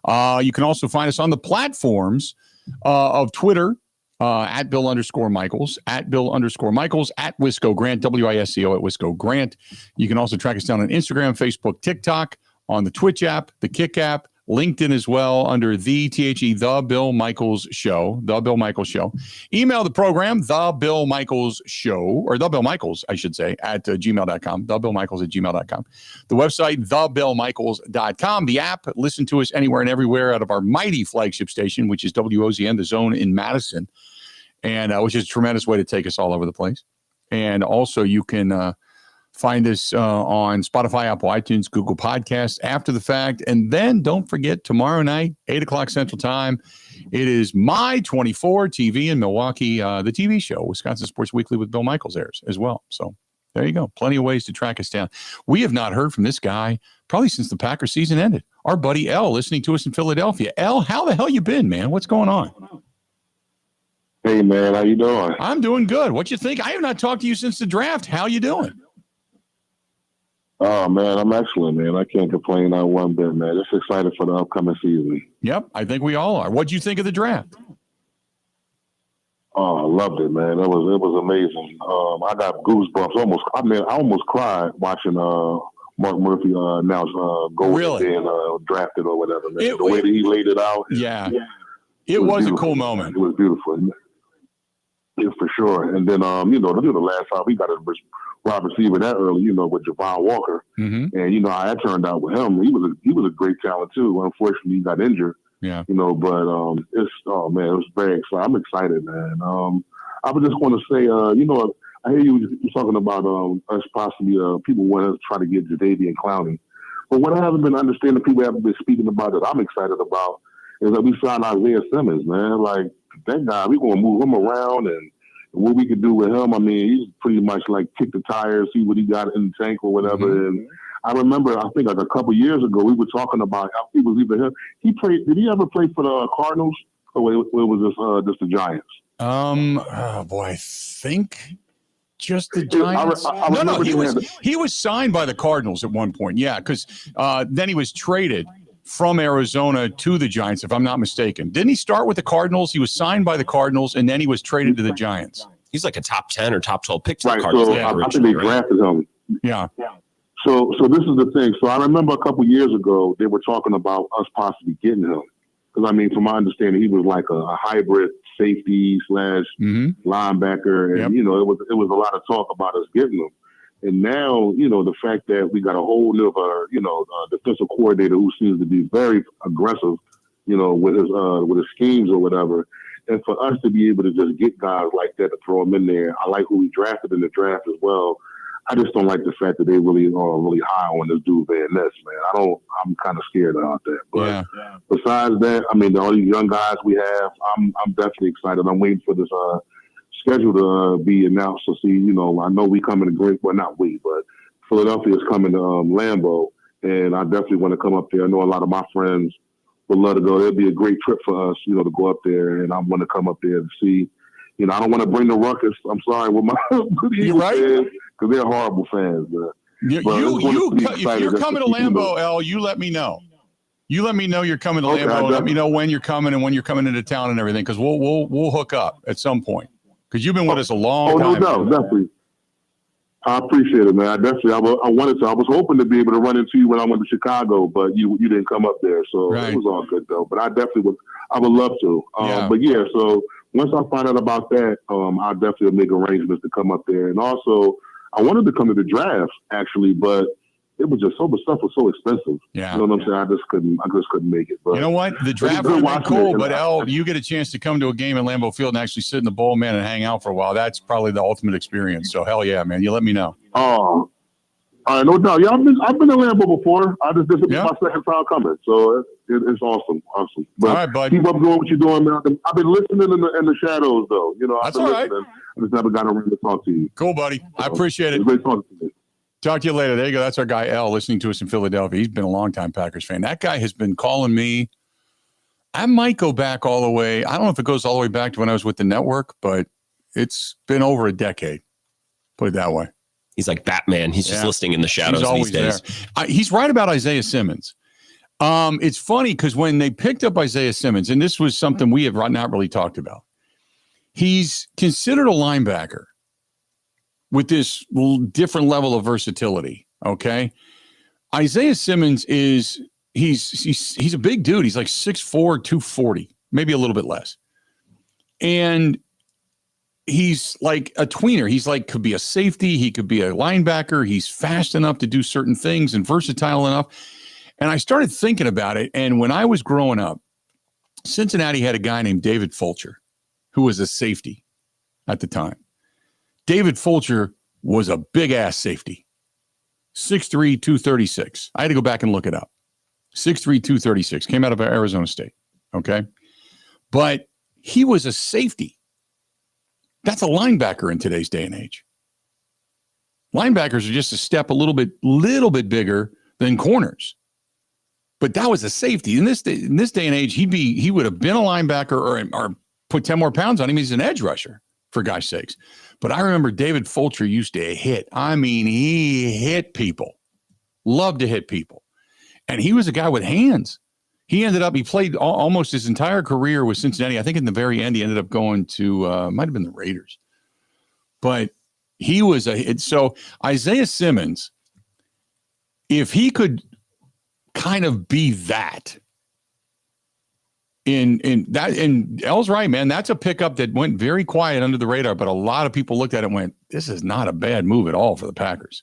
You can also find us on the platforms of Twitter, at Bill_Michaels, at Bill_Michaels, at Wisco Grant, WISCO at Wisco Grant. You can also track us down on Instagram, Facebook, TikTok, on the Twitch app, the Kick app, LinkedIn as well, under the Bill Michaels Show, The Bill Michaels Show. Email the program, The Bill Michaels Show, or The Bill Michaels, I should say, at gmail.com, TheBillMichaels@gmail.com. The website, TheBillMichaels.com. The app, listen to us anywhere and everywhere out of our mighty flagship station, which is WOZN, The Zone in Madison, and which is a tremendous way to take us all over the place. And also you can find us on Spotify, Apple, iTunes, Google Podcasts after the fact. And then don't forget, tomorrow night, 8 o'clock Central Time, it is My 24 TV in Milwaukee, the TV show, Wisconsin Sports Weekly with Bill Michaels airs as well. So there you go. Plenty of ways to track us down. We have not heard from this guy probably since the Packers season ended. Our buddy L, listening to us in Philadelphia. L, how the hell you been, man? What's going on? Hey, man. How you doing? I'm doing good. What you think? I have not talked to you since the draft. How you doing? Oh, man, I'm excellent, man. I can't complain not one bit, man. Just excited for the upcoming season. Yep, I think we all are. What'd you think of the draft? Oh, I loved it, man. It was amazing. I got goosebumps. I almost cried watching Mark Murphy announce go being drafted or whatever, man. The way that he laid it out. Yeah. It was a cool moment. It was beautiful. Yeah, for sure. And then, the last time he got a wide receiver that early, with Javon Walker. Mm-hmm. And, how that turned out with him. He was a great talent, too. Unfortunately, he got injured. Yeah. But it was very exciting. I'm excited, man. I was just going to say, I hear you talking about us possibly, people want us to try to get Jadeveon Clowney. But what I haven't been understanding, people haven't been speaking about that I'm excited about, is that we signed Isaiah Simmons, man. Like, that guy, we're going to move him around, and what we could do with him, I mean, he's pretty much like kick the tires, see what he got in the tank or whatever. Mm-hmm. And I remember, I think like a couple years ago, we were talking about how he was even him. Did he ever play for the Cardinals, or was just the Giants? Oh boy, I think just the Giants. No, he was signed by the Cardinals at one point. Yeah, because then he was traded from Arizona to the Giants, if I'm not mistaken. Didn't he start with the Cardinals? He was signed by the Cardinals, and then he was traded to the Giants. He's like a top 10 or top 12 pick to right, the Cardinals. So I think they drafted him. Yeah. So this is the thing. So I remember a couple years ago, they were talking about us possibly getting him. Because, I mean, from my understanding, he was like a hybrid safety / linebacker. And, it was a lot of talk about us getting him. And now, the fact that we got a whole new, defensive coordinator who seems to be very aggressive, with his schemes or whatever. And for us to be able to just get guys like that to throw them in there, I like who we drafted in the draft as well. I just don't like the fact that they really are really high on this dude Van Ness, man. I'm kind of scared about that. But besides that, I mean, all these young guys we have, I'm definitely excited. I'm waiting for this schedule to be announced to see, I know we coming to not we, but Philadelphia is coming to Lambeau, and I definitely want to come up there. I know a lot of my friends would love to go. It'd be a great trip for us, to go up there, and I want to come up there and see. I don't want to bring the ruckus. I'm sorry with my You're right, because they're horrible fans. If you're coming to Lambeau, L, you let me know. You let me know you're coming to Lambeau. Let me know when you're coming and when you're coming into town and everything, because we'll hook up at some point. Because you've been with us a long time. No doubt, definitely. I appreciate it, man. I wanted to. I was hoping to be able to run into you when I went to Chicago, but you didn't come up there, so It was all good though. But I definitely would. I would love to. But yeah, so once I find out about that, I definitely make arrangements to come up there. And also, I wanted to come to the draft actually, but it was just so much stuff was so expensive. Yeah. You know what I'm saying? I just couldn't make it. But you know what? The draft would have been cool, but L, you get a chance to come to a game in Lambeau Field and actually sit in the bowl, man, and hang out for a while. That's probably the ultimate experience. So hell yeah, man. You let me know. Oh, All right, no doubt. Yeah, I've been to Lambeau before. This is my second time coming, so it's awesome. But all right, bud. Keep up doing what you're doing, man. I've been listening in the shadows, though. That's all right. I just never got around to talk to you. Cool, buddy. I appreciate it. It's great talking to you. Talk to you later. There you go. That's our guy, L, listening to us in Philadelphia. He's been a longtime Packers fan. That guy has been calling me. I might go back all the way. I don't know if it goes all the way back to when I was with the network, but it's been over a decade. Put it that way. He's like Batman. He's just listening in the shadows these days. He's right about Isaiah Simmons. It's funny because when they picked up Isaiah Simmons, and this was something we have not really talked about, he's considered a linebacker with this different level of versatility. Okay. Isaiah Simmons he's a big dude. He's like 6'4", 240, maybe a little bit less. And he's like a tweener. He's like, could be a safety. He could be a linebacker. He's fast enough to do certain things and versatile enough. And I started thinking about it. And when I was growing up, Cincinnati had a guy named David Fulcher, who was a safety at the time. David Fulcher was a big-ass safety, 6'3", 236. I had to go back and look it up. 6'3", 236, came out of Arizona State, okay? But he was a safety. That's a linebacker in today's day and age. Linebackers are just a step a little bit bigger than corners. But that was a safety. In this day and age, he would have been a linebacker or put 10 more pounds on him. He's an edge rusher, for gosh sakes. But I remember David Fulcher used to hit. I mean, he hit people. Loved to hit people. And he was a guy with hands. He played almost his entire career with Cincinnati. I think in the very end, he ended up going to, might have been the Raiders. But he was so Isaiah Simmons, if he could kind of be that, and El's right, man, that's a pickup that went very quiet under the radar, but a lot of people looked at it and went, this is not a bad move at all for the Packers.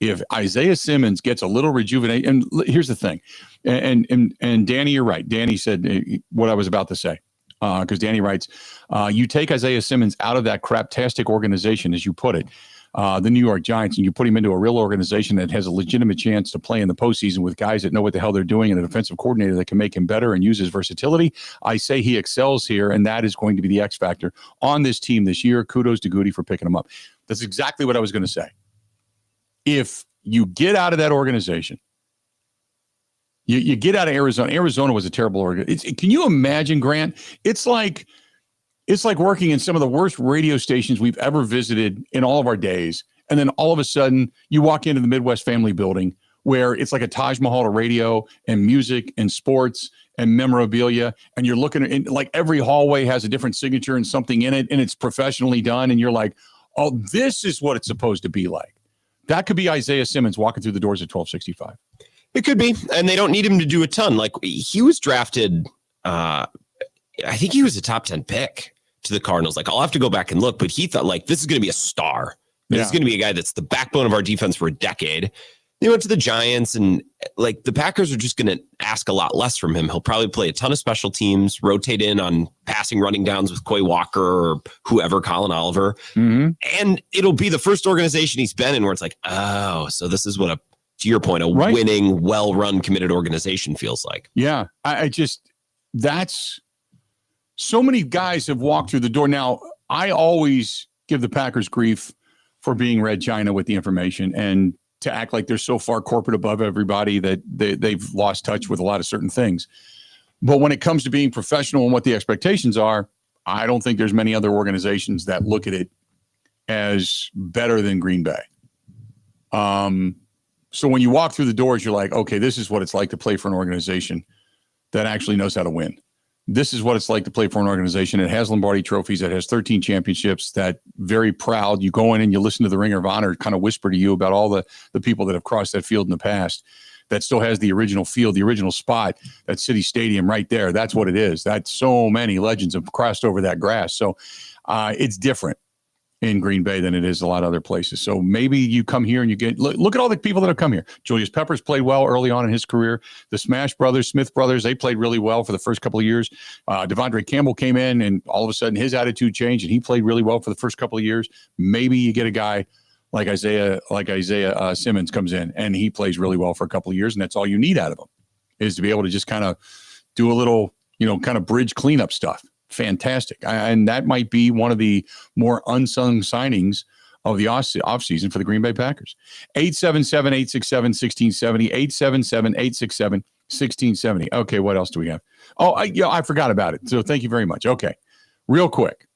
If Isaiah Simmons gets a little rejuvenation, and here's the thing, and Danny, you're right. Danny said what I was about to say, because Danny writes, you take Isaiah Simmons out of that craptastic organization, as you put it, the New York Giants, and you put him into a real organization that has a legitimate chance to play in the postseason with guys that know what the hell they're doing and a defensive coordinator that can make him better and use his versatility. I say he excels here, and that is going to be the X factor on this team this year. Kudos to Goody for picking him up. That's exactly what I was going to say. If you get out of that organization, you get out of Arizona. Arizona was a terrible organization. Can you imagine, Grant? It's like working in some of the worst radio stations we've ever visited in all of our days. And then all of a sudden you walk into the Midwest Family Building where it's like a Taj Mahal of radio and music and sports and memorabilia. And you're looking at like every hallway has a different signature and something in it. And it's professionally done. And you're like, oh, this is what it's supposed to be like. That could be Isaiah Simmons walking through the doors at 1265. It could be. And they don't need him to do a ton. Like he was drafted, I think he was a top 10 pick to the Cardinals. Like I'll have to go back and look, but he thought like, this is going to be a star. This is going to be a guy that's the backbone of our defense for a decade. He went to the Giants and like the Packers are just going to ask a lot less from him. He'll probably play a ton of special teams, rotate in on passing running downs with Quay Walker or whoever, Colin Oliver. Mm-hmm. And it'll be the first organization he's been in where it's like, oh, so this is what to your point, winning, well-run, committed organization feels like. Yeah. That's so many guys have walked through the door. Now, I always give the Packers grief for being Red China with the information and to act like they're so far corporate above everybody that they've lost touch with a lot of certain things. But when it comes to being professional and what the expectations are, I don't think there's many other organizations that look at it as better than Green Bay. So when you walk through the doors, you're like, okay, this is what it's like to play for an organization that actually knows how to win. This is what it's like to play for an organization that has Lombardi trophies, that has 13 championships, that very proud. You go in and you listen to the Ringer of Honor kind of whisper to you about all the people that have crossed that field in the past, that still has the original field, the original spot, that City Stadium right there. That's what it is. That's so many legends have crossed over that grass. So it's different in Green Bay than it is a lot of other places. So maybe you come here and you get, look at all the people that have come here. Julius Peppers played well early on in his career. The Smash Brothers, Smith Brothers, they played really well for the first couple of years. Devondre Campbell came in and all of a sudden his attitude changed and he played really well for the first couple of years. Maybe you get a guy like Isaiah Simmons comes in and he plays really well for a couple of years, and that's all you need out of him is to be able to just kind of do a little, kind of bridge cleanup stuff. Fantastic. And that might be one of the more unsung signings of the offseason for the Green Bay Packers. 877-867-1670, 877-867-1670. Okay, what else do we have? Oh, I forgot about it. So thank you very much. Okay, real quick.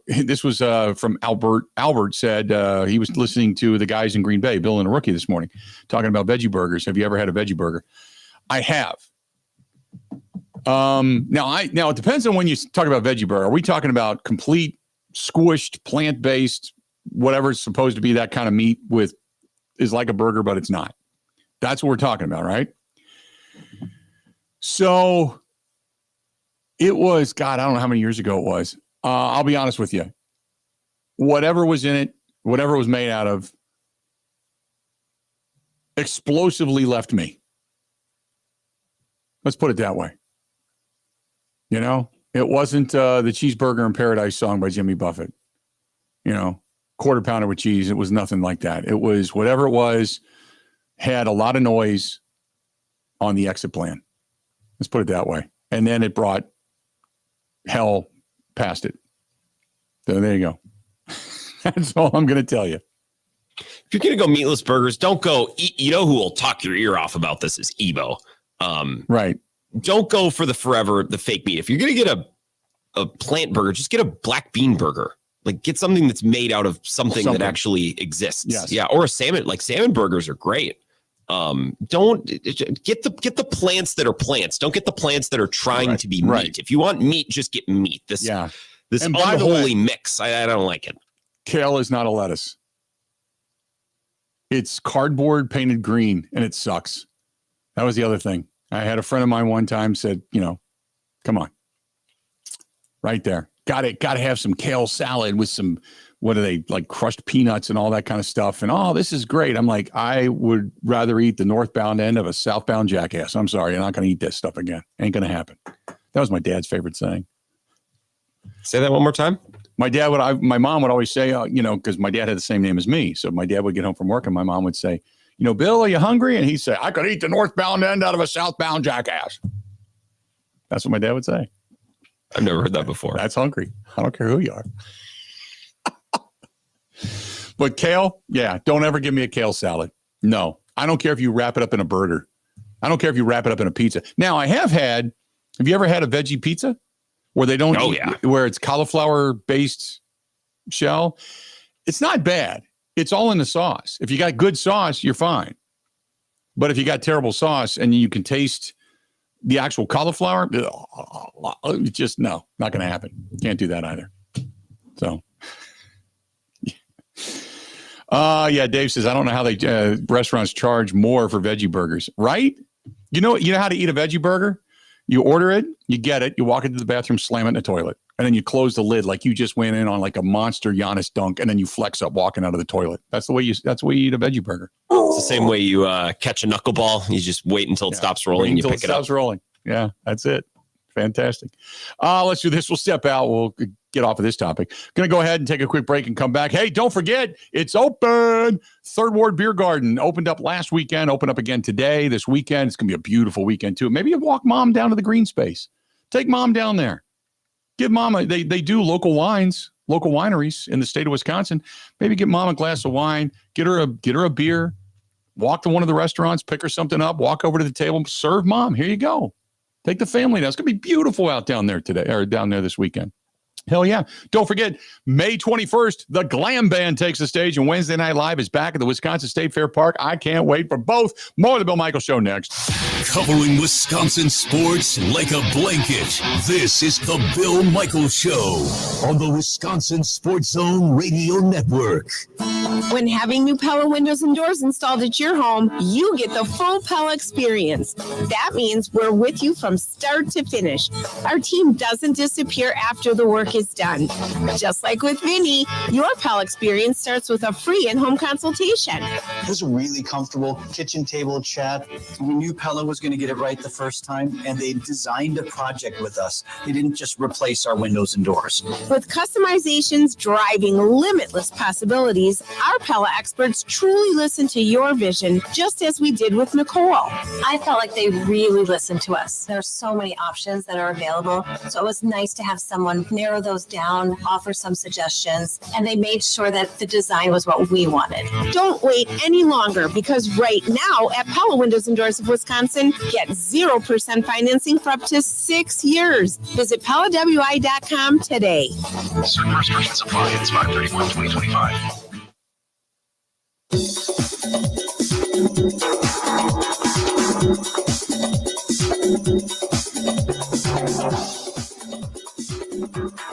This was from Albert. Albert said he was listening to the guys in Green Bay, Bill and a Rookie, this morning, talking about veggie burgers. Have you ever had a veggie burger? I have. Now it depends on when you talk about veggie burger. Are we talking about complete squished, plant-based, whatever is supposed to be that kind of meat is like a burger, but it's not? That's what we're talking about, right? So it was, God, I don't know how many years ago it was. I'll be honest with you. Whatever was in it, whatever it was made out of, explosively left me. Let's put it that way. It wasn't the Cheeseburger in Paradise song by Jimmy Buffett. Quarter pounder with cheese. It was nothing like that. It was whatever it was, had a lot of noise on the exit plan. Let's put it that way. And then it brought hell past it. So there you go. That's all I'm going to tell you. If you're going to go meatless burgers, don't go. You know who will talk your ear off about this is Ebo. Right. Don't go for the fake meat. If you're going to get a plant burger, just get a black bean burger. Like, get something that's made out of something that actually exists. Yes. Yeah. Or a salmon. Like, salmon burgers are great. Don't get the plants that are plants. Don't get the plants that are trying to be meat. If you want meat, just get meat. This unholy mix. I don't like it. Kale is not a lettuce. It's cardboard painted green, and it sucks. That was the other thing. I had a friend of mine one time said, come on. Right there. Got to have some kale salad with some, what are they, like crushed peanuts and all that kind of stuff. And, this is great. I'm like, I would rather eat the northbound end of a southbound jackass. I'm sorry. You're not going to eat this stuff again. Ain't going to happen. That was my dad's favorite saying. Say that one more time. My mom would always say, because my dad had the same name as me. So my dad would get home from work and my mom would say, Bill, are you hungry? And he'd say, I could eat the northbound end out of a southbound jackass. That's what my dad would say. I've never heard that before. That's hungry. I don't care who you are. But kale, don't ever give me a kale salad. No, I don't care if you wrap it up in a burger. I don't care if you wrap it up in a pizza. Now, I have you ever had a veggie pizza where they don't where it's cauliflower-based shell? It's not bad. It's all in the sauce. If you got good sauce, you're fine. But if you got terrible sauce and you can taste the actual cauliflower, just no, not going to happen. Can't do that either. So, Dave says, I don't know how they restaurants charge more for veggie burgers, right? You know how to eat a veggie burger? You order it, you get it, you walk into the bathroom, slam it in the toilet, and then you close the lid like you just went in on like a monster Giannis dunk, and then you flex up walking out of the toilet. That's the way you eat a veggie burger. It's the same way you catch a knuckleball. You just wait until it stops rolling and you pick it up. Stops rolling. Yeah, that's it. Fantastic. Let's do this. We'll step out. We'll get off of this topic. Going to go ahead and take a quick break and come back. Hey, don't forget, it's open. Third Ward Beer Garden opened up last weekend, opened up again today, this weekend. It's going to be a beautiful weekend, too. Maybe you walk mom down to the green space. Take mom down there. Give mom they do local wines, local wineries in the state of Wisconsin. Maybe get mom a glass of wine, get her a beer, walk to one of the restaurants, pick her something up, walk over to the table, serve mom. Here you go. Take the family down. It's going to be beautiful out down there today, or down there this weekend. Hell yeah. Don't forget, May 21st, the Glam Band takes the stage, and Wednesday Night Live is back at the Wisconsin State Fair Park. I can't wait for both. More of the Bill Michaels Show next. Covering Wisconsin sports like a blanket, this is the Bill Michaels Show on the Wisconsin Sports Zone Radio Network. When having new Pella windows and doors installed at your home, you get the full Pella experience. That means we're with you from start to finish. Our team doesn't disappear after the work is done. Just like with Vinny, your Pell experience starts with a free in-home consultation. It was a really comfortable kitchen table chat. We knew Pella was going to get it right the first time, and they designed a project with us. They didn't just replace our windows and doors. With customizations driving limitless possibilities, our Pella experts truly listen to your vision, just as we did with Nicole. I felt like they really listened to us. There are so many options that are available. So it was nice to have someone narrow those down, offer some suggestions, and they made sure that the design was what we wanted. Don't wait any longer, because right now at Pella Windows and Doors of Wisconsin, get 0% financing for up to 6 years. Visit PellaWI.com today. Certain restrictions apply. It's 5/31/2025.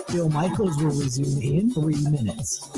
Bill Michaels will resume in 3 minutes.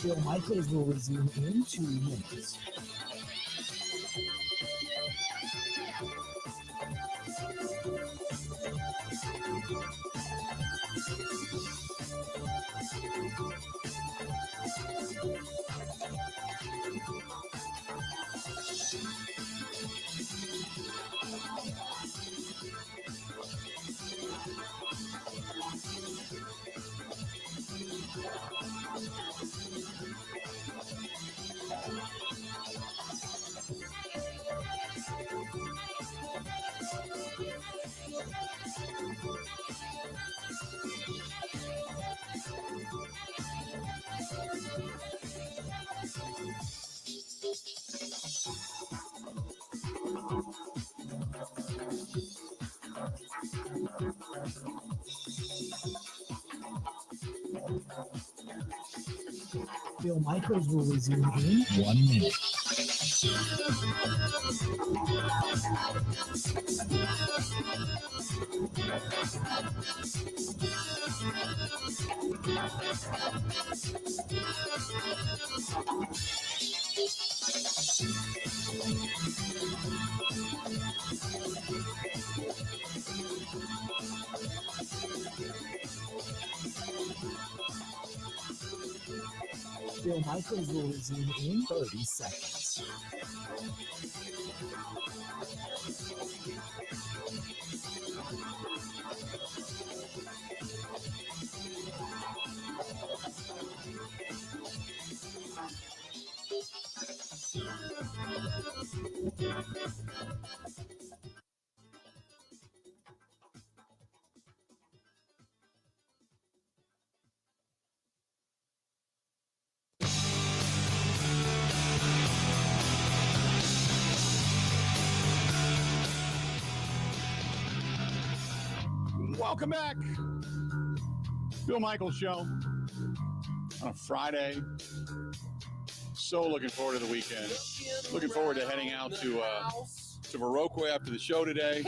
Bill Michaels will resume in 2 minutes. Bill Michaels will resume in 1 minute. Bill Michaels will resume in 30 seconds. Welcome back. Bill Michaels Show on a Friday. So looking forward to the weekend. Looking forward to heading out to Viroqua after the show today.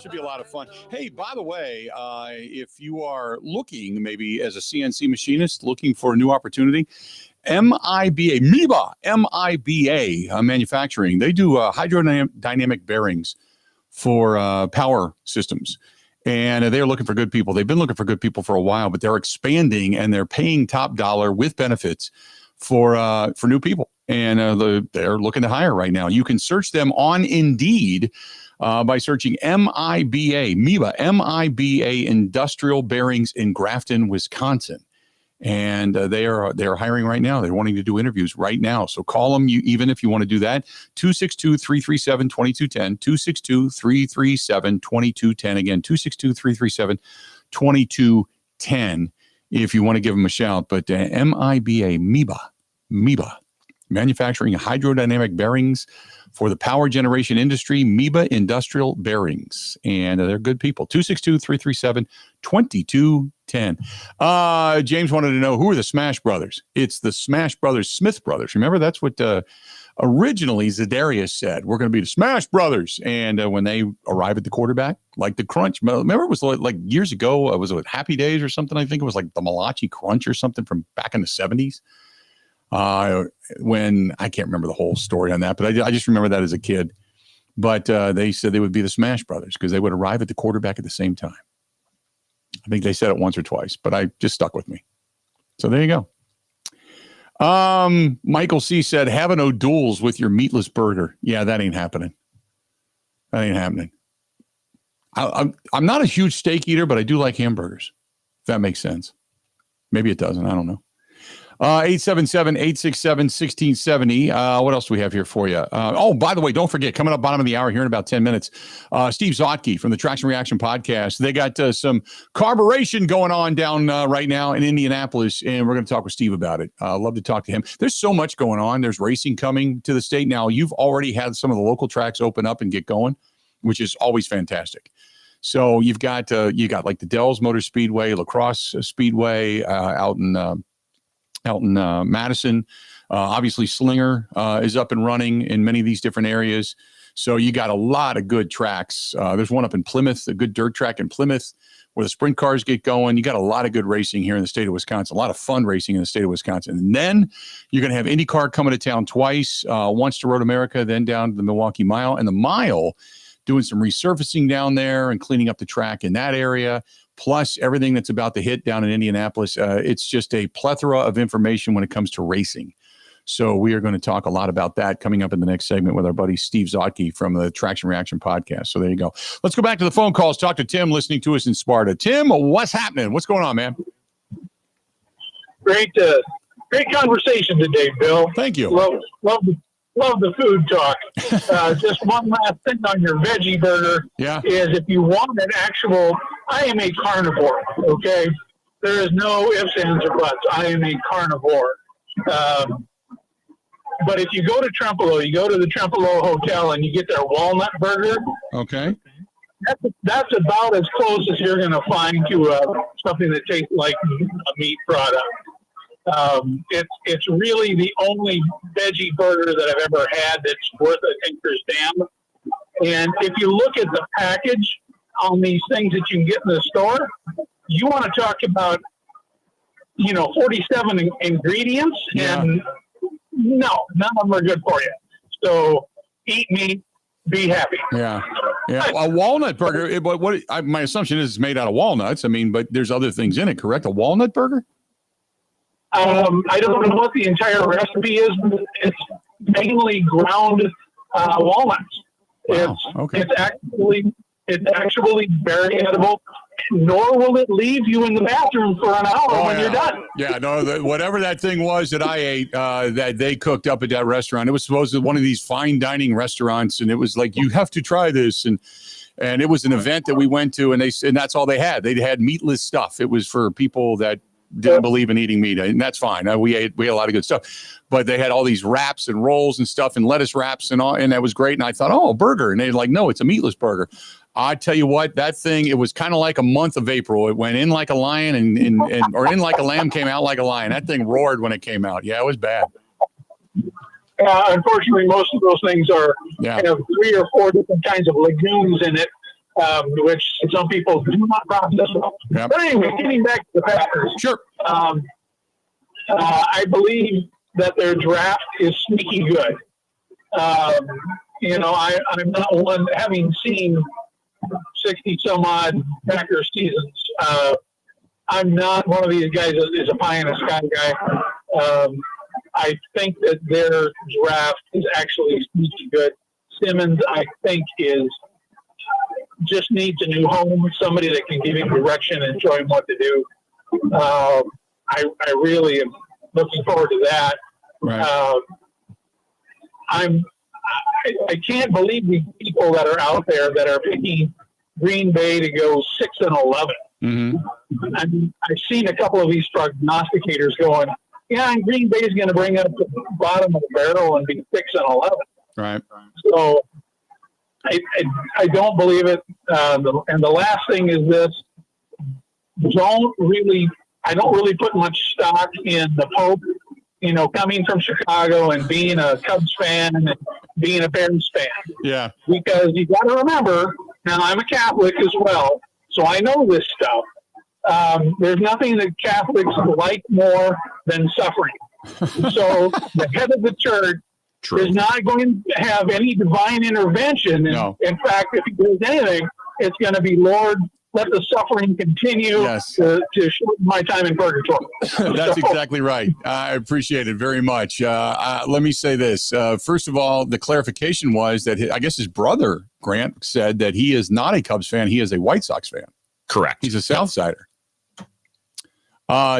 Should be a lot of fun. Hey, by the way, if you are looking maybe as a CNC machinist, looking for a new opportunity, MIBA Manufacturing, they do hydrodynamic bearings for power systems. And they're looking for good people. They've been looking for good people for a while, but they're expanding and they're paying top dollar with benefits for new people. And they're looking to hire right now. You can search them on Indeed by searching MIBA Industrial Bearings in Grafton, Wisconsin. And they are hiring right now. They're wanting to do interviews right now. So call them, even if you want to do that, 262-337-2210, 262-337-2210. Again, 262-337-2210 if you want to give them a shout. But MEBA, manufacturing hydrodynamic bearings for the power generation industry, MEBA Industrial Bearings. And they're good people. 262-337-2210. James wanted to know, who are the Smash Brothers? It's the Smash Brothers, Smith Brothers. Remember, that's what originally Zadarius said. We're going to be the Smash Brothers. And when they arrive at the quarterback, like the Crunch. Remember, it was like years ago, was it Happy Days or something? I think it was like the Malachi Crunch or something from back in the 70s. When I can't remember the whole story on that, but I just remember that as a kid. But they said they would be the Smash Brothers because they would arrive at the quarterback at the same time. I think they said it once or twice, but I just stuck with me. So there you go. Michael C said, having O'Doul's with your meatless burger. Yeah, that ain't happening. That ain't happening. I'm not a huge steak eater, but I do like hamburgers. If that makes sense. Maybe it doesn't. I don't know. 877-867-1670. What else do we have here for you? By the way, don't forget, coming up bottom of the hour here in about 10 minutes, Steve Zautke from the Traction Reaction podcast. They got some carburation going on down right now in Indianapolis, and we're going to talk with Steve about it. Love to talk to him. There's so much going on. There's racing coming to the state now. You've already had some of the local tracks open up and get going, which is always fantastic. So you've got like the Dells Motor Speedway, La Crosse Speedway out in Madison. Obviously, Slinger is up and running in many of these different areas. So you got a lot of good tracks. There's one up in Plymouth, a good dirt track in Plymouth where the sprint cars get going. You got a lot of good racing here in the state of Wisconsin, a lot of fun racing in the state of Wisconsin. And then you're going to have IndyCar coming to town twice, once to Road America, then down to the Milwaukee Mile. And the Mile doing some resurfacing down there and cleaning up the track in that area, plus everything that's about to hit down in Indianapolis. It's just a plethora of information when it comes to racing. So we are going to talk a lot about that coming up in the next segment with our buddy Steve Zautke from the Traction Reaction podcast. So there you go. Let's go back to the phone calls. Talk to Tim listening to us in Sparta. Tim, what's happening? What's going on, man? Great conversation today, Bill. Thank you. Love the food talk. Just one last thing on your veggie burger is if you want an actual, I am a carnivore, okay? There is no ifs, ands, or buts. I am a carnivore. But if you go to Trempolo, you go to the Trempolo Hotel and you get their walnut burger. Okay. That's about as close as you're going to find to something that tastes like a meat product. It's really the only veggie burger that I've ever had that's worth a tinker's damn. And if you look at the package on these things that you can get in the store, you want to talk about, 47 ingredients, and no, none of them are good for you. So eat meat, be happy. Yeah. A walnut burger, but my assumption is it's made out of walnuts. I mean, but there's other things in it, correct? A walnut burger? I don't know what the entire recipe is, but it's mainly ground walnuts. Wow. Okay. It's actually very edible, nor will it leave you in the bathroom for an hour when you're done. Yeah, no, whatever that thing was that I ate that they cooked up at that restaurant, it was supposed to be one of these fine dining restaurants, and it was like, you have to try this, and it was an event that we went to, and that's all they had. They had meatless stuff. It was for people that didn't believe in eating meat, and that's fine. We ate a lot of good stuff, but they had all these wraps and rolls and stuff and lettuce wraps and all, and that was great. And I thought, a burger, and they're like, no, it's a meatless burger. I tell you what, that thing, it was kind of like a month of April. It went in like a lion or in like a lamb, came out like a lion. That thing roared when it came out. Yeah, it was bad. Unfortunately, most of those things are have 3 or 4 different kinds of legumes in it, which some people do not process well. Yep. But anyway, getting back to the Packers. Sure. I believe that their draft is sneaky good. I'm not one, having seen 60 some odd Packers seasons. I'm not one of these guys that is a pie in the sky guy. I think that their draft is actually sneaky good. Simmons, I think, just needs a new home, somebody that can give him direction and show him what to do. I really am looking forward to that. Right. I can't believe the people that are out there that are picking Green Bay to go 6-11. Mm-hmm. I've seen a couple of these prognosticators going, yeah, and Green Bay is going to bring up the bottom of the barrel and be 6-11. Right. So I don't believe it. And the last thing is this: I don't really put much stock in the Pope. You know, coming from Chicago and being a Cubs fan and being a Bears fan. Yeah. Because you got to remember, and I'm a Catholic as well, so I know this stuff. There's nothing that Catholics like more than suffering. So the head of the church is not going to have any divine intervention. No. In fact, if he does anything, it's going to be, Lord, let the suffering continue to shorten my time in purgatory. That's exactly right. I appreciate it very much. Let me say this. First of all, the clarification was that I guess his brother, Grant, said that he is not a Cubs fan. He is a White Sox fan. Correct. He's a Southsider.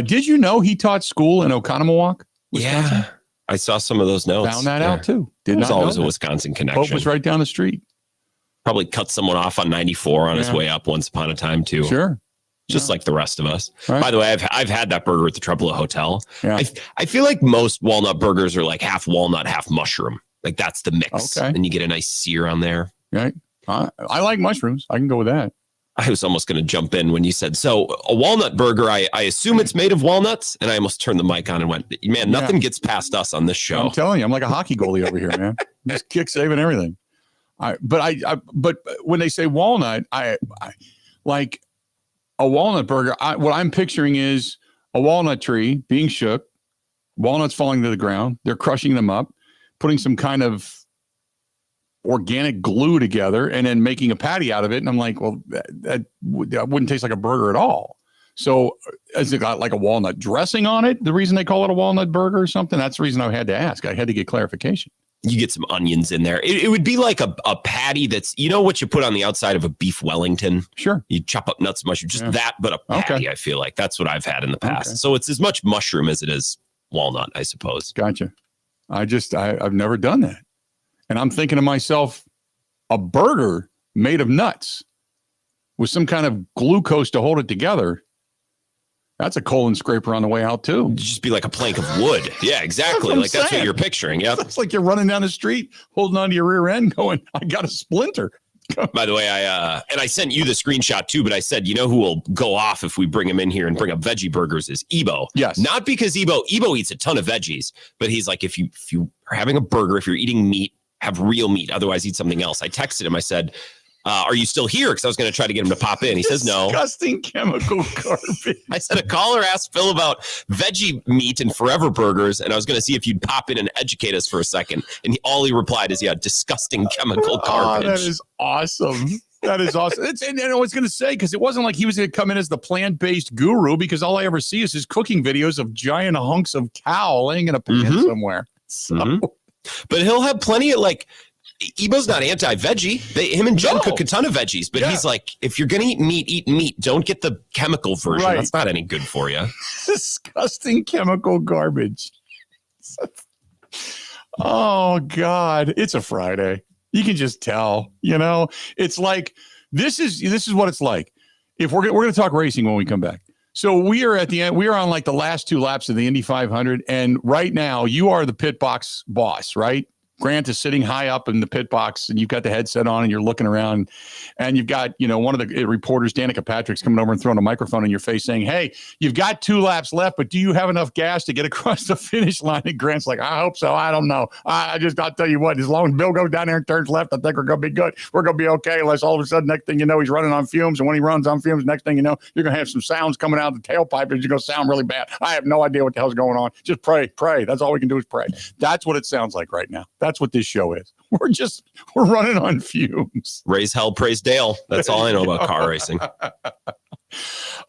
Did you know he taught school in Oconomowoc, Wisconsin? Yeah. I saw some of those notes. Found that out, too. There's always a Wisconsin connection. Pope was right down the street. Probably cut someone off on 94 on his way up once upon a time, too. Sure. Just like the rest of us. Right. By the way, I've had that burger at the Triplet Hotel. Yeah. I feel like most walnut burgers are like half walnut, half mushroom. Like that's the mix. Okay. And you get a nice sear on there. Right. I like mushrooms. I can go with that. I was almost going to jump in when you said, so a walnut burger, I assume it's made of walnuts. And I almost turned the mic on and went, man, nothing gets past us on this show. I'm telling you, I'm like a hockey goalie over here, man. Just kick saving everything. But when they say walnut, I like a walnut burger. What I'm picturing is a walnut tree being shook, walnuts falling to the ground. They're crushing them up, putting some kind of organic glue together, and then making a patty out of it. And I'm like, well, that wouldn't taste like a burger at all. So has it got like a walnut dressing on it? The reason they call it a walnut burger or something? That's the reason I had to ask. I had to get clarification. You get some onions in there. It would be like a patty that's, you know what you put on the outside of a beef Wellington? Sure. You chop up nuts, mushroom, just that, but a patty, okay. I feel like that's what I've had in the past. Okay. So it's as much mushroom as it is walnut, I suppose. Gotcha. I've never done that. And I'm thinking to myself, a burger made of nuts with some kind of glucose to hold it together. That's a colon scraper on the way out, too. It'd just be like a plank of wood. Yeah, exactly. That's what you're picturing. Yeah. It's like you're running down the street, holding onto your rear end going, I got a splinter. By the way, I sent you the screenshot too, but I said, you know who will go off if we bring him in here and bring up veggie burgers is Ebo. Yes. Not because Ebo eats a ton of veggies, but he's like, if you are having a burger, if you're eating meat, have real meat. Otherwise, eat something else. I texted him. I said, are you still here? Because I was going to try to get him to pop in. He says no. Disgusting chemical garbage. I said a caller asked Phil about veggie meat and Forever Burgers, and I was going to see if you'd pop in and educate us for a second. And all he replied is, yeah, disgusting chemical garbage. Oh, that is awesome. That is awesome. And I was going to say, because it wasn't like he was going to come in as the plant-based guru, because all I ever see is his cooking videos of giant hunks of cow laying in a pan somewhere. So. But he'll have plenty of Ebo's not anti-veggie. Him and Jen cook a ton of veggies, but he's like, if you're going to eat meat. Don't get the chemical version. Right. That's not any good for you. Disgusting chemical garbage. Oh, God. It's a Friday. You can just tell, it's like, this is what it's like. If we're going to talk racing when we come back. So we are at the end. We are on like the last two laps of the Indy 500. And right now you are the pit box boss, right? Grant is sitting high up in the pit box and you've got the headset on and you're looking around and you've got, one of the reporters, Danica Patrick's coming over and throwing a microphone in your face saying, hey, you've got 2 laps left, but do you have enough gas to get across the finish line? And Grant's like, I hope so. I don't know. I'll tell you what, as long as Bill goes down there and turns left, I think we're going to be good. We're going to be okay. Unless all of a sudden, next thing you know, he's running on fumes. And when he runs on fumes, next thing you know, you're going to have some sounds coming out of the tailpipe and you're going to sound really bad. I have no idea what the hell's going on. Just pray. That's all we can do is pray. That's what it sounds like right now. That's what this show is. We're running on fumes. Raise hell, praise Dale. That's all I know about car racing.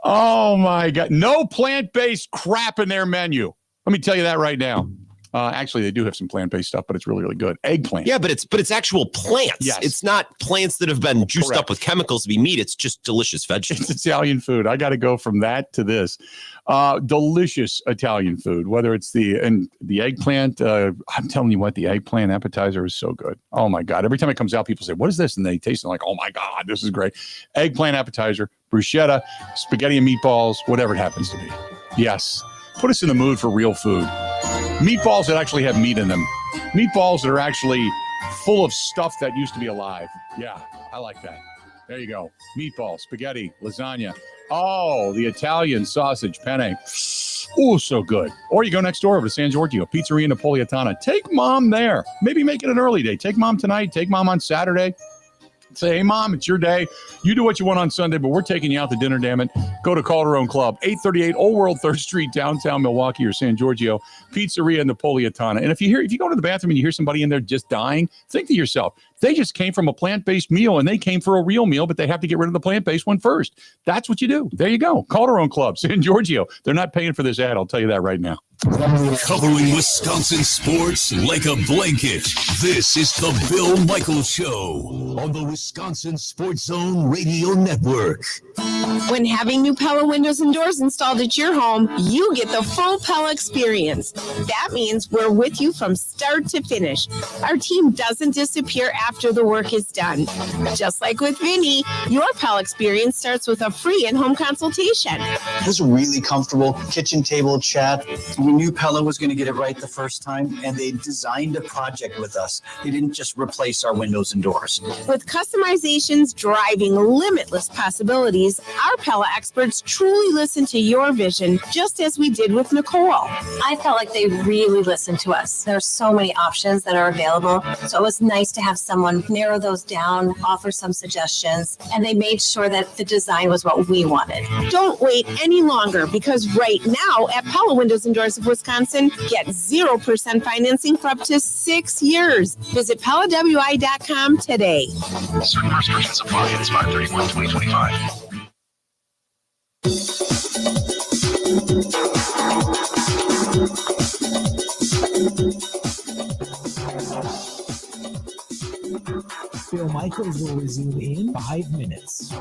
Oh my God. No plant-based crap in their menu. Let me tell you that right now. Actually, they do have some plant-based stuff, but it's really, really good. Eggplant. Yeah, but it's actual plants. Yes. It's not plants that have been juiced Correct. up with chemicals to be meat. It's just delicious vegetables. It's Italian food. I got to go from that to this. Delicious Italian food, whether it's the eggplant. I'm telling you what, the eggplant appetizer is so good. Oh, my God. Every time it comes out, people say, what is this? And they taste it like, oh, my God, this is great. Eggplant appetizer, bruschetta, spaghetti and meatballs, whatever it happens to be. Yes. Put us in the mood for real food. Meatballs that actually have meat in them. Meatballs that are actually full of stuff that used to be alive. Yeah, I like that. There you go. Meatballs, spaghetti, lasagna. Oh, the Italian sausage penne. Oh, so good. Or you go next door over to San Giorgio, Pizzeria Napolitana. Take mom there. Maybe make it an early day. Take mom tonight. Take mom on Saturday. Say, hey, Mom, it's your day. You do what you want on Sunday, but we're taking you out to dinner, damn it. Go to Calderon Club, 838 Old World 3rd Street, downtown Milwaukee, or San Giorgio, Pizzeria Napolitana. And if you go to the bathroom and you hear somebody in there just dying, think to yourself, they just came from a plant-based meal, and they came for a real meal, but they have to get rid of the plant-based one first. That's what you do. There you go. Calderon Club, San Giorgio. They're not paying for this ad. I'll tell you that right now. Covering Wisconsin sports like a blanket. This is the Bill Michaels Show on the Wisconsin Sports Zone Radio Network. When having new Pella windows and doors installed at your home, you get the full Pella experience. That means we're with you from start to finish. Our team doesn't disappear after the work is done. Just like with Vinny, your Pella experience starts with a free in-home consultation. It was really comfortable kitchen table chat. We knew Pella was going to get it right the first time, and they designed a project with us. They didn't just replace our windows and doors. With customizations driving limitless possibilities, our Pella experts truly listen to your vision, just as we did with Nicole. I felt like they really listened to us. There's so many options that are available. So it was nice to have someone narrow those down, offer some suggestions, and they made sure that the design was what we wanted. Don't wait any longer, because right now at Pella Windows and Doors of Wisconsin, get 0% financing for up to 6 years. Visit PellaWI.com today. Certain restrictions apply. It's 5/31/2025. Bill Michaels will resume in 5 minutes.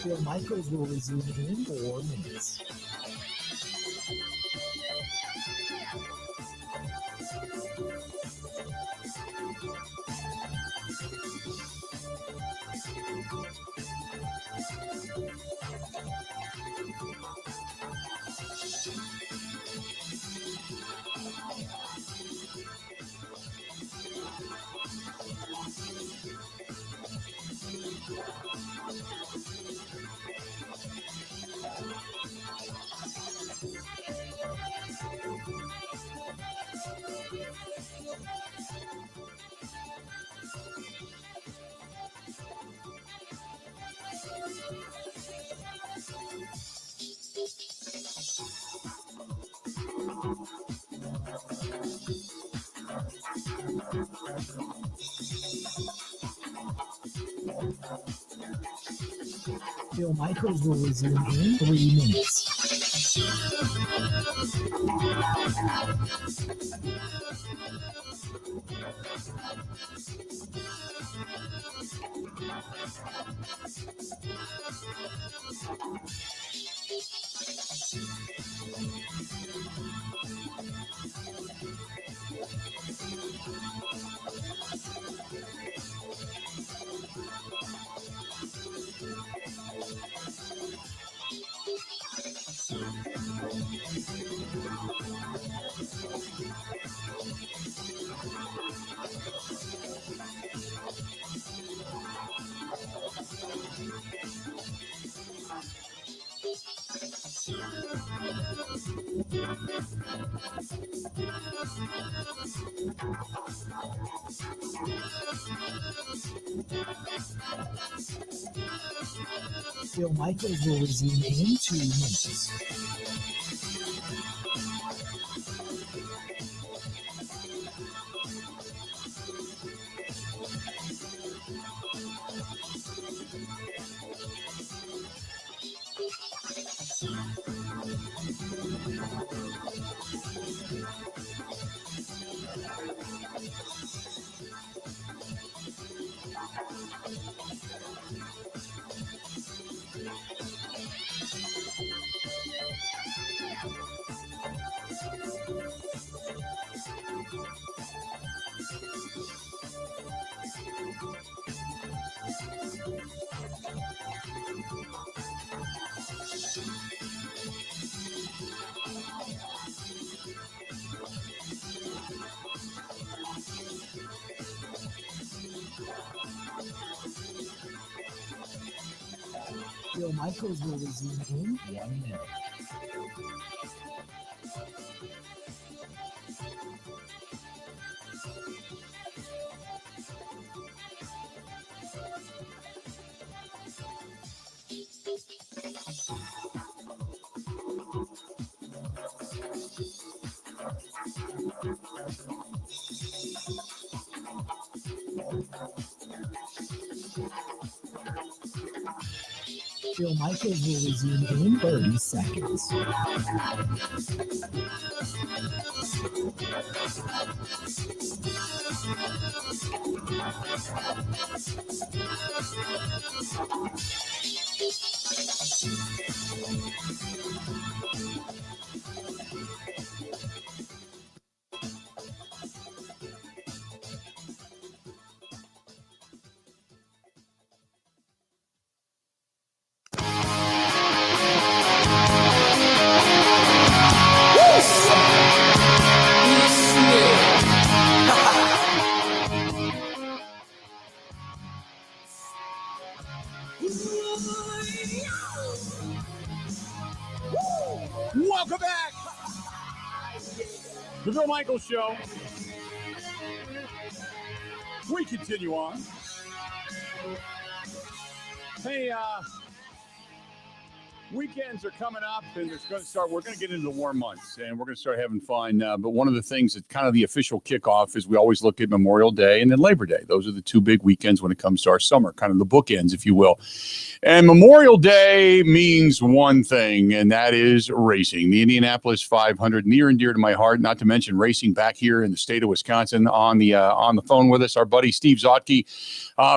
Bill Michaels will resume in 4 minutes. Bill Michaels will resume in 3 minutes. Bill Michaels will resume in 2 minutes. Bill Michaels will resume in 1 minute. Bill Michaels will resume in 30 seconds. Welcome back. The Bill Michaels Show. We continue on. Hey, weekends are coming up, and it's going to start. We're going to get into the warm months, and we're going to start having fun. But one of the things that kind of the official kickoff is we always look at Memorial Day and then Labor Day. Those are the two big weekends when it comes to our summer, kind of the bookends, if you will. And Memorial Day means one thing, and that is racing. The Indianapolis 500, near and dear to my heart. Not to mention racing back here in the state of Wisconsin. On the phone with us, our buddy Steve Zautke,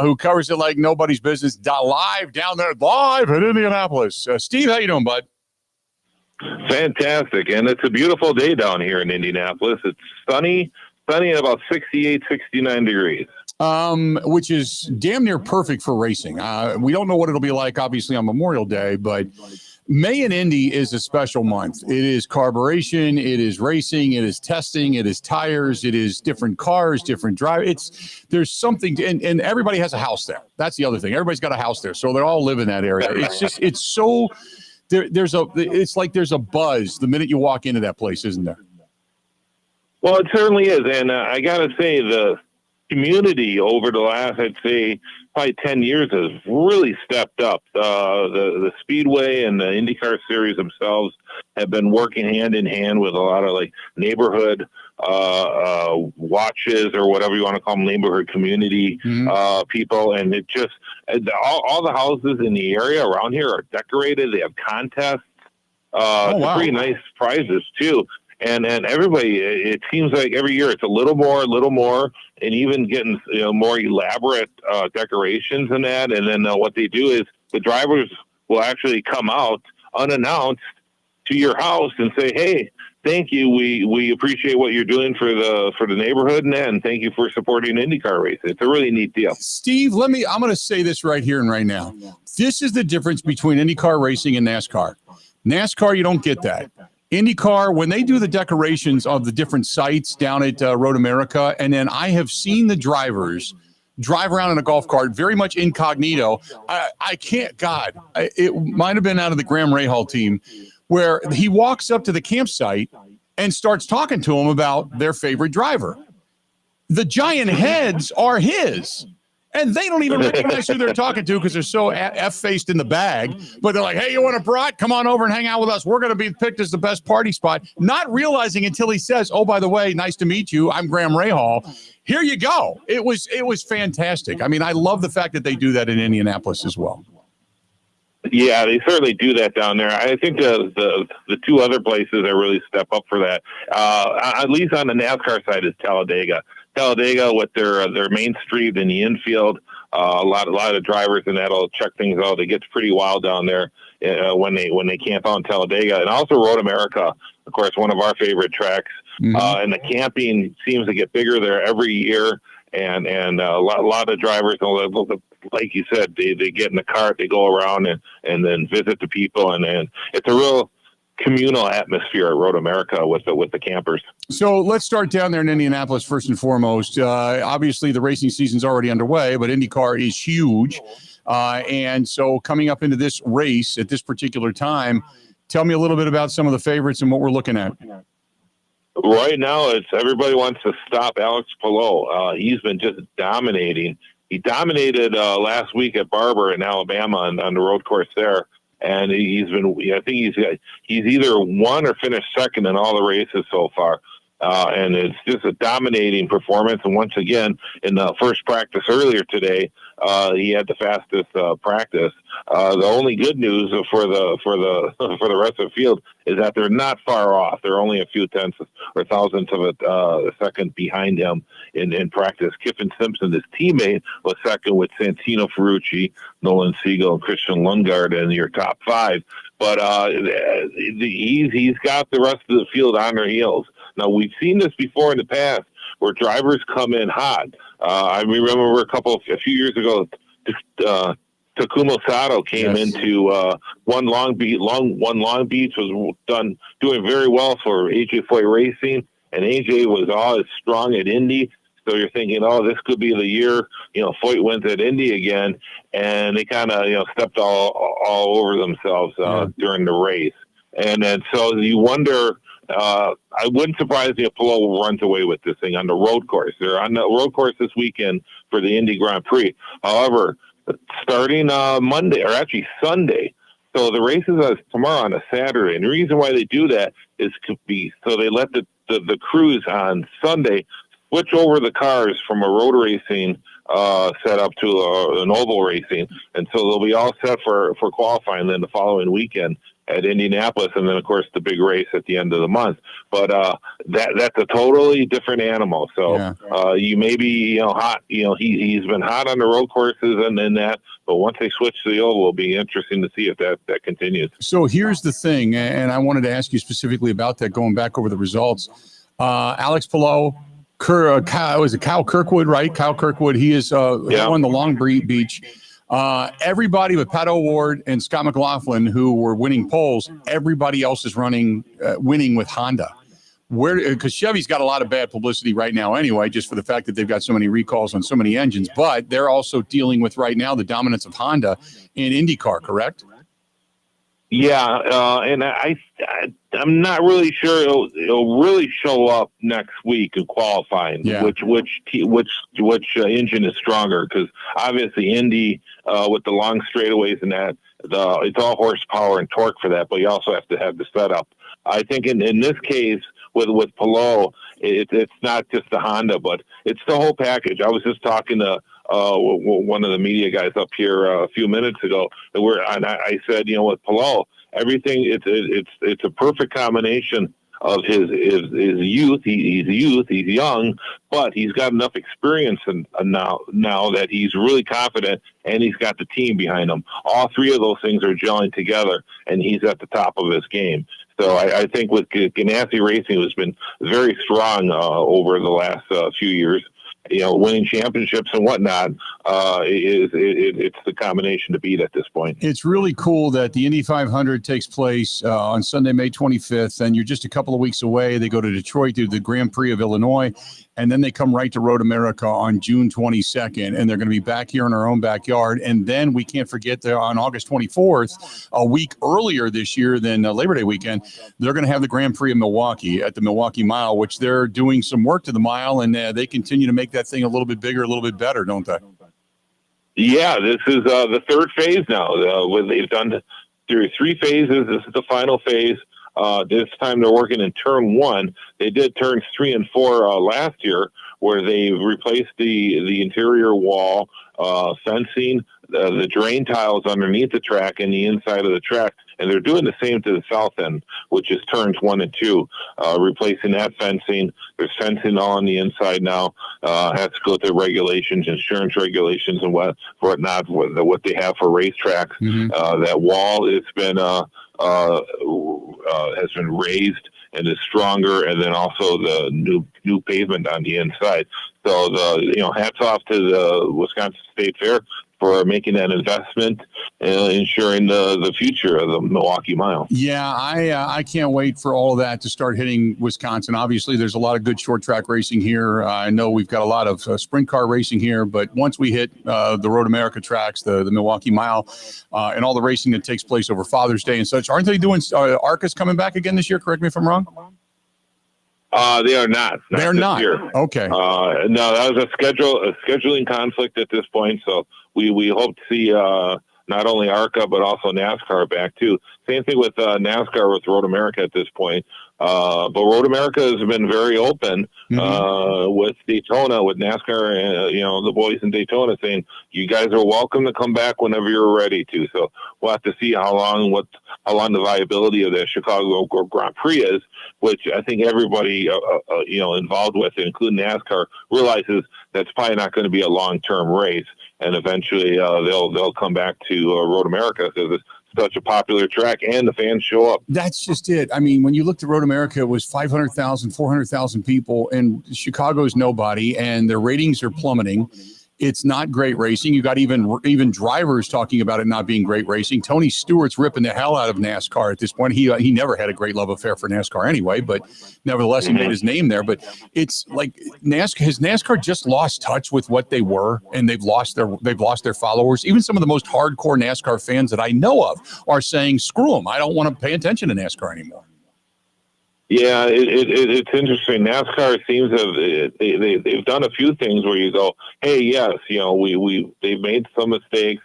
who covers it like nobody's business. Live down there, live in Indianapolis. Steve, how you doing, bud? Fantastic, and it's a beautiful day down here in Indianapolis. It's sunny and about 68, 69 degrees. Which is damn near perfect for racing. We don't know what it'll be like, obviously, on Memorial Day, but May in Indy is a special month. It is carburation, it is racing, it is testing, it is tires, it is different cars, different drive. There's something to, and everybody has a house there. That's the other thing. Everybody's got a house there, so they all live in that area. It's so it's like there's a buzz the minute you walk into that place, isn't there? Well, it certainly is, and I got to say the community over the last, I'd say, probably 10 years has really stepped up. The Speedway and the IndyCar series themselves have been working hand in hand with a lot of like neighborhood watches or whatever you want to call them, neighborhood community people. And it just, all the houses in the area around here are decorated. They have contests, some pretty nice prizes too. And everybody, it seems like every year it's a little more, and even getting more elaborate decorations and that. And then what they do is the drivers will actually come out unannounced to your house and say, "Hey, thank you. We appreciate what you're doing for the neighborhood, and thank you for supporting IndyCar race." It's a really neat deal. Steve, I'm going to say this right here and right now. This is the difference between IndyCar racing and NASCAR. NASCAR, you don't get that. IndyCar, when they do the decorations of the different sites down at Road America, and then I have seen the drivers drive around in a golf cart very much incognito. I can't, it might have been out of the Graham Rahal team, where he walks up to the campsite and starts talking to him about their favorite driver. The giant heads are his. And they don't even recognize who they're talking to because they're so F-faced in the bag. But they're like, hey, you want a brat? Come on over and hang out with us. We're going to be picked as the best party spot. Not realizing until he says, oh, by the way, nice to meet you. I'm Graham Rahal. Here you go. It was fantastic. I mean, I love the fact that they do that in Indianapolis as well. Yeah, they certainly do that down there. I think the two other places that really step up for that, at least on the NASCAR side, is Talladega. Talladega with their Main Street in the infield, a lot of drivers and that'll check things out. It gets pretty wild down there when they camp out in Talladega, and also Road America, of course, one of our favorite tracks. And the camping seems to get bigger there every year, and a lot of drivers, like you said, they get in the cart, they go around and then visit the people, and it's a real communal atmosphere at Road America with the campers. So let's start down there in Indianapolis first and foremost. Obviously, the racing season's already underway, but IndyCar is huge. And so coming up into this race at this particular time, tell me a little bit about some of the favorites and what we're looking at. Right now, everybody wants to stop Alex Palou. He's been just dominating. He dominated last week at Barber in Alabama on the road course there. And he's either won or finished second in all the races so far. And it's just a dominating performance. And once again, in the first practice earlier today, he had the fastest practice. The only good news for the rest of the field is that they're not far off. They're only a few tenths or thousandths of a second behind him in practice. Kiffin Simpson, his teammate, was second with Santino Ferrucci, Nolan Siegel, and Christian Lundgaard in your top five. But he's got the rest of the field on their heels. Now, we've seen this before in the past where drivers come in hot. I remember a few years ago, Takuma Sato came into one Long Beach was doing very well for AJ Foyt Racing, and AJ was always strong at Indy. So you're thinking, oh, this could be the year, Foyt wins at Indy again, and they kind of, stepped all over themselves during the race. And then so you wonder, I wouldn't surprise me if Palou runs away with this thing on the road course. They're on the road course this weekend for the Indy Grand Prix. However, starting Monday, or actually Sunday, so the races are tomorrow on a Saturday. And the reason why they do that is so they let the crews on Sunday switch over the cars from a road racing setup to an oval racing. And so they'll be all set for qualifying then the following weekend at Indianapolis, and then of course the big race at the end of the month. But that's a totally different animal. So you may be hot. He's been hot on the road courses and then that. But once they switch to the oval, it'll be interesting to see if that continues. So here's the thing, and I wanted to ask you specifically about that. Going back over the results, Alex Palou, Kyle Kirkwood, right? Kyle Kirkwood. He is won the Long Beach. Everybody but Pat O'Ward and Scott McLaughlin, who were winning poles, everybody else is winning with Honda. Because Chevy's got a lot of bad publicity right now anyway, just for the fact that they've got so many recalls on so many engines. But they're also dealing with right now the dominance of Honda in IndyCar, correct? Yeah, and I'm not really sure it'll really show up next week in qualifying. Yeah. Which engine is stronger? Because obviously Indy with the long straightaways and that, it's all horsepower and torque for that. But you also have to have the setup. I think in this case with Palou, it's not just the Honda, but it's the whole package. I was just talking to one of the media guys up here a few minutes ago, and I said, with Palou, everything it's a perfect combination of his youth. He's young, but he's got enough experience now that he's really confident, and he's got the team behind him. All three of those things are gelling together, and he's at the top of his game. So I think with Ganassi Racing, has been very strong over the last few years, winning championships and whatnot, it's the combination to beat at this point. It's really cool that the Indy 500 takes place on Sunday, May 25th, and you're just a couple of weeks away. They go to Detroit, do the Grand Prix of Illinois, And then they come right to Road America on June 22nd, and they're going to be back here in our own backyard. And then we can't forget that on August 24th, a week earlier this year than Labor Day weekend, they're going to have the Grand Prix of Milwaukee at the Milwaukee Mile, which they're doing some work to the mile, and they continue to make that thing a little bit bigger, a little bit better, don't they? Yeah, this is the third phase now. They've done through 3 phases. This is the final phase. This time they're working in turn 1. They did turns 3 and 4 last year, where they replaced the interior wall, fencing, the drain tiles underneath the track and the inside of the track. And they're doing the same to the south end, which is turns 1 and 2, replacing that fencing. There's fencing on the inside now. Has to go through regulations, insurance regulations, and whatnot, what they have for racetracks. That wall has been raised and is stronger, and then also the new pavement on the inside. So hats off to the Wisconsin State Fair for making that investment and ensuring the future of the Milwaukee Mile. Yeah, I can't wait for all of that to start hitting Wisconsin. Obviously, there's a lot of good short track racing here. I know we've got a lot of sprint car racing here, but once we hit the Road America tracks, the Milwaukee Mile, and all the racing that takes place over Father's Day and such, aren't they doing ARCA's coming back again this year? Correct me if I'm wrong. They are not. They're not. Year. Okay. No, that was a scheduling conflict at this point. So we hope to see not only ARCA but also NASCAR back too. Same thing with NASCAR with Road America at this point. But Road America has been very open with Daytona, with NASCAR, and the boys in Daytona saying you guys are welcome to come back whenever you're ready to. So we'll have to see how long the viability of the Chicago Grand Prix is, which I think everybody involved with it, including NASCAR, realizes that's probably not going to be a long-term race, and eventually they'll come back to Road America because it's such a popular track and the fans show up. That's just it. I mean, when you looked at Road America, it was 500,000, 400,000 people, and Chicago's nobody, and their ratings are plummeting. It's not great racing. You got even drivers talking about it not being great racing. Tony Stewart's ripping the hell out of NASCAR at this point. He never had a great love affair for NASCAR anyway, but nevertheless, he made his name there. But it's like NASCAR just lost touch with what they were, and they've lost their followers. Even some of the most hardcore NASCAR fans that I know of are saying, "Screw them! I don't want to pay attention to NASCAR anymore." Yeah, it's interesting. NASCAR seems to they've done a few things where you go, hey, yes, they've made some mistakes.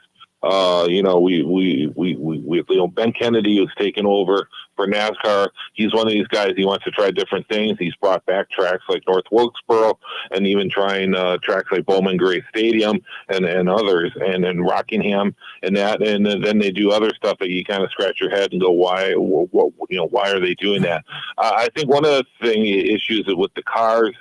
Ben Kennedy, who's taken over for NASCAR, he's one of these guys. He wants to try different things. He's brought back tracks like North Wilkesboro, and even trying tracks like Bowman Gray Stadium and others, and then Rockingham and that. And then they do other stuff that you kind of scratch your head and go, why are they doing that? I think one of the issues with the cars,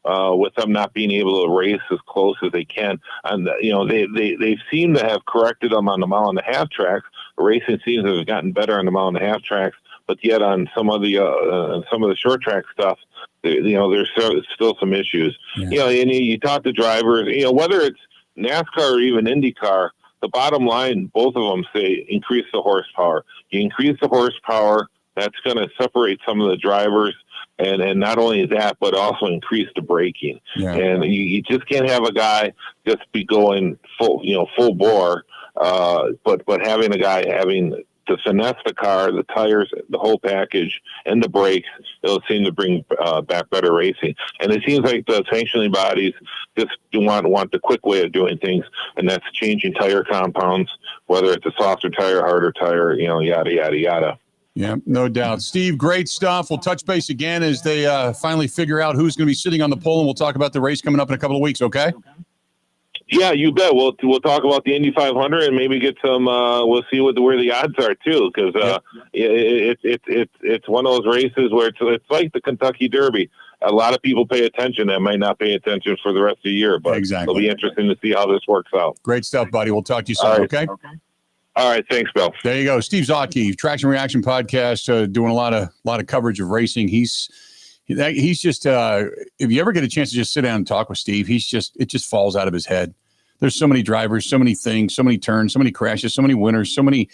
with them not being able to race as close as they can, and they seem to have corrected them on the mile-and-a-half tracks. Racing seems to have gotten better on the mile-and-a-half tracks, but yet on some of the short track stuff, there's still some issues. Yeah. And you talk to drivers, whether it's NASCAR or even IndyCar, the bottom line, both of them say increase the horsepower. You increase the horsepower, that's going to separate some of the drivers. And not only that, but also increase the braking. Yeah. And you just can't have a guy just be going full bore. But having a guy having to finesse the car, the tires, the whole package, and the brakes, it'll seem to bring back better racing. And it seems like the sanctioning bodies just want the quick way of doing things, and that's changing tire compounds, whether it's a softer tire, harder tire, yada, yada, yada. Yeah, no doubt. Steve, great stuff. We'll touch base again as they finally figure out who's going to be sitting on the pole, and we'll talk about the race coming up in a couple of weeks, okay? Yeah, you bet. We'll talk about the Indy 500 and maybe get some. We'll see where the odds are too, because it's one of those races where it's like the Kentucky Derby. A lot of people pay attention that might not pay attention for the rest of the year, but It'll be interesting to see how this works out. Great stuff, buddy. We'll talk to you soon, okay? All right, thanks, Bill. There you go, Steve Zautke, Traction Reaction Podcast, doing a lot of coverage of racing. He's just if you ever get a chance to just sit down and talk with Steve, it just falls out of his head. There's so many drivers, so many things, so many turns, so many crashes, so many winners, so many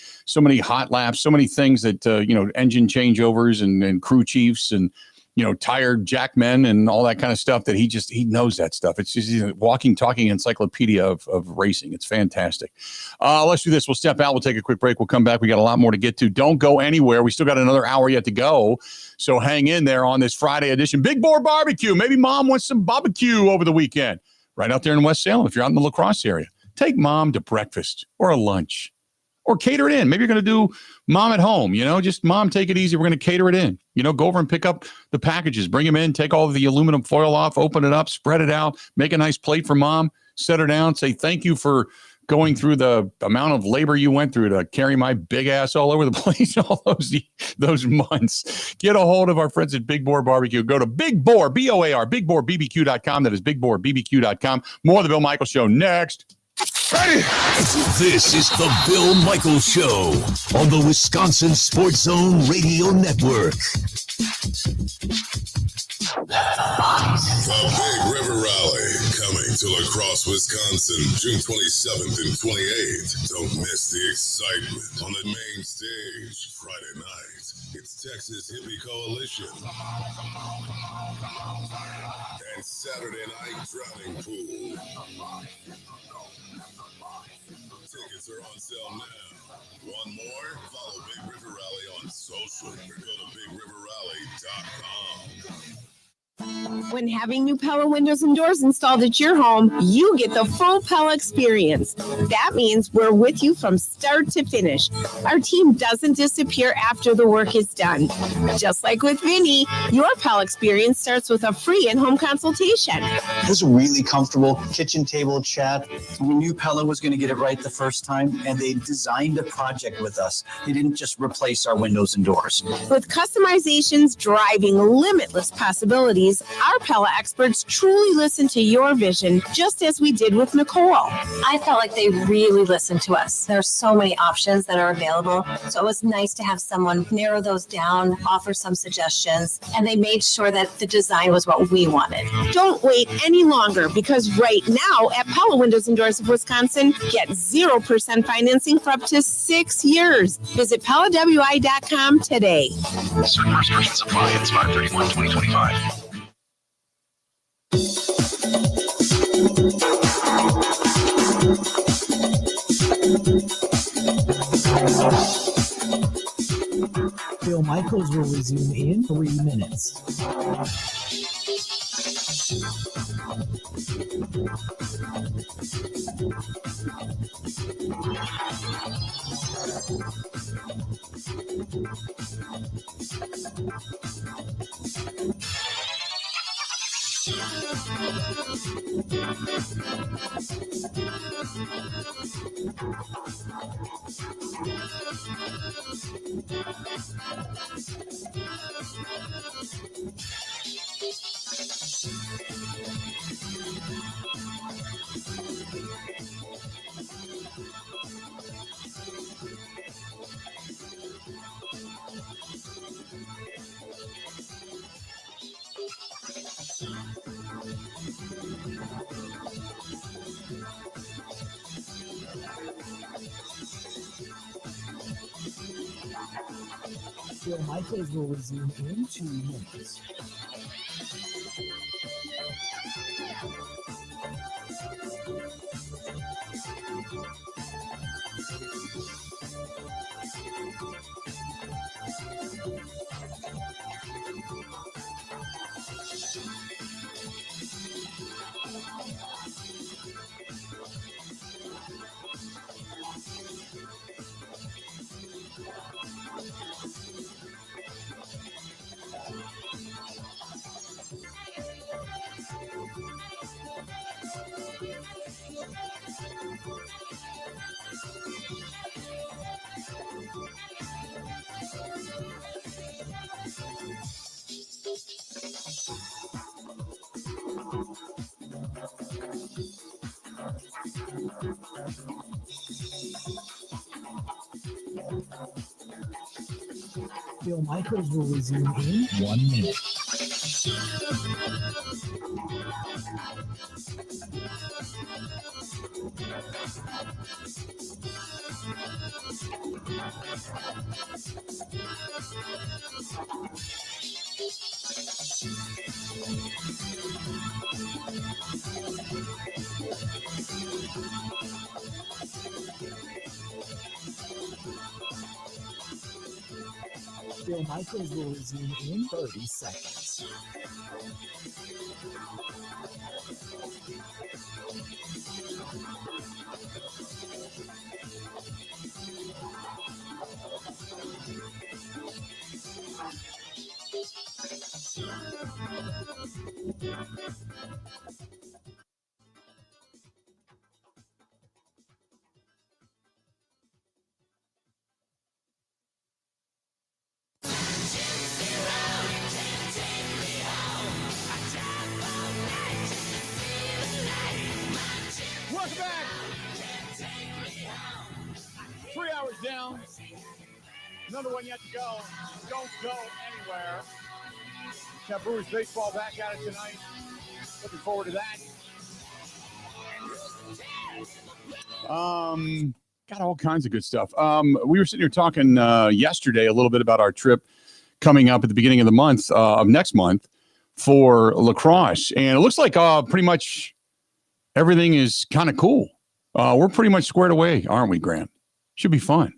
hot laps, so many things that engine changeovers and crew chiefs, and tired jackmen and all that kind of stuff that he knows that stuff. It's just he's a walking, talking encyclopedia of racing. It's fantastic. Let's do this. We'll step out. We'll take a quick break. We'll come back. We got a lot more to get to. Don't go anywhere. We still got another hour yet to go. So hang in there on this Friday edition. Big Boar Barbecue. Maybe mom wants some barbecue over the weekend. Right out there in West Salem, if you're out in the La Crosse area. Take mom to breakfast or a lunch. Or cater it in. Maybe you're going to do mom at home, just mom, take it easy. We're going to cater it in, go over and pick up the packages, bring them in, take all of the aluminum foil off, open it up, spread it out, make a nice plate for mom, set her down, say thank you for going through the amount of labor you went through to carry my big ass all over the place all those months. Get a hold of our friends at Big Boar Barbecue. Go to Big Boar, BOAR, BigBoarBBQ.com. That is BigBoarBBQ.com. More of the Bill Michaels Show next. Ready? This is the Bill Michaels Show on the Wisconsin Sports Zone Radio Network. The Big River Rally coming to La Crosse, Wisconsin, June 27th and 28th. Don't miss the excitement on the main stage Friday night. It's Texas Hippie Coalition. And Saturday night Drowning Pool. Tickets are on sale now. Want more? Follow Big River Rally on social or go to BigRiverRally.com. When having new Pella windows and doors installed at your home, you get the full Pella experience. That means we're with you from start to finish. Our team doesn't disappear after the work is done. Just like with Vinny, your Pella experience starts with a free in-home consultation. It was a really comfortable kitchen table chat. We knew Pella was going to get it right the first time, and they designed a project with us. They didn't just replace our windows and doors. With customizations driving limitless possibilities, our Pella experts truly listen to your vision, just as we did with Nicole. I felt like they really listened to us. There's so many options that are available. So it was nice to have someone narrow those down, offer some suggestions, and they made sure that the design was what we wanted. Don't wait any longer, because right now at Pella Windows and Doors of Wisconsin, get 0% financing for up to 6 years. Visit PellaWI.com today. Certain restrictions apply. It's 5/31/2025. Bill Michaels will resume in 3 minutes. Bill Michaels will resume in 2 minutes. Bill Michaels will resume in 1 minute. Bill Michaels will resume in 30 seconds. Welcome back. 3 hours down. Another one yet to go. Don't go anywhere. Got Brewers baseball back at it tonight. Looking forward to that. Got all kinds of good stuff. We were sitting here talking yesterday a little bit about our trip coming up at the beginning of the month, of next month, for lacrosse. And it looks like pretty much everything is kind of cool. We're pretty much squared away, aren't we, Grant? Should be fun.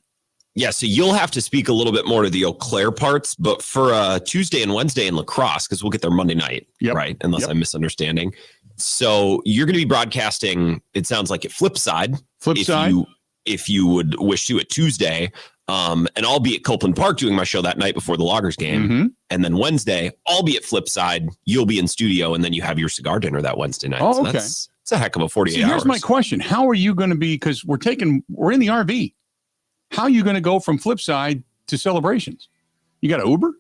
Yeah, so you'll have to speak a little bit more to the Eau Claire parts, but for Tuesday and Wednesday in lacrosse, because we'll get there Monday night, right? Unless I'm misunderstanding. So you're going to be broadcasting, it sounds like, at Flipside. If you would wish to, at Tuesday. And I'll be at Copeland Park doing my show that night before the Loggers game. Mm-hmm. And then Wednesday, I'll be at Flipside. You'll be in studio, and then you have your cigar dinner that Wednesday night. Oh, so okay. That's a heck of a 48 hours. Here's my question. How are you going to be, because we're in the RV. How are you going to go from Flipside to Celebrations? You got an Uber?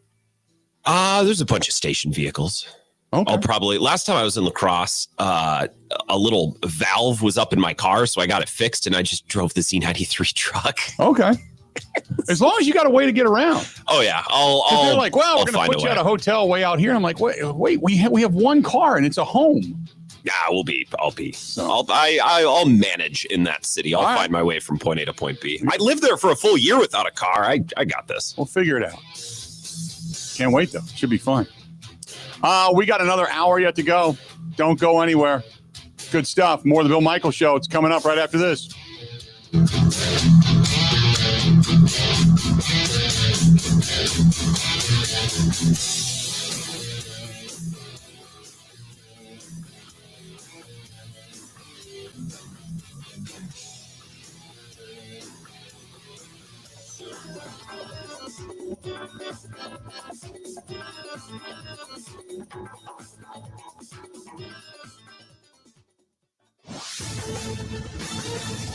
There's a bunch of station vehicles. Okay. I'll probably, last time I was in lacrosse, a little valve was up in my car, so I got it fixed, and I just drove the Z93 truck. Okay. As long as you got a way to get around. Oh, yeah. They're like, well, we're going to put you at a hotel way out here. I'm like, wait, we have one car, and it's a home. Yeah, I'll manage in that city. I'll find my way from point A to point B. I lived there for a full year without a car. I got this. We'll figure it out. Can't wait, though. Should be fun. We got another hour yet to go. Don't go anywhere. Good stuff. More of the Bill Michaels Show. It's coming up right after this.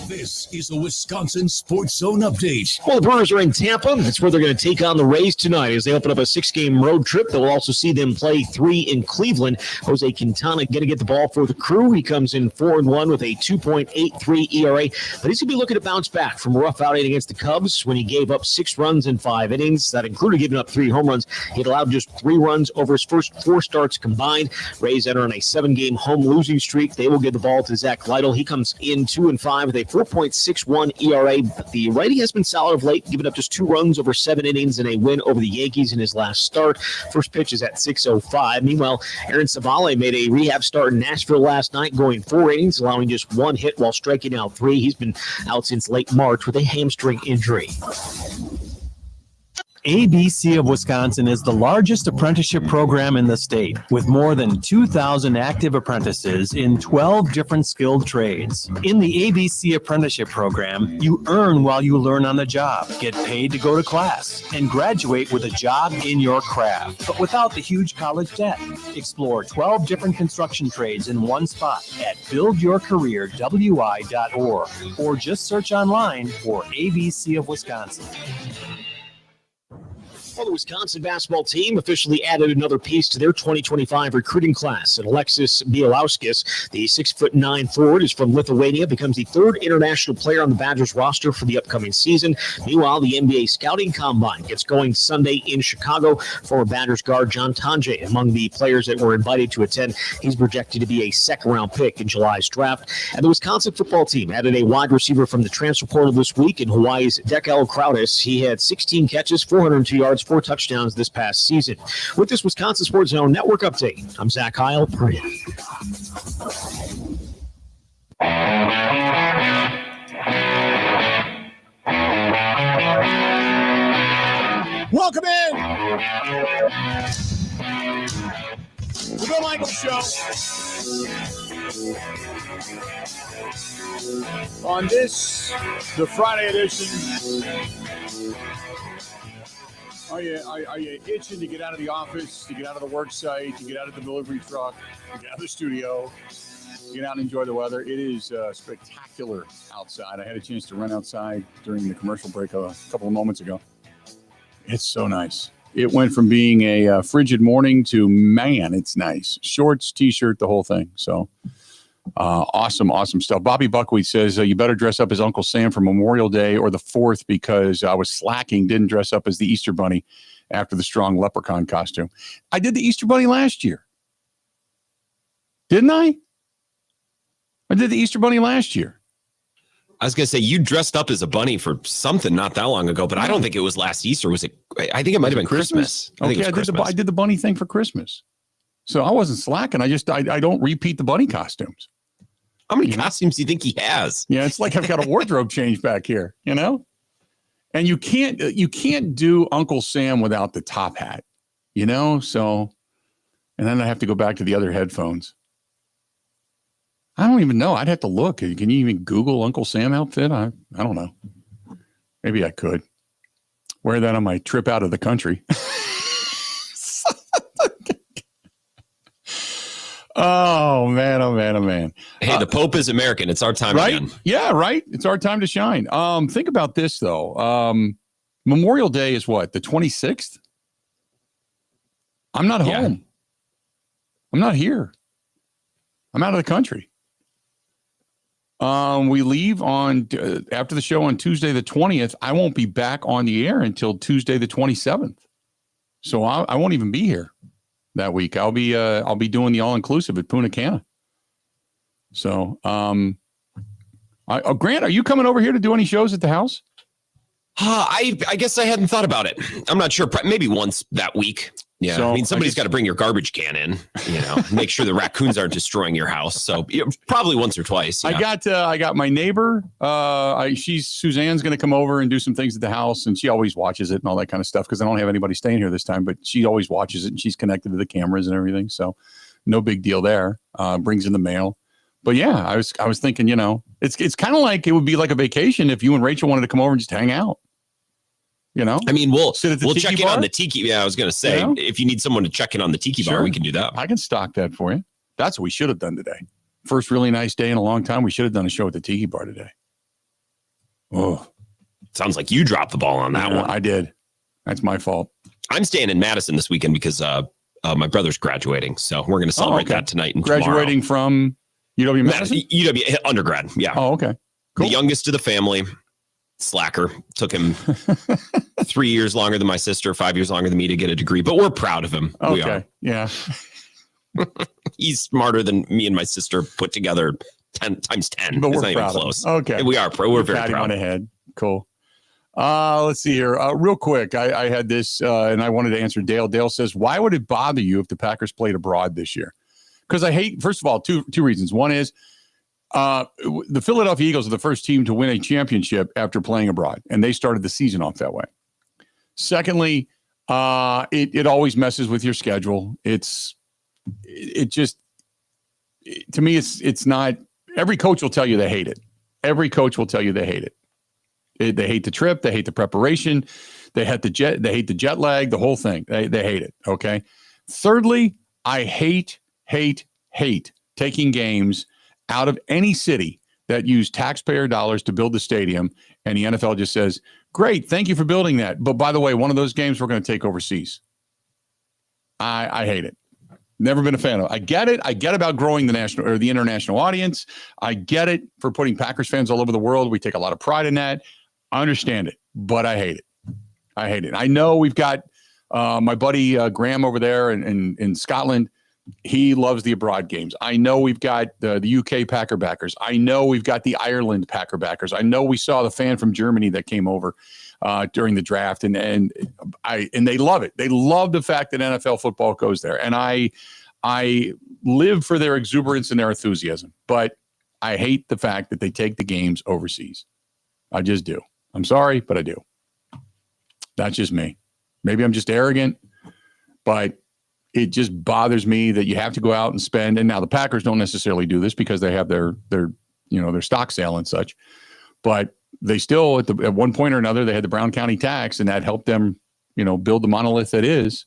This is a Wisconsin Sports Zone update. Well, the Brewers are in Tampa. That's where they're going to take on the Rays tonight as they open up a 6-game road trip. They'll also see them play 3 in Cleveland. Jose Quintana going to get the ball for the Crew. He comes in 4-1 with a 2.83 ERA, but he's going to be looking to bounce back from a rough outing against the Cubs when he gave up 6 runs in 5 innings. That included giving up 3 home runs. He'd allowed just 3 runs over his first 4 starts combined. Rays enter on a 7-game home losing streak. They will give the ball to Zach Lytle. He comes in 2-5 with a 4.61 ERA, but the righty has been solid of late, giving up just 2 runs over 7 innings in a win over the Yankees in his last start. First pitch is at 6:05. Meanwhile, Aaron Savale made a rehab start in Nashville last night, going 4 innings, allowing just 1 hit while striking out 3. He's been out since late March with a hamstring injury. ABC of Wisconsin is the largest apprenticeship program in the state, with more than 2,000 active apprentices in 12 different skilled trades. In the ABC apprenticeship program, you earn while you learn on the job, get paid to go to class, and graduate with a job in your craft, but without the huge college debt. Explore 12 different construction trades in one spot at buildyourcareerwi.org, or just search online for ABC of Wisconsin. Well, the Wisconsin basketball team officially added another piece to their 2025 recruiting class. And Alexis Bielauskis, the 6'9" forward, is from Lithuania, becomes the 3rd international player on the Badgers roster for the upcoming season. Meanwhile, the NBA Scouting Combine gets going Sunday in Chicago. Former Badgers guard John Tonje among the players that were invited to attend. He's projected to be a second-round pick in July's draft. And the Wisconsin football team added a wide receiver from the transfer portal this week in Hawaii's Dekel Crowdis. He had 16 catches, 402 yards, 4 touchdowns this past season. With this Wisconsin Sports Zone Network update, I'm Zach Heil. welcome in the Bill Michaels Show. On this, the Friday edition. Are you itching to get out of the office, to get out of the work site, to get out of the delivery truck, to get out of the studio, get out and enjoy the weather? It is spectacular outside. I had a chance to run outside during the commercial break a couple of moments ago. It's so nice. It went from being a frigid morning to, man, it's nice. Shorts, T-shirt, the whole thing. So awesome stuff. Bobby Buckwheat says, you better dress up as Uncle Sam for Memorial Day or the 4th because I was slacking, didn't dress up as the Easter Bunny after the strong leprechaun costume. I did the Easter Bunny last year. Didn't I? I did the Easter Bunny last year. I was going to say, you dressed up as a bunny for something not that long ago, but I don't think it was last Easter. Was it? I think it might have been Christmas. I think it was Christmas. I did the bunny thing for Christmas. So I wasn't slacking. I don't repeat the bunny costumes. How many costumes do you think he has? Yeah, it's like I've got a wardrobe change back here, And you can't do Uncle Sam without the top hat, So, and then I have to go back to the other headphones. I don't even know. I'd have to look. Can you even Google Uncle Sam outfit? I don't know. Maybe I could wear that on my trip out of the country. Oh man. Hey, the Pope is American. It's our time right? again. Yeah, right. It's our time to shine. Think about this though. Memorial Day is what? The 26th? I'm not home. I'm not here. I'm out of the country. We leave on after the show on Tuesday the 20th. I won't be back on the air until Tuesday the 27th. So I won't even be here that week. I'll be doing the all-inclusive at Punta Cana. So, Grant, are you coming over here to do any shows at the house? I guess I hadn't thought about it. I'm not sure. Maybe once that week. Yeah. So, somebody's got to bring your garbage can in, make sure the raccoons aren't destroying your house. So probably once or twice. Yeah. I got my neighbor. Suzanne's going to come over and do some things at the house, and she always watches it and all that kind of stuff because I don't have anybody staying here this time, but she always watches it and she's connected to the cameras and everything. So no big deal there. Brings in the mail. But yeah, I was thinking, it's kind of like it would be like a vacation if you and Rachel wanted to come over and just hang out. We'll check in on the tiki. Yeah, I was going to say, if you need someone to check in on the tiki bar, we can do that. I can stock that for you. That's what we should have done today. First really nice day in a long time. We should have done a show at the tiki bar today. Oh, sounds like you dropped the ball on that one. I did. That's my fault. I'm staying in Madison this weekend because my brother's graduating. So we're going to celebrate that tonight and graduating tomorrow. From UW Madison? UW undergrad. Yeah. Oh, okay. Cool. The youngest of the family. Slacker. Took him 3 years longer than my sister, 5 years longer than me to get a degree, but we're proud of him. Okay. We are. Yeah. He's smarter than me and my sister put together 10 times 10. But we're it's not proud even close. Okay. We are. We're very proud. On ahead. Cool. Let's see here. Real quick. I had this and I wanted to answer Dale. Dale says, why would it bother you if the Packers played abroad this year? Because I hate, first of all, two reasons. One is, the Philadelphia Eagles are the first team to win a championship after playing abroad, and they started the season off that way. Secondly, it always messes with your schedule. To me, it's not. Every coach will tell you they hate it. Every coach will tell you they hate it. They hate the trip. They hate the preparation. They hate the jet lag. The whole thing. They hate it. Okay. Thirdly, I hate taking games out of any city that use taxpayer dollars to build the stadium, and the NFL just says, great, thank you for building that. But by the way, one of those games we're going to take overseas. I hate it. Never been a fan of it. I get it. I get about growing the national or the international audience. I get it for putting Packers fans all over the world. We take a lot of pride in that. I understand it, but I hate it. I know we've got my buddy Graham over there in Scotland. He loves the abroad games. I know we've got the UK Packer backers. I know we've got the Ireland Packer backers. I know we saw the fan from Germany that came over during the draft, and they love it. They love the fact that NFL football goes there, and I live for their exuberance and their enthusiasm. But I hate the fact that they take the games overseas. I just do. I'm sorry, but I do. That's just me. Maybe I'm just arrogant, but it just bothers me that you have to go out and spend. And now the Packers don't necessarily do this because they have their stock sale and such, but they still at one point or another, they had the Brown County tax, and that helped them, build the monolith that is.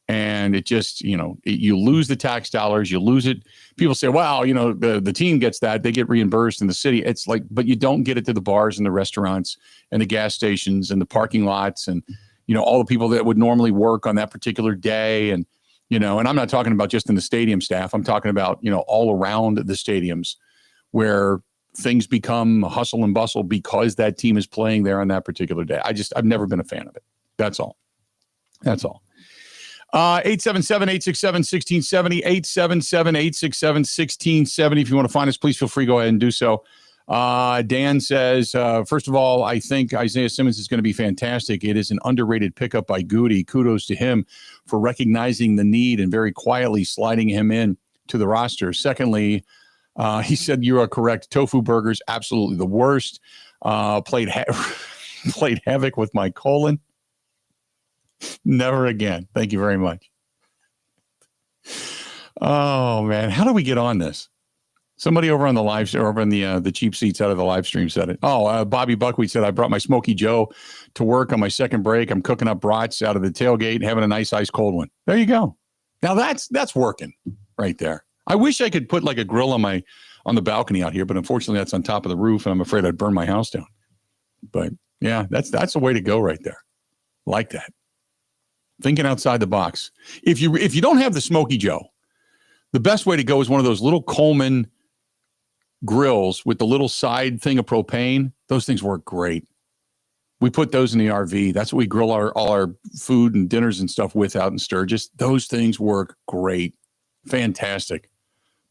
And it just, you lose the tax dollars, you lose it. People say, well, the team gets that, they get reimbursed in the city. It's like, but you don't get it to the bars and the restaurants and the gas stations and the parking lots and, all the people that would normally work on that particular day. And, and I'm not talking about just in the stadium staff. I'm talking about, all around the stadiums where things become hustle and bustle because that team is playing there on that particular day. I've never been a fan of it. That's all. 877-867-1670, 877-867-1670. If you want to find us, please feel free. Go ahead and do so. Dan says, first of all, I think Isaiah Simmons is going to be fantastic. It is an underrated pickup by Goody. Kudos to him for recognizing the need and very quietly sliding him in to the roster. Secondly, he said, you are correct. Tofu burgers, absolutely the worst. Played havoc with my colon. Never again. Thank you very much. Oh, man. How do we get on this? Somebody over on the live stream, over in the cheap seats out of the live stream said it. Oh, Bobby Buckwheat said, I brought my Smoky Joe to work on my second break. I'm cooking up brats out of the tailgate, having a nice ice cold one. There you go. Now that's working right there. I wish I could put like a grill on the balcony out here, but unfortunately that's on top of the roof and I'm afraid I'd burn my house down. But yeah, that's the way to go right there. Like that. Thinking outside the box. If you don't have the Smoky Joe, the best way to go is one of those little Coleman grills with the little side thing of propane. Those things work great. We put those in the RV. That's what we grill all our food and dinners and stuff with out in Sturgis. Those things work great. Fantastic.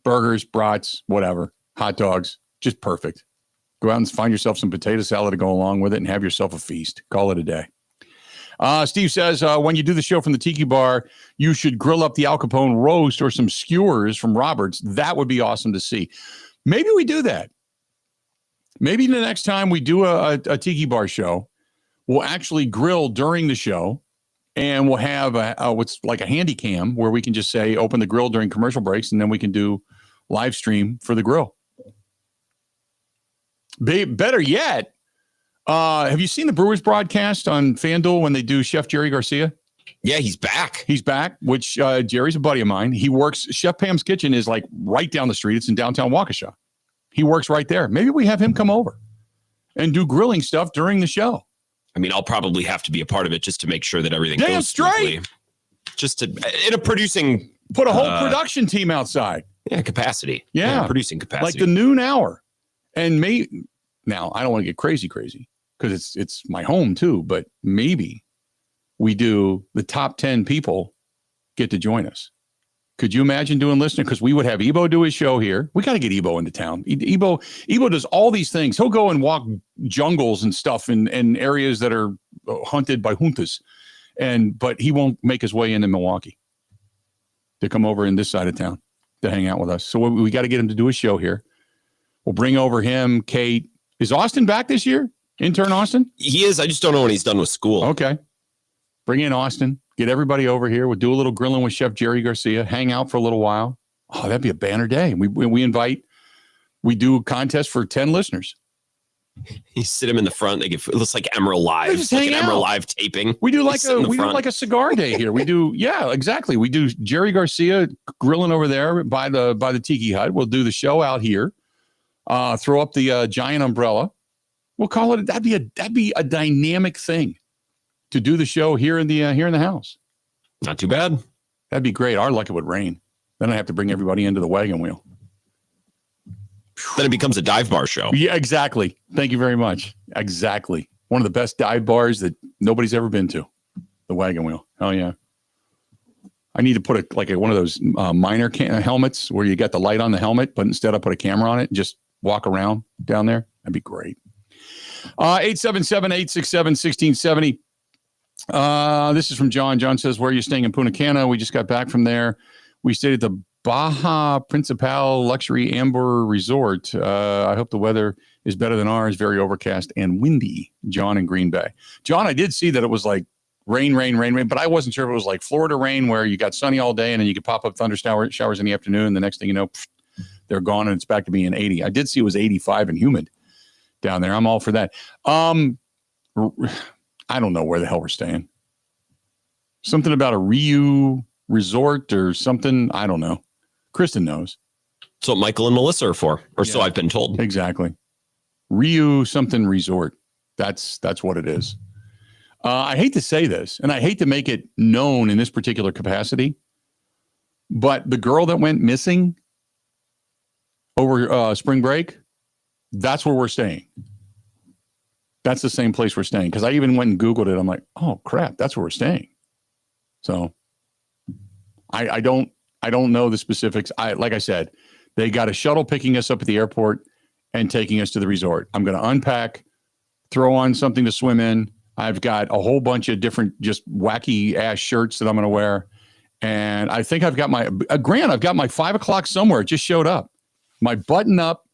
Burgers, brats, whatever, hot dogs, just perfect. Go out and find yourself some potato salad to go along with it and have yourself a feast. Call it a day. Steve says, when you do the show from the Tiki Bar, you should grill up the Al Capone roast or some skewers from Roberts. That would be awesome to see. Maybe we do that. Maybe the next time we do a Tiki Bar show, we'll actually grill during the show, and we'll have what's like a handy cam where we can just say, open the grill during commercial breaks, and then we can do live stream for the grill. Better yet, have you seen the Brewers broadcast on FanDuel when they do Chef Jerry Garcia? Yeah, he's back. He's back, which Jerry's a buddy of mine. He works, Chef Pam's Kitchen is like right down the street. It's in downtown Waukesha. He works right there. Maybe we have him come over and do grilling stuff during the show. I mean, I'll probably have to be a part of it just to make sure that everything goes straight. Smoothly. Just to, in a producing. Put a whole production team outside. Yeah, capacity. Yeah, producing capacity. Like the noon hour. And now, I don't want to get crazy because it's my home too, but maybe we do the top 10 people get to join us. Could you imagine doing listener? Because we would have Ebo do his show here. We got to get Ebo into town. Ebo does all these things. He'll go and walk jungles and stuff in areas that are hunted by juntas. But he won't make his way into Milwaukee to come over in this side of town to hang out with us. So we got to get him to do a show here. We'll bring over him, Kate. Is Austin back this year? Intern Austin? He is. I just don't know when he's done with school. Okay. Bring in Austin. Get everybody over here. We'll do a little grilling with Chef Jerry Garcia. Hang out for a little while. Oh, that'd be a banner day. We do a contest for 10 listeners. You sit him in the front. It looks like Emerald Live. It's like an Emerald Live taping. We do like a cigar day here. We do, yeah, exactly. We do Jerry Garcia grilling over there by the Tiki Hut. We'll do the show out here. Throw up the giant umbrella. We'll call it. That'd be a dynamic thing to do the show here in the house. Not too bad. That'd be great. Our luck it would rain. Then I have to bring everybody into the wagon wheel. Then it becomes a dive bar show. Yeah, exactly. Thank you very much. Exactly. One of the best dive bars that nobody's ever been to. The wagon wheel. Oh yeah. I need to put one of those miner helmets where you got the light on the helmet, but instead I put a camera on it and just walk around down there. That'd be great. 877-867-1670. This is from John. John says, where are you staying in Punta Cana? We just got back from there. We stayed at the Baja Principal Luxury Amber Resort. I hope the weather is better than ours. Very overcast and windy. John in Green Bay. John, I did see that it was like rain. But I wasn't sure if it was like Florida rain where you got sunny all day and then you could pop up thunder showers in the afternoon. The next thing you know, they're gone and it's back to being 80. I did see it was 85 and humid down there. I'm all for that. I don't know where the hell we're staying. Something about a Ryu resort or something. I don't know. Kristen knows. That's what Michael and Melissa are for, or so I've been told. Exactly. Ryu something resort. That's what it is. I hate to say this, and I hate to make it known in this particular capacity, but the girl that went missing over spring break, that's where we're staying. That's the same place we're staying. Because I even went and Googled it. I'm like, oh crap, that's where we're staying. So I don't know the specifics. Like I said, they got a shuttle picking us up at the airport and taking us to the resort. I'm going to unpack, throw on something to swim in. I've got a whole bunch of different just wacky ass shirts that I'm going to wear. And I think I've got I've got my 5 o'clock somewhere. It just showed up. My button up,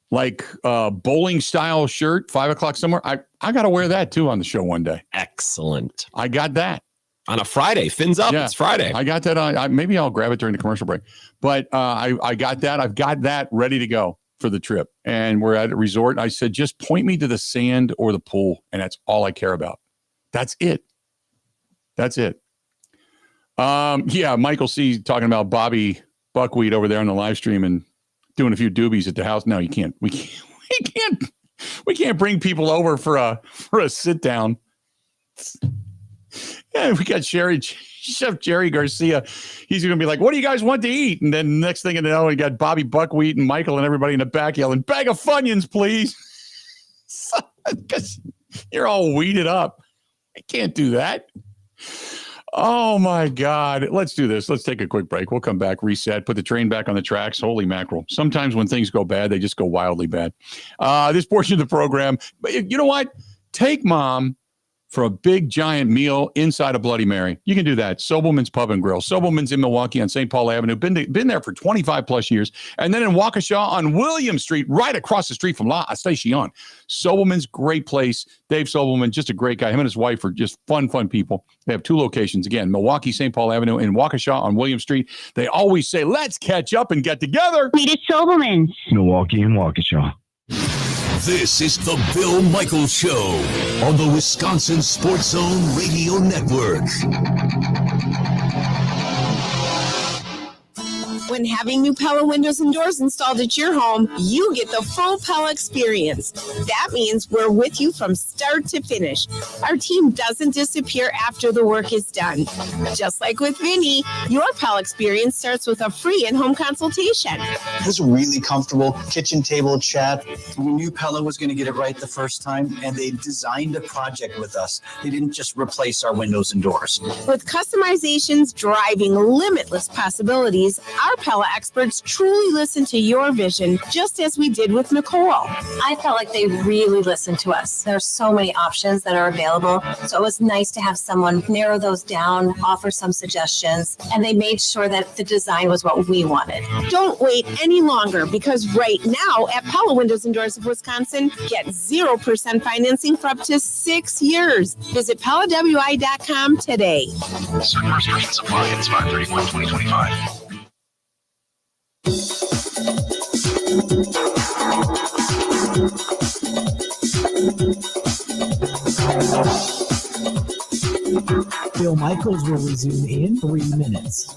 like bowling style shirt, 5 o'clock somewhere. I got to wear that too on the show one day. Excellent. I got that. On a Friday, fins up. Yeah, it's Friday. I got that on. Maybe I'll grab it during the commercial break. But I got that. I've got that ready to go for the trip. And we're at a resort. I said, just point me to the sand or the pool. And that's all I care about. That's it. That's it. Yeah, Michael C. talking about Bobby Buckwheat over there on the live stream and doing a few doobies at the house. No, you can't. We can't bring people over for a sit down. Yeah, we got Chef Jerry Garcia. He's going to be like, what do you guys want to eat? And then next thing you know, we got Bobby Buckwheat and Michael and everybody in the back yelling, bag of Funyuns, please. Because you're all weeded up. I can't do that. Oh, my God. Let's do this. Let's take a quick break. We'll come back, reset, put the train back on the tracks. Holy mackerel. Sometimes when things go bad, they just go wildly bad. This portion of the program, you know what? Take mom for a big, giant meal inside a Bloody Mary. You can do that. Sobelman's Pub and Grill. Sobelman's in Milwaukee on St. Paul Avenue. Been there for 25 plus years. And then in Waukesha on William Street, right across the street from La Station. Sobelman's, great place. Dave Sobelman, just a great guy. Him and his wife are just fun people. They have 2 locations. Again, Milwaukee, St. Paul Avenue, and Waukesha on William Street. They always say, let's catch up and get together. Meet at Sobelman's. Milwaukee and Waukesha. This is the Bill Michaels Show on the Wisconsin Sports Zone Radio Network. When having new Pella windows and doors installed at your home, you get the full Pella experience. That means we're with you from start to finish. Our team doesn't disappear after the work is done. Just like with Vinny, your Pella experience starts with a free in-home consultation. It was really comfortable kitchen table chat. We knew Pella was going to get it right the first time, and they designed a project with us. They didn't just replace our windows and doors. With customizations driving limitless possibilities, our Pella experts truly listen to your vision, just as we did with Nicole. I felt like they really listened to us. There are so many options that are available. So it was nice to have someone narrow those down, offer some suggestions, and they made sure that the design was what we wanted. Don't wait any longer, because right now at Pella Windows and Doors of Wisconsin, get 0% financing for up to 6 years. Visit PellaWI.com today. Certain restrictions apply. It's 5/31/2025. Bill Michaels will resume in 3 minutes.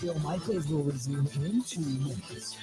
Bill Michaels will resume in 2 minutes.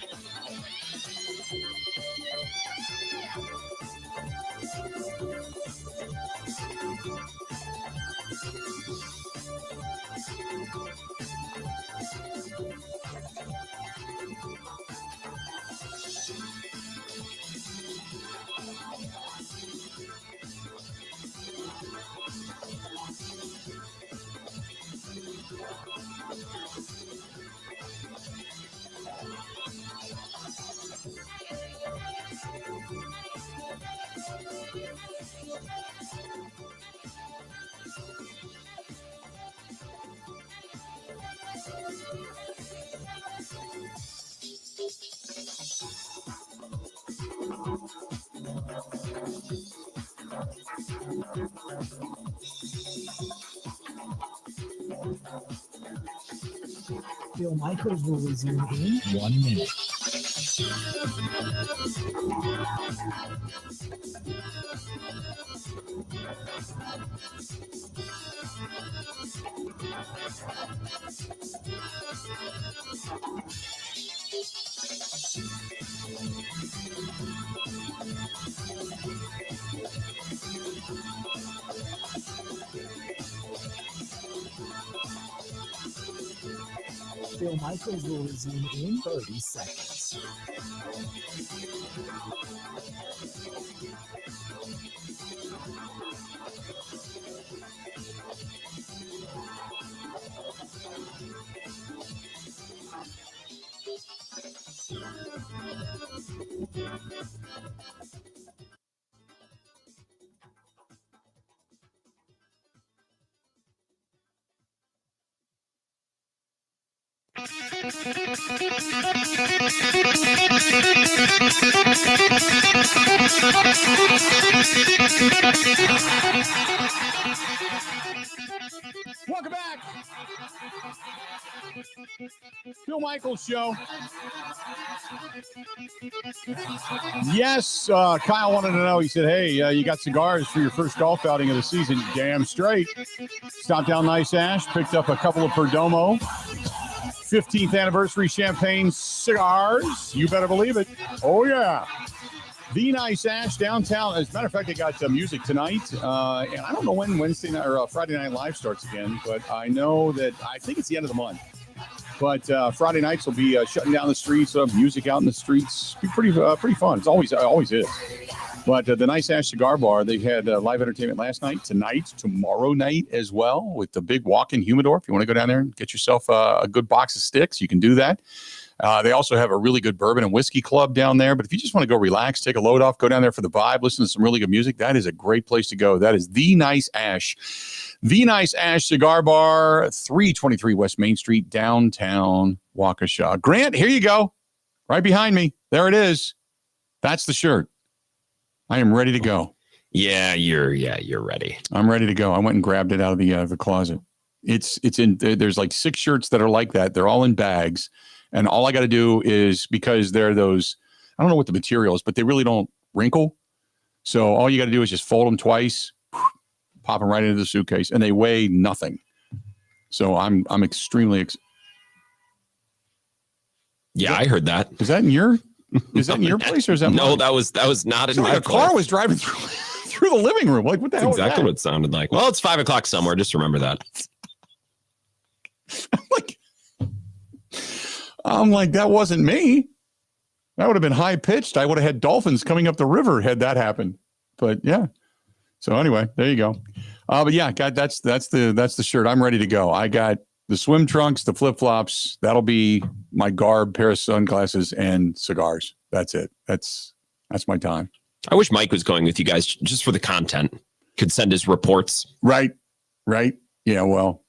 Bill Michaels will resume in 1 minute. Bill Michaels will resume in 30 seconds. Welcome back. Bill Michaels Show. Yes, Kyle wanted to know. He said, hey, you got cigars for your first golf outing of the season. Damn straight. Stopped down Nice Ash, picked up a couple of Perdomo 15th anniversary champagne cigars. You better believe it. Oh, yeah. The Nice Ash downtown. As a matter of fact, they got music tonight. And I don't know when Wednesday night or Friday Night Live starts again, but I know that I think it's the end of the month. But Friday nights will be shutting down the streets, music out in the streets. Be pretty fun. It's always is. But the Nice Ash Cigar Bar, they had live entertainment last night, tonight, tomorrow night as well, with the big walk-in humidor. If you want to go down there and get yourself a good box of sticks, you can do that. They also have a really good bourbon and whiskey club down there. But if you just want to go relax, take a load off, go down there for the vibe, listen to some really good music, that is a great place to go. That is The Nice Ash. The Nice Ash Cigar Bar, 323 West Main Street, downtown Waukesha. Grant, here you go. Right behind me. There it is. That's the shirt. I am ready to go. Yeah, you're ready. I'm ready to go. I went and grabbed it out of the closet. It's in. There's like 6 shirts that are like that. They're all in bags, and all I got to do is, because they're those, I don't know what the material is, but they really don't wrinkle. So all you got to do is just fold them twice, pop them right into the suitcase, and they weigh nothing. So I'm extremely. Yeah, I heard that. Is that in your? Is that in your place, or is that no? mine? That was not in my place. A car was driving through the living room. Like, what the hell? That's exactly was that? what it sounded like. Well, it's 5 o'clock somewhere. Just remember that. I'm like, that wasn't me. That would have been high pitched. I would have had dolphins coming up the river had that happened. But yeah. So anyway, there you go. But yeah, God, that's the shirt. I'm ready to go. I got the swim trunks, the flip flops. That'll be my garb, pair of sunglasses, and cigars. That's it. That's my time. I wish Mike was going with you guys just for the content. Could send his reports. Right. Yeah. Well,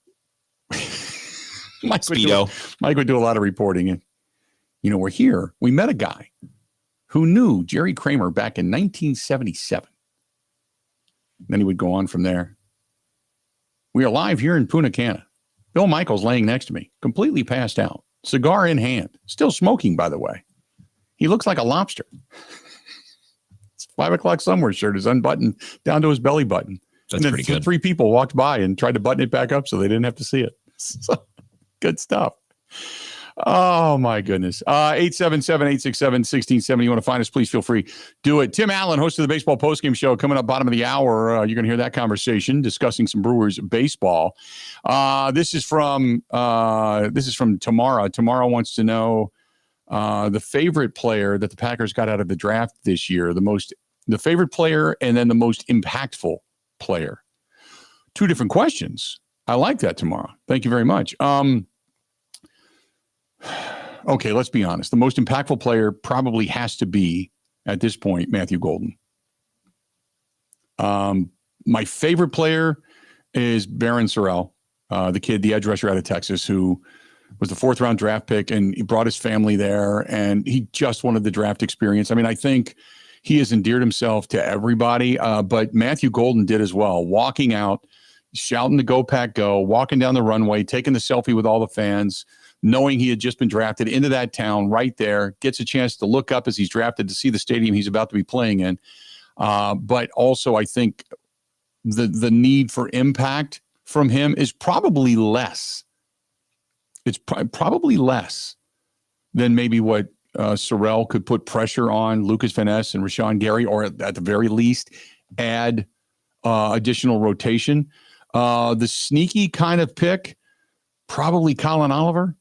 Mike would do a lot of reporting. And, we're here. We met a guy who knew Jerry Kramer back in 1977. Then he would go on from there. We are live here in Punta Cana. Bill Michaels laying next to me, completely passed out, cigar in hand, still smoking, by the way. He looks like a lobster. It's 5 o'clock somewhere shirt is unbuttoned down to his belly button. That's pretty good. 3 people walked by and tried to button it back up so they didn't have to see it. So, good stuff. Oh, my goodness. 877-867-1670. You want to find us, please feel free. Do it. Tim Allen, host of the Baseball Postgame Show, coming up bottom of the hour. You're going to hear that conversation discussing some Brewers baseball. This is from Tamara. Tamara wants to know the favorite player that the Packers got out of the draft this year, the favorite player and then the most impactful player. Two different questions. I like that, Tamara. Thank you very much. Okay, let's be honest. The most impactful player probably has to be, at this point, Matthew Golden. My favorite player is Barron Sorrell, the edge rusher out of Texas, who was the 4th-round draft pick, and he brought his family there, and he just wanted the draft experience. I mean, I think he has endeared himself to everybody, but Matthew Golden did as well, walking out, shouting to Go Pack Go, walking down the runway, taking the selfie with all the fans, knowing he had just been drafted into that town right there, gets a chance to look up as he's drafted to see the stadium he's about to be playing in. But also, I think the need for impact from him is probably less. It's probably less than maybe what Sorrell could put pressure on Lucas Van Ness and Rashawn Gary, or at the very least, add additional rotation. The sneaky kind of pick, probably Colin Oliver,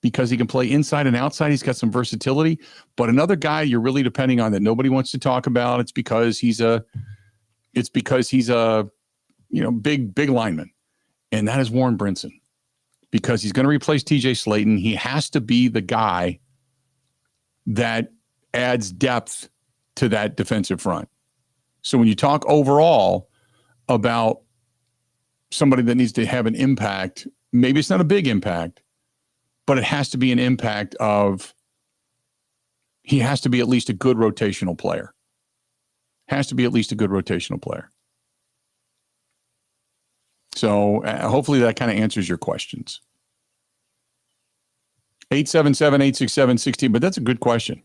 because he can play inside and outside. He's got some versatility. But another guy you're really depending on that nobody wants to talk about, it's because he's a big lineman. And that is Warren Brinson. Because he's going to replace TJ Slayton. He has to be the guy that adds depth to that defensive front. So when you talk overall about somebody that needs to have an impact, maybe it's not a big impact, but it has to be an impact of, he has to be at least a good rotational player. So hopefully that kind of answers your questions. 877-867-16, but that's a good question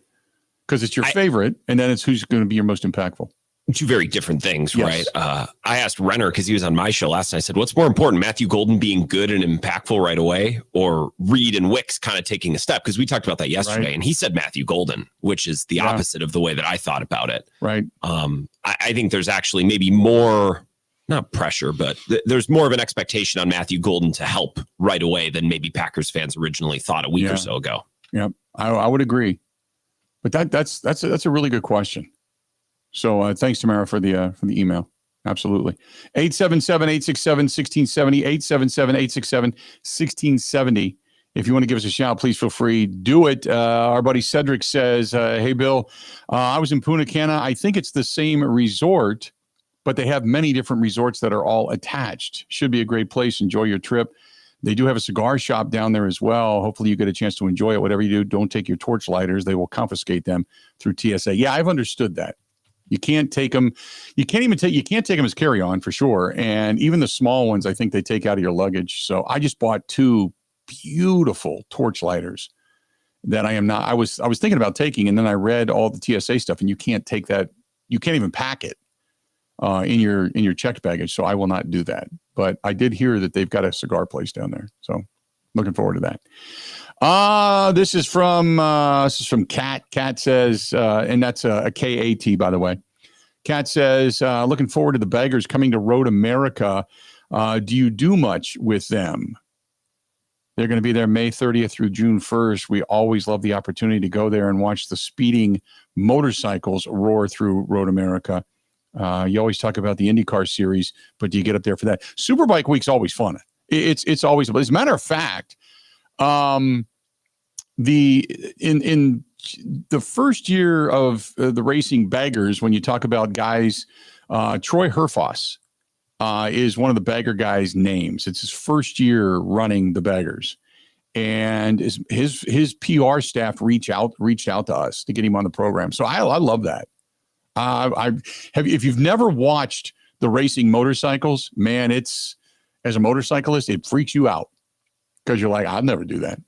because it's your favorite, and then it's who's going to be your most impactful. Two very different things, yes. Right? I asked Renner, because he was on my show last night, I said, what's more important, Matthew Golden being good and impactful right away, or Reed and Wicks kind of taking a step? Because we talked about that yesterday, and he said Matthew Golden, which is the opposite of the way that I thought about it. Right. I think there's actually maybe more, not pressure, but there's more of an expectation on Matthew Golden to help right away than maybe Packers fans originally thought a week or so ago. Yep, I would agree. But that's a really good question. So thanks, Tamara, for the email. Absolutely. 877-867-1670, 877-867-1670. If you want to give us a shout, please feel free. Do it. Our buddy Cedric says, hey, Bill, I was in Punta Cana. I think it's the same resort, but they have many different resorts that are all attached. Should be a great place. Enjoy your trip. They do have a cigar shop down there as well. Hopefully you get a chance to enjoy it. Whatever you do, don't take your torch lighters. They will confiscate them through TSA. Yeah, I've understood that. You can't take them. You can't take them as carry-on for sure. And even the small ones, I think they take out of your luggage. So I just bought 2 beautiful torch lighters that I was thinking about taking. And then I read all the TSA stuff, and you can't take that. You can't even pack it in your checked baggage. So I will not do that. But I did hear that they've got a cigar place down there. So looking forward to that. This is from Kat. Kat says, and that's a K-A-T, by the way. Kat says, looking forward to the Baggers coming to Road America. Do you do much with them? They're going to be there May 30th through June 1st. We always love the opportunity to go there and watch the speeding motorcycles roar through Road America. You always talk about the IndyCar series, but do you get up there for that? Superbike Week's always fun. It's always, as a matter of fact, in the first year of the racing baggers, when you talk about guys, Troy Herfoss is one of the bagger guys' names. It's his first year running the baggers, and his PR staff reached out to us to get him on the program. So I love that. If you've never watched the racing motorcycles, man, as a motorcyclist, it freaks you out because you're like, I'll never do that.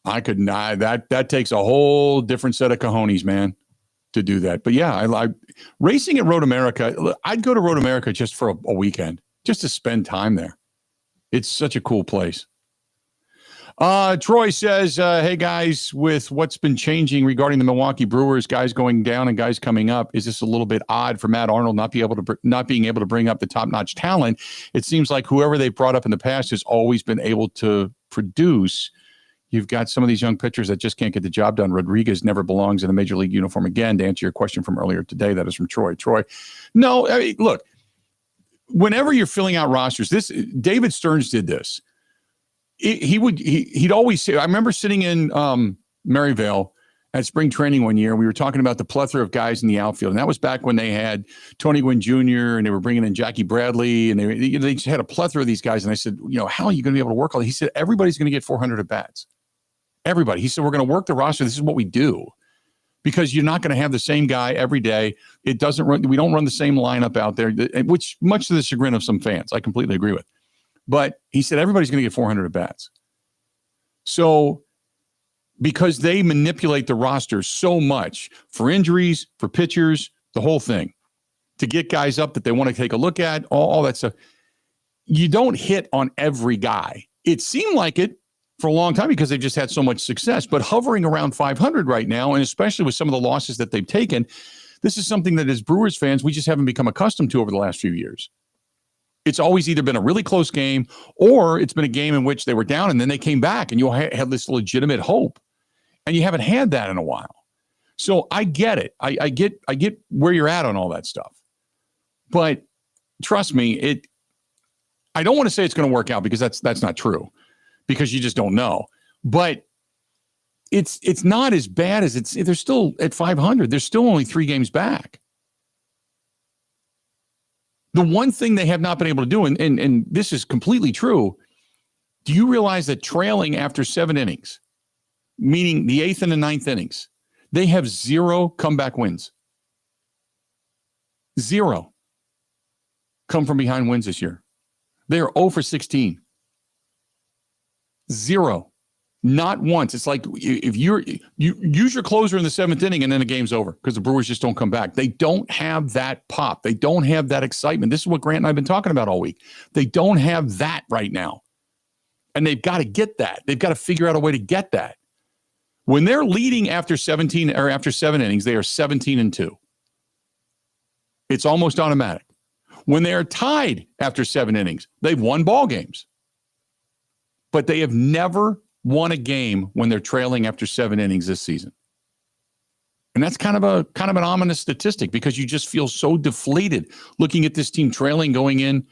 I could not. That takes a whole different set of cojones, man, to do that. But yeah, I racing at Road America. I'd go to Road America just for a weekend, just to spend time there. It's such a cool place. Troy says, hey, guys, with what's been changing regarding the Milwaukee Brewers, guys going down and guys coming up, is this a little bit odd for Matt Arnold not being able to bring up the top-notch talent? It seems like whoever they brought up in the past has always been able to produce. You've got some of these young pitchers that just can't get the job done. Rodriguez never belongs in a major league uniform again, to answer your question from earlier today. That is from Troy. No, I mean, look, whenever you're filling out rosters, David Stearns did this. He'd always say, I remember sitting in Maryvale at spring training one year. We were talking about the plethora of guys in the outfield. And that was back when they had Tony Gwynn Jr. and they were bringing in Jackie Bradley and they just had a plethora of these guys. And I said, how are you going to be able to work all that? He said, everybody's going to get 400 at bats. Everybody. He said, we're going to work the roster. This is what we do. Because you're not going to have the same guy every day. We don't run the same lineup out there, which much to the chagrin of some fans, I completely agree with. But he said everybody's going to get 400 at bats. So because they manipulate the roster so much for injuries, for pitchers, the whole thing, to get guys up that they want to take a look at, all that stuff, you don't hit on every guy. It seemed like it for a long time because they've just had so much success. But hovering around 500 right now, and especially with some of the losses that they've taken, this is something that as Brewers fans, we just haven't become accustomed to over the last few years. It's always either been a really close game or it's been a game in which they were down and then they came back and you had this legitimate hope. And you haven't had that in a while. So I get it. I get where you're at on all that stuff. But trust me, I don't want to say it's going to work out because that's not true. Because you just don't know. But it's not as bad as they're still at 500. They're still only 3 games back. The one thing they have not been able to do, and this is completely true, do you realize that trailing after 7 innings, meaning the 8th and the 9th innings, they have 0 comeback wins? 0 come from behind wins this year. They are 0 for 16. 0. Not once. It's like if you use your closer in the 7th inning and then the game's over because the Brewers just don't come back. They don't have that pop. They don't have that excitement. This is what Grant and I have been talking about all week. They don't have that right now. And they've got to get that. They've got to figure out a way to get that. When they're leading after 17 or after 7 innings, they are 17-2. It's almost automatic. When they are tied after 7 innings, they've won ball games. But they have never won a game when they're trailing after 7 innings this season. And that's kind of an ominous statistic because you just feel so deflated looking at this team trailing going in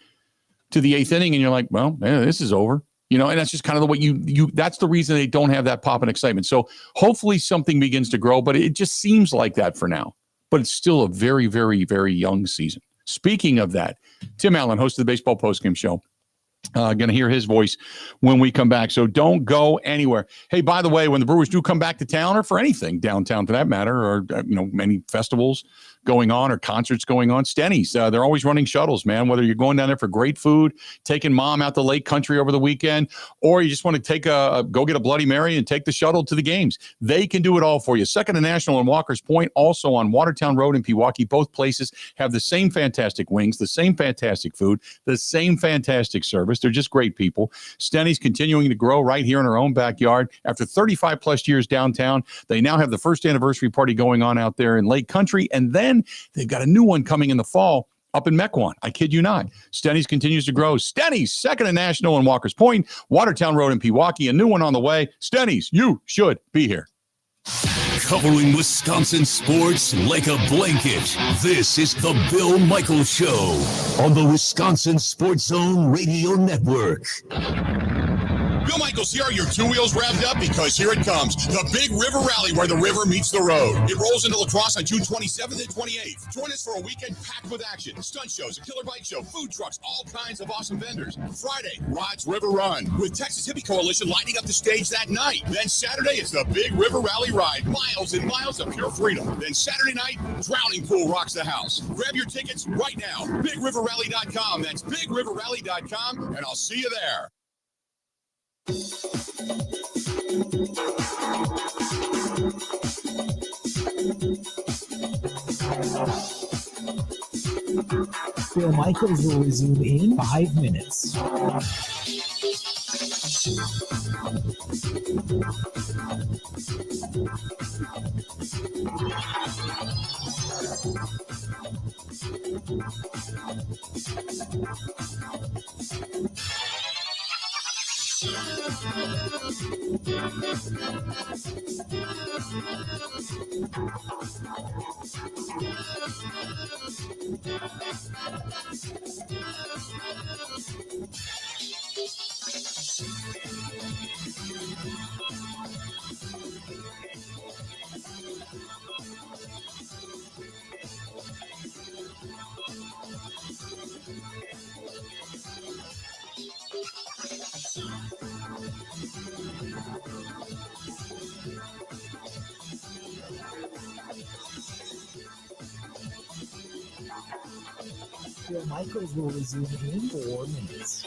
to the 8th inning and you're like, well, man, this is over. And that's just kind of the way you that's the reason they don't have that pop and excitement. So hopefully something begins to grow, but it just seems like that for now. But it's still a very, very, very young season. Speaking of that, Tim Allen, host of the Baseball Postgame Show. Going to hear his voice when we come back. So don't go anywhere. Hey, by the way, when the Brewers do come back to town or for anything downtown for that matter, or, many festivals going on or concerts going on, Stenny's, they're always running shuttles, man, whether you're going down there for great food, taking mom out to Lake Country over the weekend, or you just want to go get a Bloody Mary and take the shuttle to the games. They can do it all for you. 2nd and National in Walker's Point, also on Watertown Road in Pewaukee. Both places have the same fantastic wings, the same fantastic food, the same fantastic service. They're just great people. Stenny's continuing to grow right here in our own backyard. After 35 plus years downtown, they now have the first anniversary party going on out there in Lake Country. And then they've got a new one coming in the fall up in Mequon. I kid you not. Stenny's continues to grow. Stenny's, 2nd and National in Walker's Point, Watertown Road in Pewaukee, a new one on the way. Stenny's, you should be here. Covering Wisconsin sports like a blanket. This is the Bill Michaels Show on the Wisconsin Sports Zone Radio Network. Bill Michaels here. Your 2 wheels revved up because here it comes. The Big River Rally where the river meets the road. It rolls into La Crosse on June 27th and 28th. Join us for a weekend packed with action. Stunt shows, a killer bike show, food trucks, all kinds of awesome vendors. Friday, Rod's River Run with Texas Hippie Coalition lighting up the stage that night. Then Saturday is the Big River Rally Ride. Miles and miles of pure freedom. Then Saturday night, Drowning Pool rocks the house. Grab your tickets right now. BigRiverRally.com. That's BigRiverRally.com, and I'll see you there. Bill Michaels will resume in 5 minutes. Bill Michaels will resume in 4 minutes.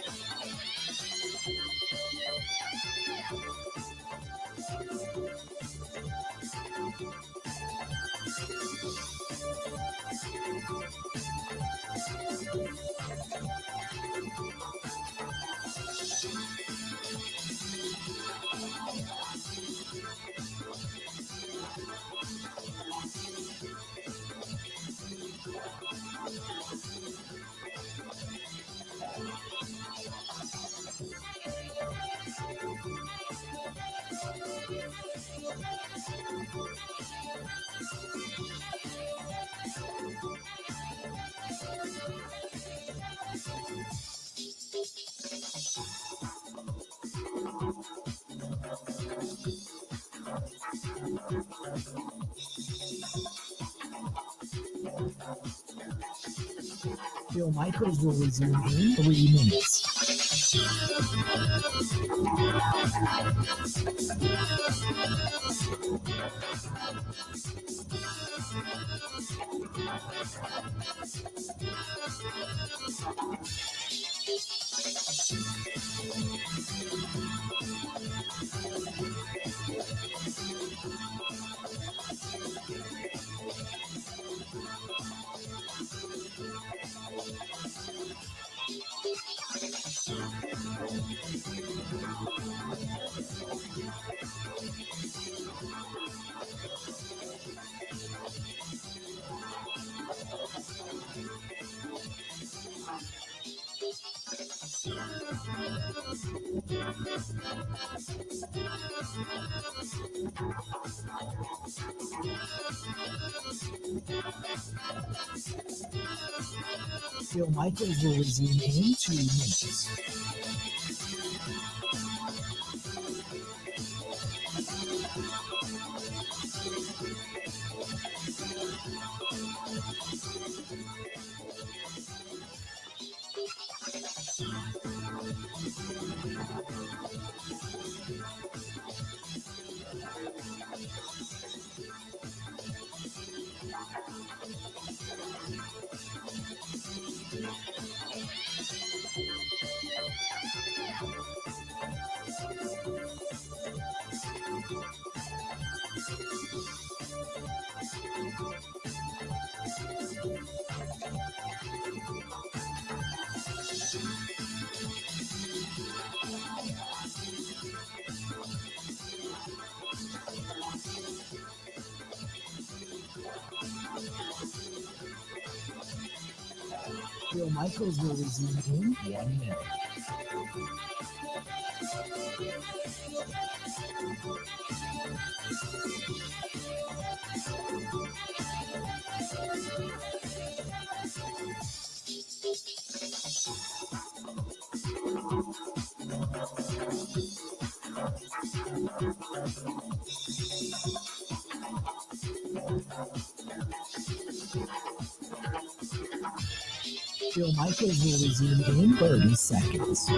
Bill Michaels will resume in 3 minutes. Bill Michaels will resume in 2 minutes. Bill Michaels will resume in 1 minute. Bill Michaels will resume in 30 seconds.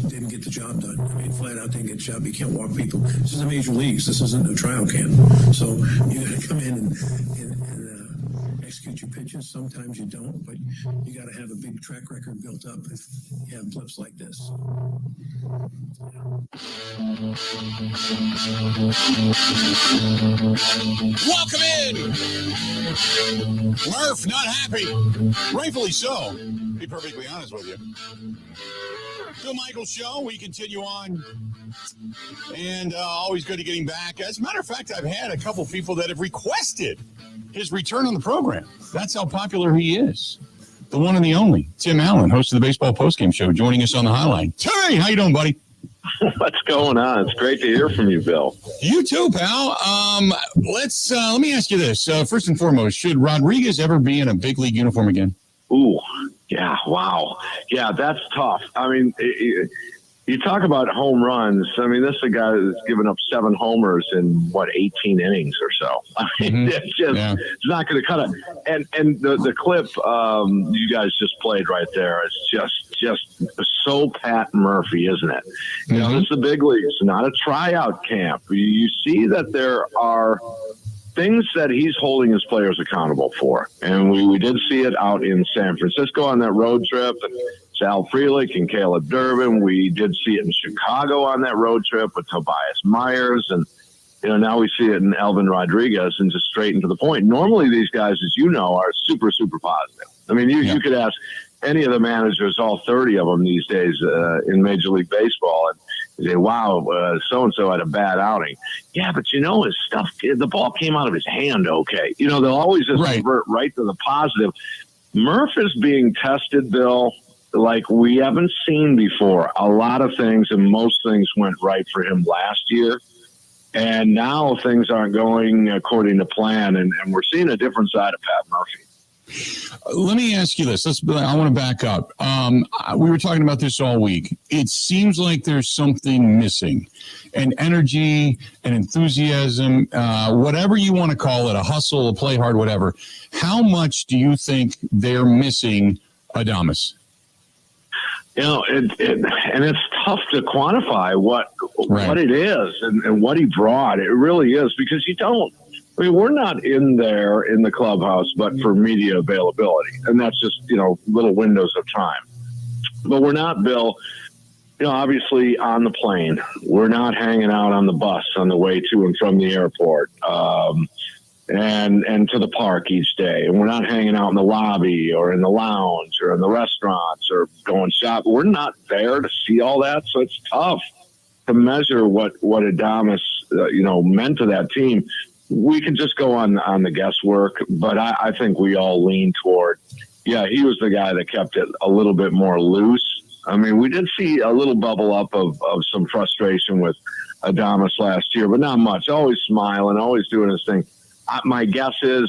Didn't get the job done. I mean, flat out didn't get the job. You can't walk people. This is a major leagues. This isn't a trial camp. So you got to come in and execute your pitches. Sometimes you don't, but you got to have a big track record built up if you have blips like this. Welcome in. Murph not happy. Rightfully so. To be perfectly honest with you. Bill Michaels Show. We continue on. And always good to getting back. As a matter of fact, I've had a couple people that have requested his return on the program. That's how popular he is. The one and the only, Tim Allen, host of the Baseball Postgame Show, joining us on the hotline. Terry, how you doing, buddy? What's going on? It's great to hear from you, Bill. You too, pal. Let me ask you this. First and foremost, should Rodriguez ever be in a big league uniform again? Ooh, yeah, wow. Yeah, that's tough. I mean, you talk about home runs. I mean, this is a guy that's given up 7 homers in, 18 innings or so. I mean, it's just it's not going to cut it. And the clip you guys just played right there is just so Pat Murphy, isn't it? You know, it's the big leagues, not a tryout camp. You see that there are things that he's holding his players accountable for. And we did see it out in San Francisco on that road trip. And Sal Frelick and Caleb Durbin. We did see it in Chicago on that road trip with Tobias Myers. And, now we see it in Elvin Rodriguez, and just straight and to the point. Normally these guys, as you know, are super, super positive. I mean, you could ask any of the managers, all 30 of them these days in Major League Baseball, and say, wow, so-and-so had a bad outing. Yeah, but his stuff, the ball came out of his hand okay. They'll always just revert right to the positive. Murph is being tested, Bill, like we haven't seen before. A lot of things, and most things went right for him last year. And now things aren't going according to plan, and we're seeing a different side of Pat Murphy. Let me ask you this. I want to back up. We were talking about this all week. It seems like there's something missing, an energy, an enthusiasm, whatever you want to call it, a hustle, a play hard, whatever. How much do you think they're missing Adames? And it's tough to quantify what it is and what he brought. It really is, because we're not in there in the clubhouse, but for media availability. And that's just, little windows of time. But we're not, Bill, obviously on the plane. We're not hanging out on the bus on the way to and from the airport and to the park each day. And we're not hanging out in the lobby or in the lounge or in the restaurants or going shop. We're not there to see all that. So it's tough to measure what Adames, meant to that team. We can just go on the guesswork, but I think we all lean toward, he was the guy that kept it a little bit more loose. I mean, we did see a little bubble up of some frustration with Adames last year, but not much. Always smiling, always doing his thing. My guess is,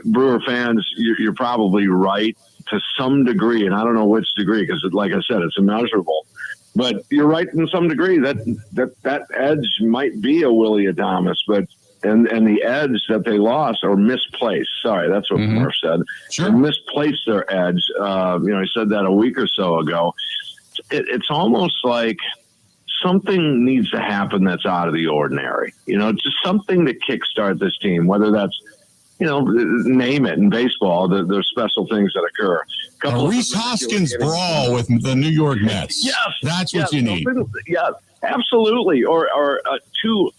Brewer fans, you're probably right to some degree, and I don't know which degree, because like I said, it's immeasurable. But you're right in some degree that edge might be a Willie Adames, but and the edge that they lost or misplaced. Sorry, that's what Murph said. Sure. They misplaced their edge. He said that a week or so ago. It's almost like something needs to happen that's out of the ordinary. Just something to kickstart this team, whether that's, name it in baseball. There's special things that occur. A Reese Hoskins brawl with the New York Mets. Yes. That's what you need. Yes, absolutely. Or 2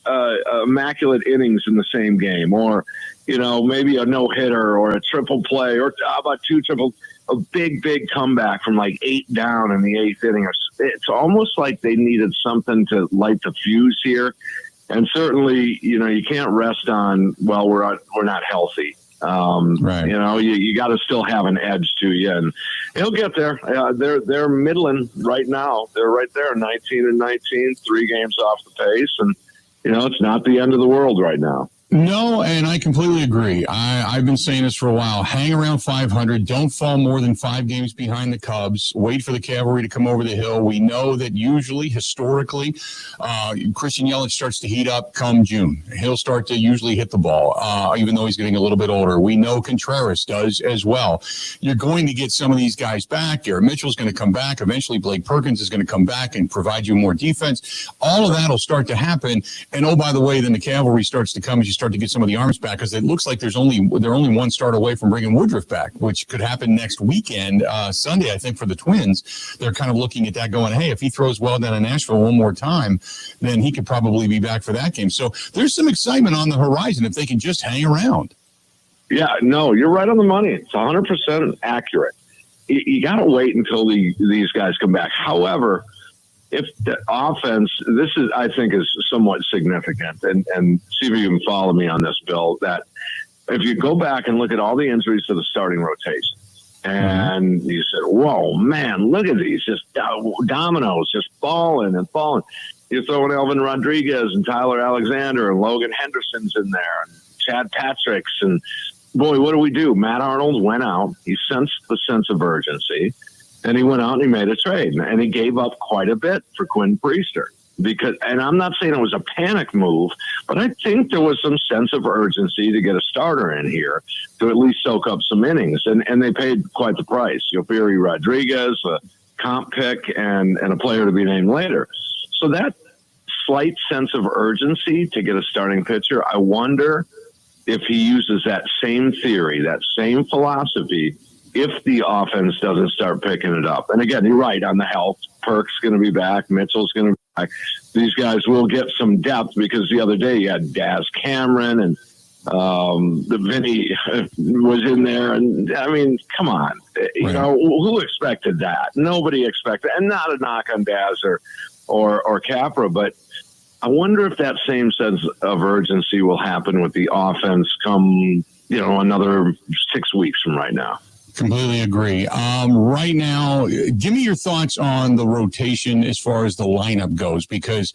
immaculate innings in the same game, or, maybe a no-hitter or a triple play, or how about 2 triple, a big comeback from like 8 down in the 8th inning. It's almost like they needed something to light the fuse here. And certainly, you can't rest on, well, we're not healthy. Right. You got to still have an edge to you, and he'll get there. They're middling right now. They're right there, 19-19, 3 games off the pace, and it's not the end of the world right now. No, and I completely agree. I've been saying this for a while. Hang around 500. Don't fall more than 5 games behind the Cubs. Wait for the cavalry to come over the hill. We know that usually, historically, Christian Yelich starts to heat up come June. He'll start to usually hit the ball, even though he's getting a little bit older. We know Contreras does as well. You're going to get some of these guys back. Garrett Mitchell's going to come back. Eventually, Blake Perkins is going to come back and provide you more defense. All of that will start to happen. And, oh, by the way, then the cavalry starts to come as you start to get some of the arms back, because it looks like they're only one start away from bringing Woodruff back, which could happen next weekend, Sunday, I think, for the Twins. They're kind of looking at that going, hey, if he throws well down in Nashville one more time, then he could probably be back for that game. So there's some excitement on the horizon if they can just hang around. Yeah, no, you're right on the money. It's 100% accurate. You got to wait until these guys come back. However, if the offense, this is, I think, is somewhat significant, and see if you can follow me on this, Bill, that if you go back and look at all the injuries to the starting rotation, and you said, whoa, man, look at these, just dominoes, just falling and falling. You throw in Elvin Rodriguez and Tyler Alexander and Logan Henderson's in there and Chad Patrick's, and boy, what do we do? Matt Arnold went out. He sensed the sense of urgency. And he went out and he made a trade, and he gave up quite a bit for Quinn Priester. And I'm not saying it was a panic move, but I think there was some sense of urgency to get a starter in here to at least soak up some innings. And they paid quite the price. Yofiri Rodriguez, a comp pick, and a player to be named later. So that slight sense of urgency to get a starting pitcher, I wonder if he uses that same theory, that same philosophy, if the offense doesn't start picking it up. And again, you're right on the health. Perk's going to be back. Mitchell's going to be back. These guys will get some depth, because the other day you had Daz Cameron and the Vinny was in there. And I mean, come on, you know, who expected that? Nobody expected, and not a knock on Daz or Capra, but I wonder if that same sense of urgency will happen with the offense come, another 6 weeks from right now. Completely agree. Right now, give me your thoughts on the rotation as far as the lineup goes, because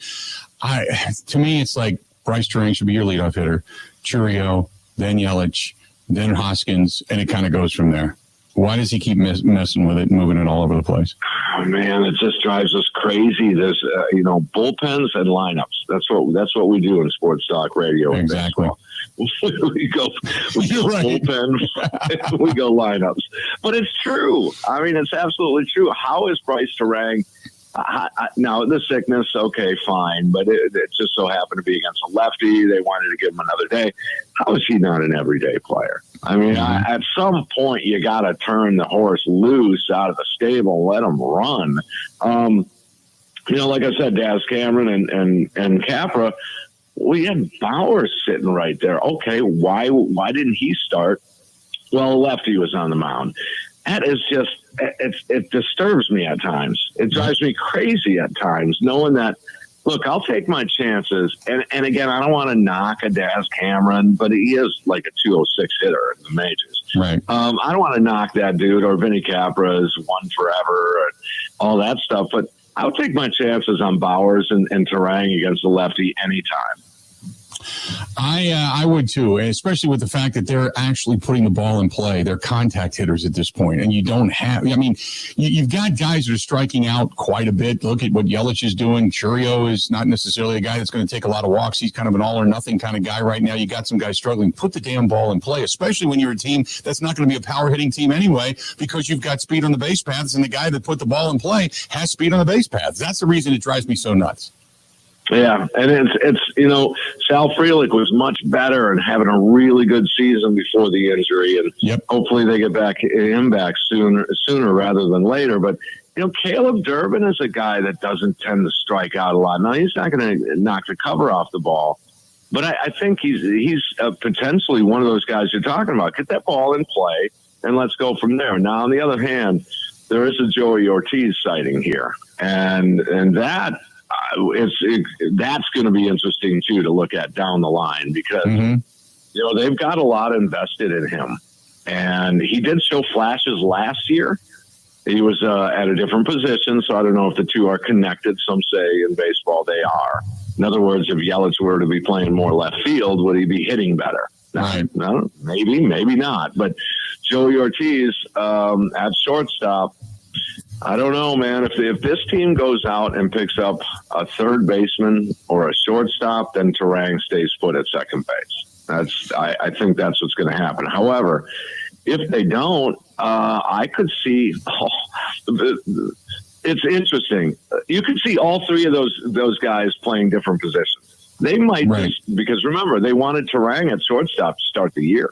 to me, it's like Bryce Terang should be your leadoff hitter, Churio, then Yelich, then Hoskins, and it kind of goes from there. Why does he keep messing with it, moving it all over the place? Oh, man, it just drives us crazy. There's, bullpens and lineups. That's what we do in sports talk radio. Exactly. we go bullpen, we go lineups. But it's true. I mean, it's absolutely true. How is Bryce Terang? Now, the sickness, okay, fine, but it just so happened to be against a lefty. They wanted to give him another day. How is he not an everyday player? I mean, at some point, you got to turn the horse loose out of the stable, let him run. Like I said, Daz Cameron and Capra, we had Bowers sitting right there. Okay, why didn't he start? Well, lefty was on the mound. That is just, it disturbs me at times. It drives me crazy at times, knowing that, look, I'll take my chances. And again, I don't want to knock a Daz Cameron, but he is like a 206 hitter in the majors. Right. I don't want to knock that dude, or Vinny Capra's won forever, or all that stuff. But I'll take my chances on Bowers and Terang against the lefty anytime. I would too, especially with the fact that they're actually putting the ball in play. They're contact hitters at this point, and you don't have. I mean, you've got guys that are striking out quite a bit. Look at what Yelich is doing. Churio is not necessarily a guy that's going to take a lot of walks. He's kind of an all or nothing kind of guy right now. You got some guys struggling. Put the damn ball in play, especially when you're a team that's not going to be a power hitting team anyway, because you've got speed on the base paths, and the guy that put the ball in play has speed on the base paths. That's the reason it drives me so nuts. Yeah, and it's Sal Frelick was much better and having a really good season before the injury, and hopefully they get him back sooner rather than later. But Caleb Durbin is a guy that doesn't tend to strike out a lot. Now, he's not going to knock the cover off the ball, but I think he's potentially one of those guys you're talking about. Get that ball in play, and let's go from there. Now, on the other hand, there is a Joey Ortiz sighting here, and that. That's going to be interesting too to look at down the line, because they've got a lot invested in him, and he did show flashes last year. He was at a different position, so I don't know if the two are connected. Some say in baseball they are, In other words, if Yelich were to be playing more left field, would he be hitting better? Right. No, maybe not. But Joey Ortiz at shortstop, I don't know, man. If this team goes out and picks up a third baseman or a shortstop, then Terang stays put at second base. I think that's what's going to happen. However, if they don't, I could see. It's interesting. You could see all three of those guys playing different positions. They might just, because remember, they wanted Terang at shortstop to start the year.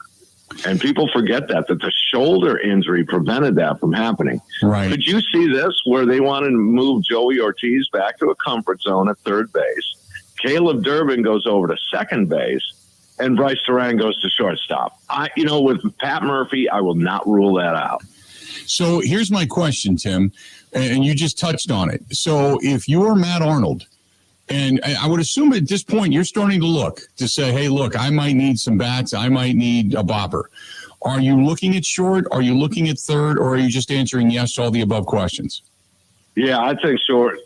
And people forget that the shoulder injury prevented that from happening. Right. Could you see this where they wanted to move Joey Ortiz back to a comfort zone at third base? Caleb Durbin goes over to second base, and Bryce Terang goes to shortstop. With Pat Murphy, I will not rule that out. So here's my question, Tim, and you just touched on it. So if you're Matt Arnold, and I would assume at this point you're starting to look to say, hey, look, I might need some bats. I might need a bopper. Are you looking at short? Are you looking at third? Or are you just answering yes to all the above questions? Yeah, I think short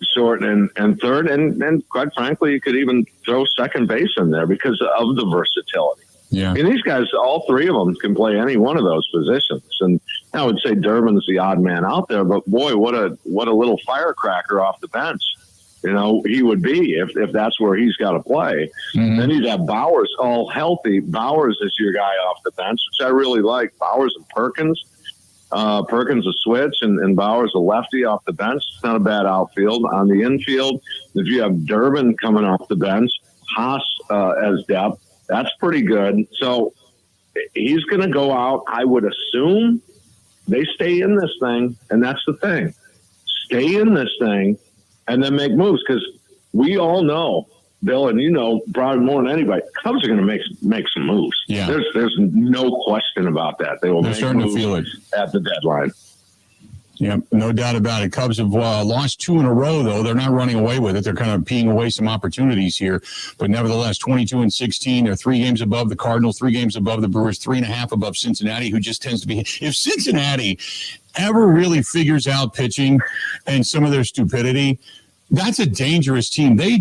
and third. And quite frankly, you could even throw second base in there because of the versatility. Yeah. And these guys, all three of them can play any one of those positions. And I would say Durbin's the odd man out there, but boy, what a little firecracker off the bench. He would be if that's where he's got to play. Mm-hmm. Then you'd have Bowers all healthy. Bowers is your guy off the bench, which I really like. Bowers and Perkins. Perkins a switch and Bowers a lefty off the bench. It's not a bad outfield. On the infield, if you have Durbin coming off the bench, Haas as depth, that's pretty good. So he's going to go out. I would assume they stay in this thing, and that's the thing. Stay in this thing and then make moves, because we all know, Bill, and probably more than anybody, Cubs are going to make some moves. Yeah. There's no question about that. They're starting to feel it at the deadline. Yeah, no doubt about it. Cubs have lost 2 in a row, though. They're not running away with it. They're kind of peeing away some opportunities here. But nevertheless, 22-16. They're 3 games above the Cardinals, 3 games above the Brewers, 3.5 above Cincinnati, who just tends to be. If Cincinnati ever really figures out pitching and some of their stupidity, that's a dangerous team. They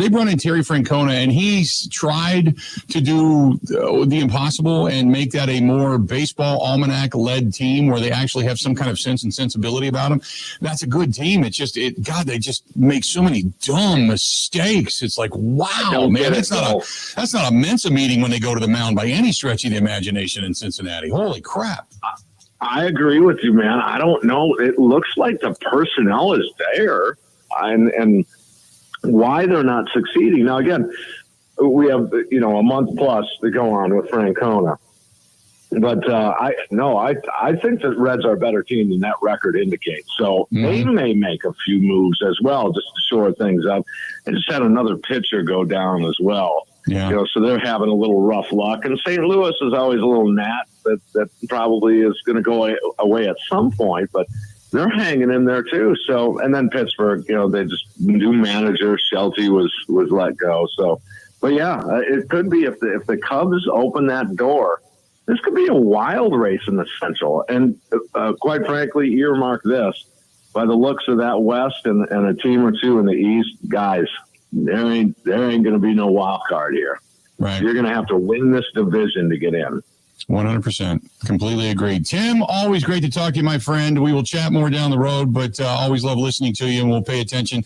brought in Terry Francona, and he's tried to do the impossible and make that a more baseball almanac-led team where they actually have some kind of sense and sensibility about them. That's a good team. It's just, they just make so many dumb mistakes. It's like, wow, man, that's not a Mensa meeting when they go to the mound by any stretch of the imagination in Cincinnati. Holy crap. I agree with you, man. I don't know. It looks like the personnel is there. And why they're not succeeding. Now, again, we have, a month plus to go on with Francona. But I think the Reds are a better team than that record indicates. So they may make a few moves as well just to shore things up. They just had another pitcher go down as well. Yeah. So they're having a little rough luck. And St. Louis is always a little gnat that probably is going to go away at some point. But they're hanging in there too. So, and then Pittsburgh, they just new manager Shelty was let go. So, but yeah, it could be if the Cubs open that door, this could be a wild race in the Central. And quite frankly, earmark this: by the looks of that West and a team or two in the East, guys, there ain't going to be no wild card here. Right, you're going to have to win this division to get in. 100%. Completely agreed. Tim, always great to talk to you, my friend. We will chat more down the road, but always love listening to you, and we'll pay attention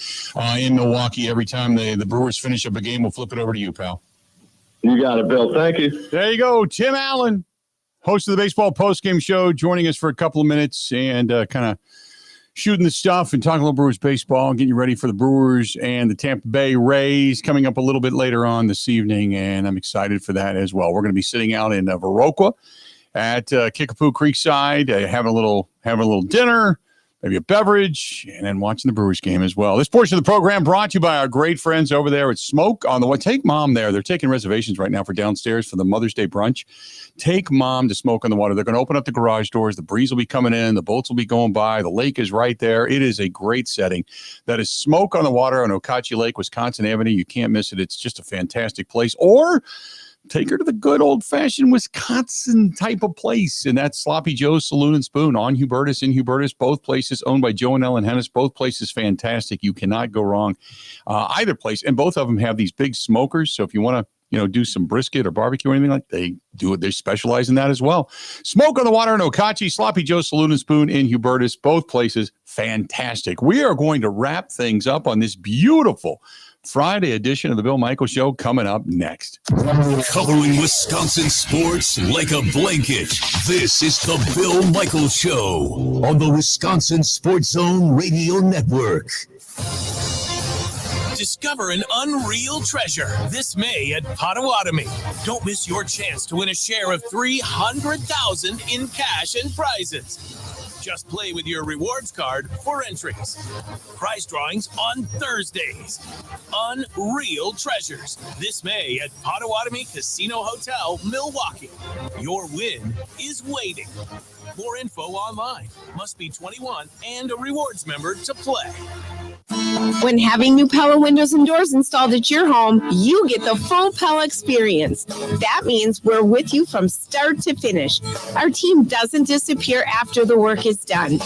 in Milwaukee every time the Brewers finish up a game. We'll flip it over to you, pal. You got it, Bill. Thank you. There you go. Tim Allen, host of the Baseball Postgame Show, joining us for a couple of minutes and kind of shooting the stuff and talking a little Brewers baseball and getting you ready for the Brewers and the Tampa Bay Rays coming up a little bit later on this evening, and I'm excited for that as well. We're going to be sitting out in Viroqua at Kickapoo Creekside, having a little dinner, maybe a beverage, and then watching the Brewers game as well. This portion of the program brought to you by our great friends over there at Smoke on the Way. Take Mom there. They're taking reservations right now for downstairs for the Mother's Day brunch. Take Mom to Smoke on the Water. They're going to open up the garage doors. The breeze will be coming in. The boats will be going by. The lake is right there. It is a great setting. That is Smoke on the Water on Okauchee Lake, Wisconsin Avenue. You can't miss it. It's just a fantastic place. Or take her to the good old-fashioned Wisconsin type of place, and that's Sloppy Joe's Saloon and Spoon on Hubertus, in Hubertus, both places owned by Joe and Ellen Hennis. Both places fantastic. You cannot go wrong either place, and both of them have these big smokers, so if you want to do some brisket or barbecue or anything like they do it. They specialize in that as well. Smoke on the Water in Okauchee, Sloppy Joe's Saloon and Spoon in Hubertus, both places fantastic. We are going to wrap things up on this beautiful Friday edition of the Bill Michaels Show coming up next. Covering Wisconsin sports like a blanket. This is the Bill Michaels Show on the Wisconsin Sports Zone Radio Network. Discover an unreal treasure this May at Potawatomi. Don't miss your chance to win a share of $300,000 in cash and prizes. Just play with your rewards card for entries. Prize drawings on Thursdays. Unreal treasures this May at Potawatomi Casino Hotel, Milwaukee. Your win is waiting. More info online. Must be 21 and a rewards member to play. When having new Pella windows and doors installed at your home, you get the full Pella experience. That means we're with you from start to finish. Our team doesn't disappear after the work is done.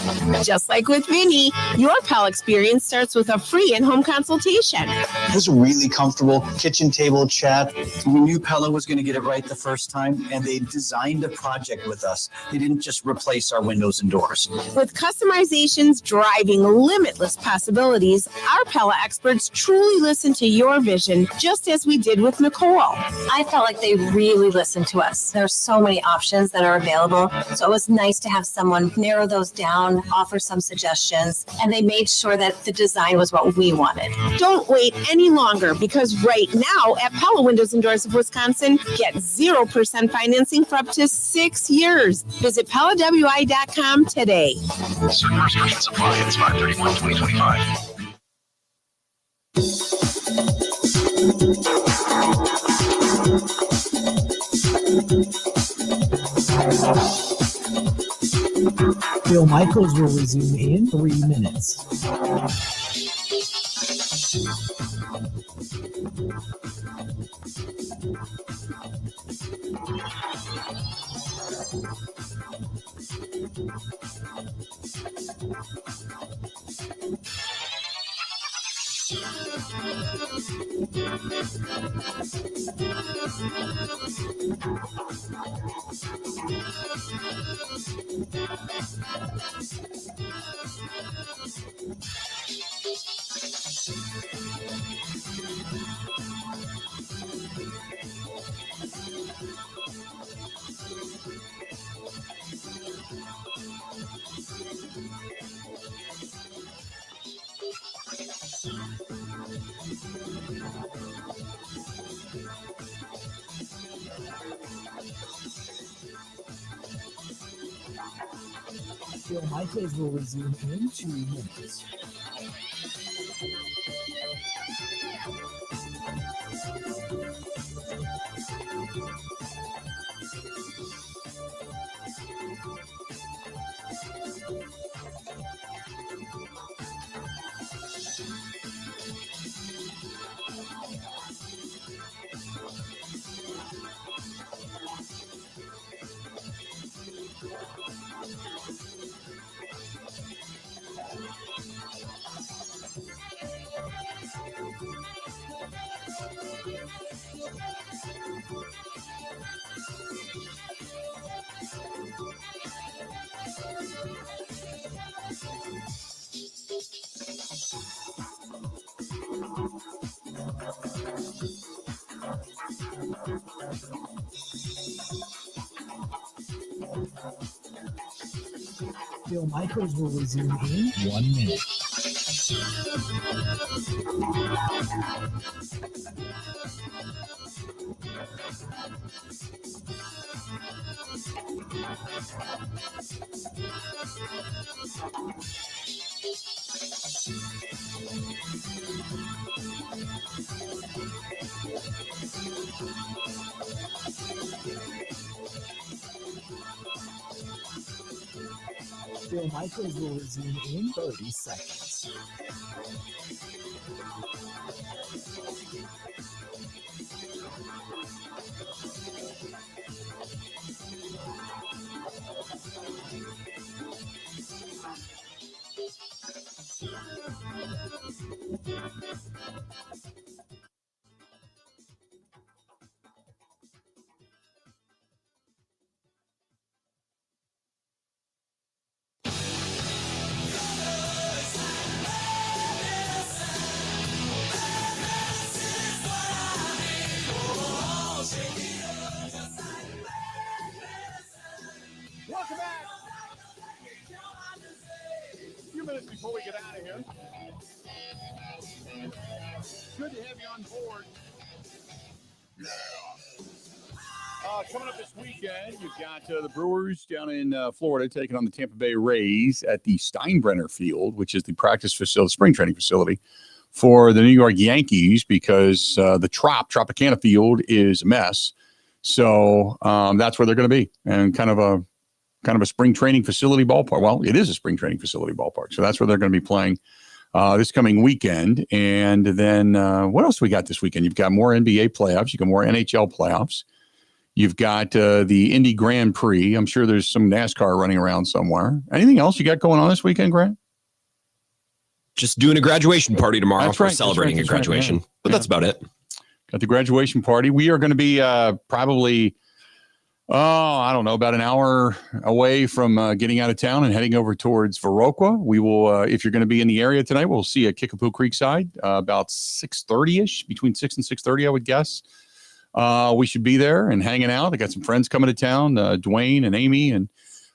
Just like with Vinny, your Pella experience starts with a free in-home consultation. It was a really comfortable kitchen table chat. We knew Pella was going to get it right the first time, and they designed a project with us. They didn't just replace our windows and doors. With customizations driving limitless possibilities, our Pella experts truly listen to your vision, just as we did with Nicole. I felt like they really listened to us. There's so many options that are available. So it was nice to have someone narrow those down, offer some suggestions, and they made sure that the design was what we wanted. Don't wait any longer, because right now at Pella Windows and Doors of Wisconsin, get 0% financing for up to 6 years. Visit PellaWI.com today. Certain restrictions apply. It's 5/31/2025. Bill Michaels will resume in 3 minutes. Bill Michaels will resume in 2 minutes. Bill Michaels will resume in 1 minute. Bill Michaels will resume in 30 seconds. get out of here. Good to have you on board. Yeah. Coming up this weekend, you've got the Brewers down in Florida taking on the Tampa Bay Rays at the Steinbrenner Field, which is the practice facility, spring training facility for the New York Yankees, because the Tropicana Field is a mess. So that's where they're going to be, and kind of a spring training facility ballpark. Well, it is a spring training facility ballpark, so that's where they're going to be playing this coming weekend. And then what else do we got this weekend? You've got more NBA playoffs. You got more NHL playoffs. You've got the Indy Grand Prix. I'm sure there's some NASCAR running around somewhere. Anything else you got going on this weekend, Grant? Just doing a graduation party tomorrow. That's right. Celebrating a graduation. Right, yeah. But that's about it. Got the graduation party. We are going to be probably, I don't know, about an hour away from getting out of town and heading over towards Viroqua. We will, if you're going to be in the area tonight, we'll see at Kickapoo Creekside about 6:30-ish, between 6 and 6:30, I would guess. We should be there and hanging out. I got some friends coming to town, Dwayne and Amy, and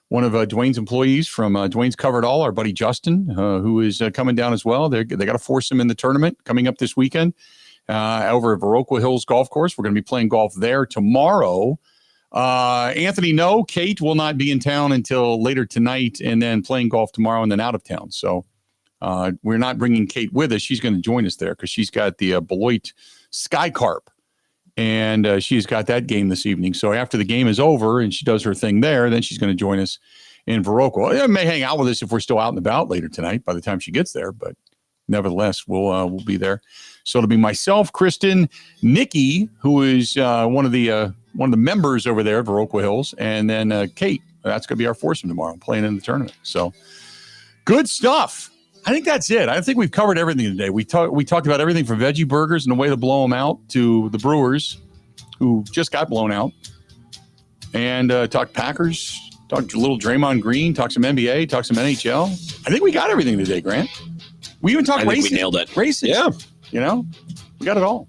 one of Dwayne's employees from Dwayne's Covered All, our buddy Justin, who is coming down as well. They got to force him in the tournament coming up this weekend over at Viroqua Hills Golf Course. We're going to be playing golf there tomorrow. Anthony, no, Kate will not be in town until later tonight, and then playing golf tomorrow and then out of town. So we're not bringing Kate with us. She's going to join us there because she's got the Beloit Sky Carp. And she's got that game this evening. So after the game is over and she does her thing there, then she's going to join us in Viroqua. She may hang out with us if we're still out and about later tonight by the time she gets there. But nevertheless, we'll be there. So it'll be myself, Kristen, Nikki, who is one of the members over there at Viroqua Hills, and then Kate. That's going to be our foursome tomorrow, playing in the tournament. So good stuff. I think that's it. I think we've covered everything today. We talked about everything from veggie burgers and the way to blow them out to the Brewers, who just got blown out, and talked Packers, talked a little Draymond Green, talked some NBA, talked some NHL. I think we got everything today, Grant. We even talked racing. We nailed it. Racing. Yeah. We got it all.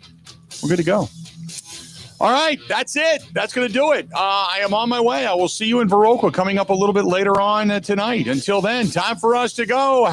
We're good to go. All right, that's it. That's going to do it. I am on my way. I will see you in Viroqua coming up a little bit later on tonight. Until then, time for us to go.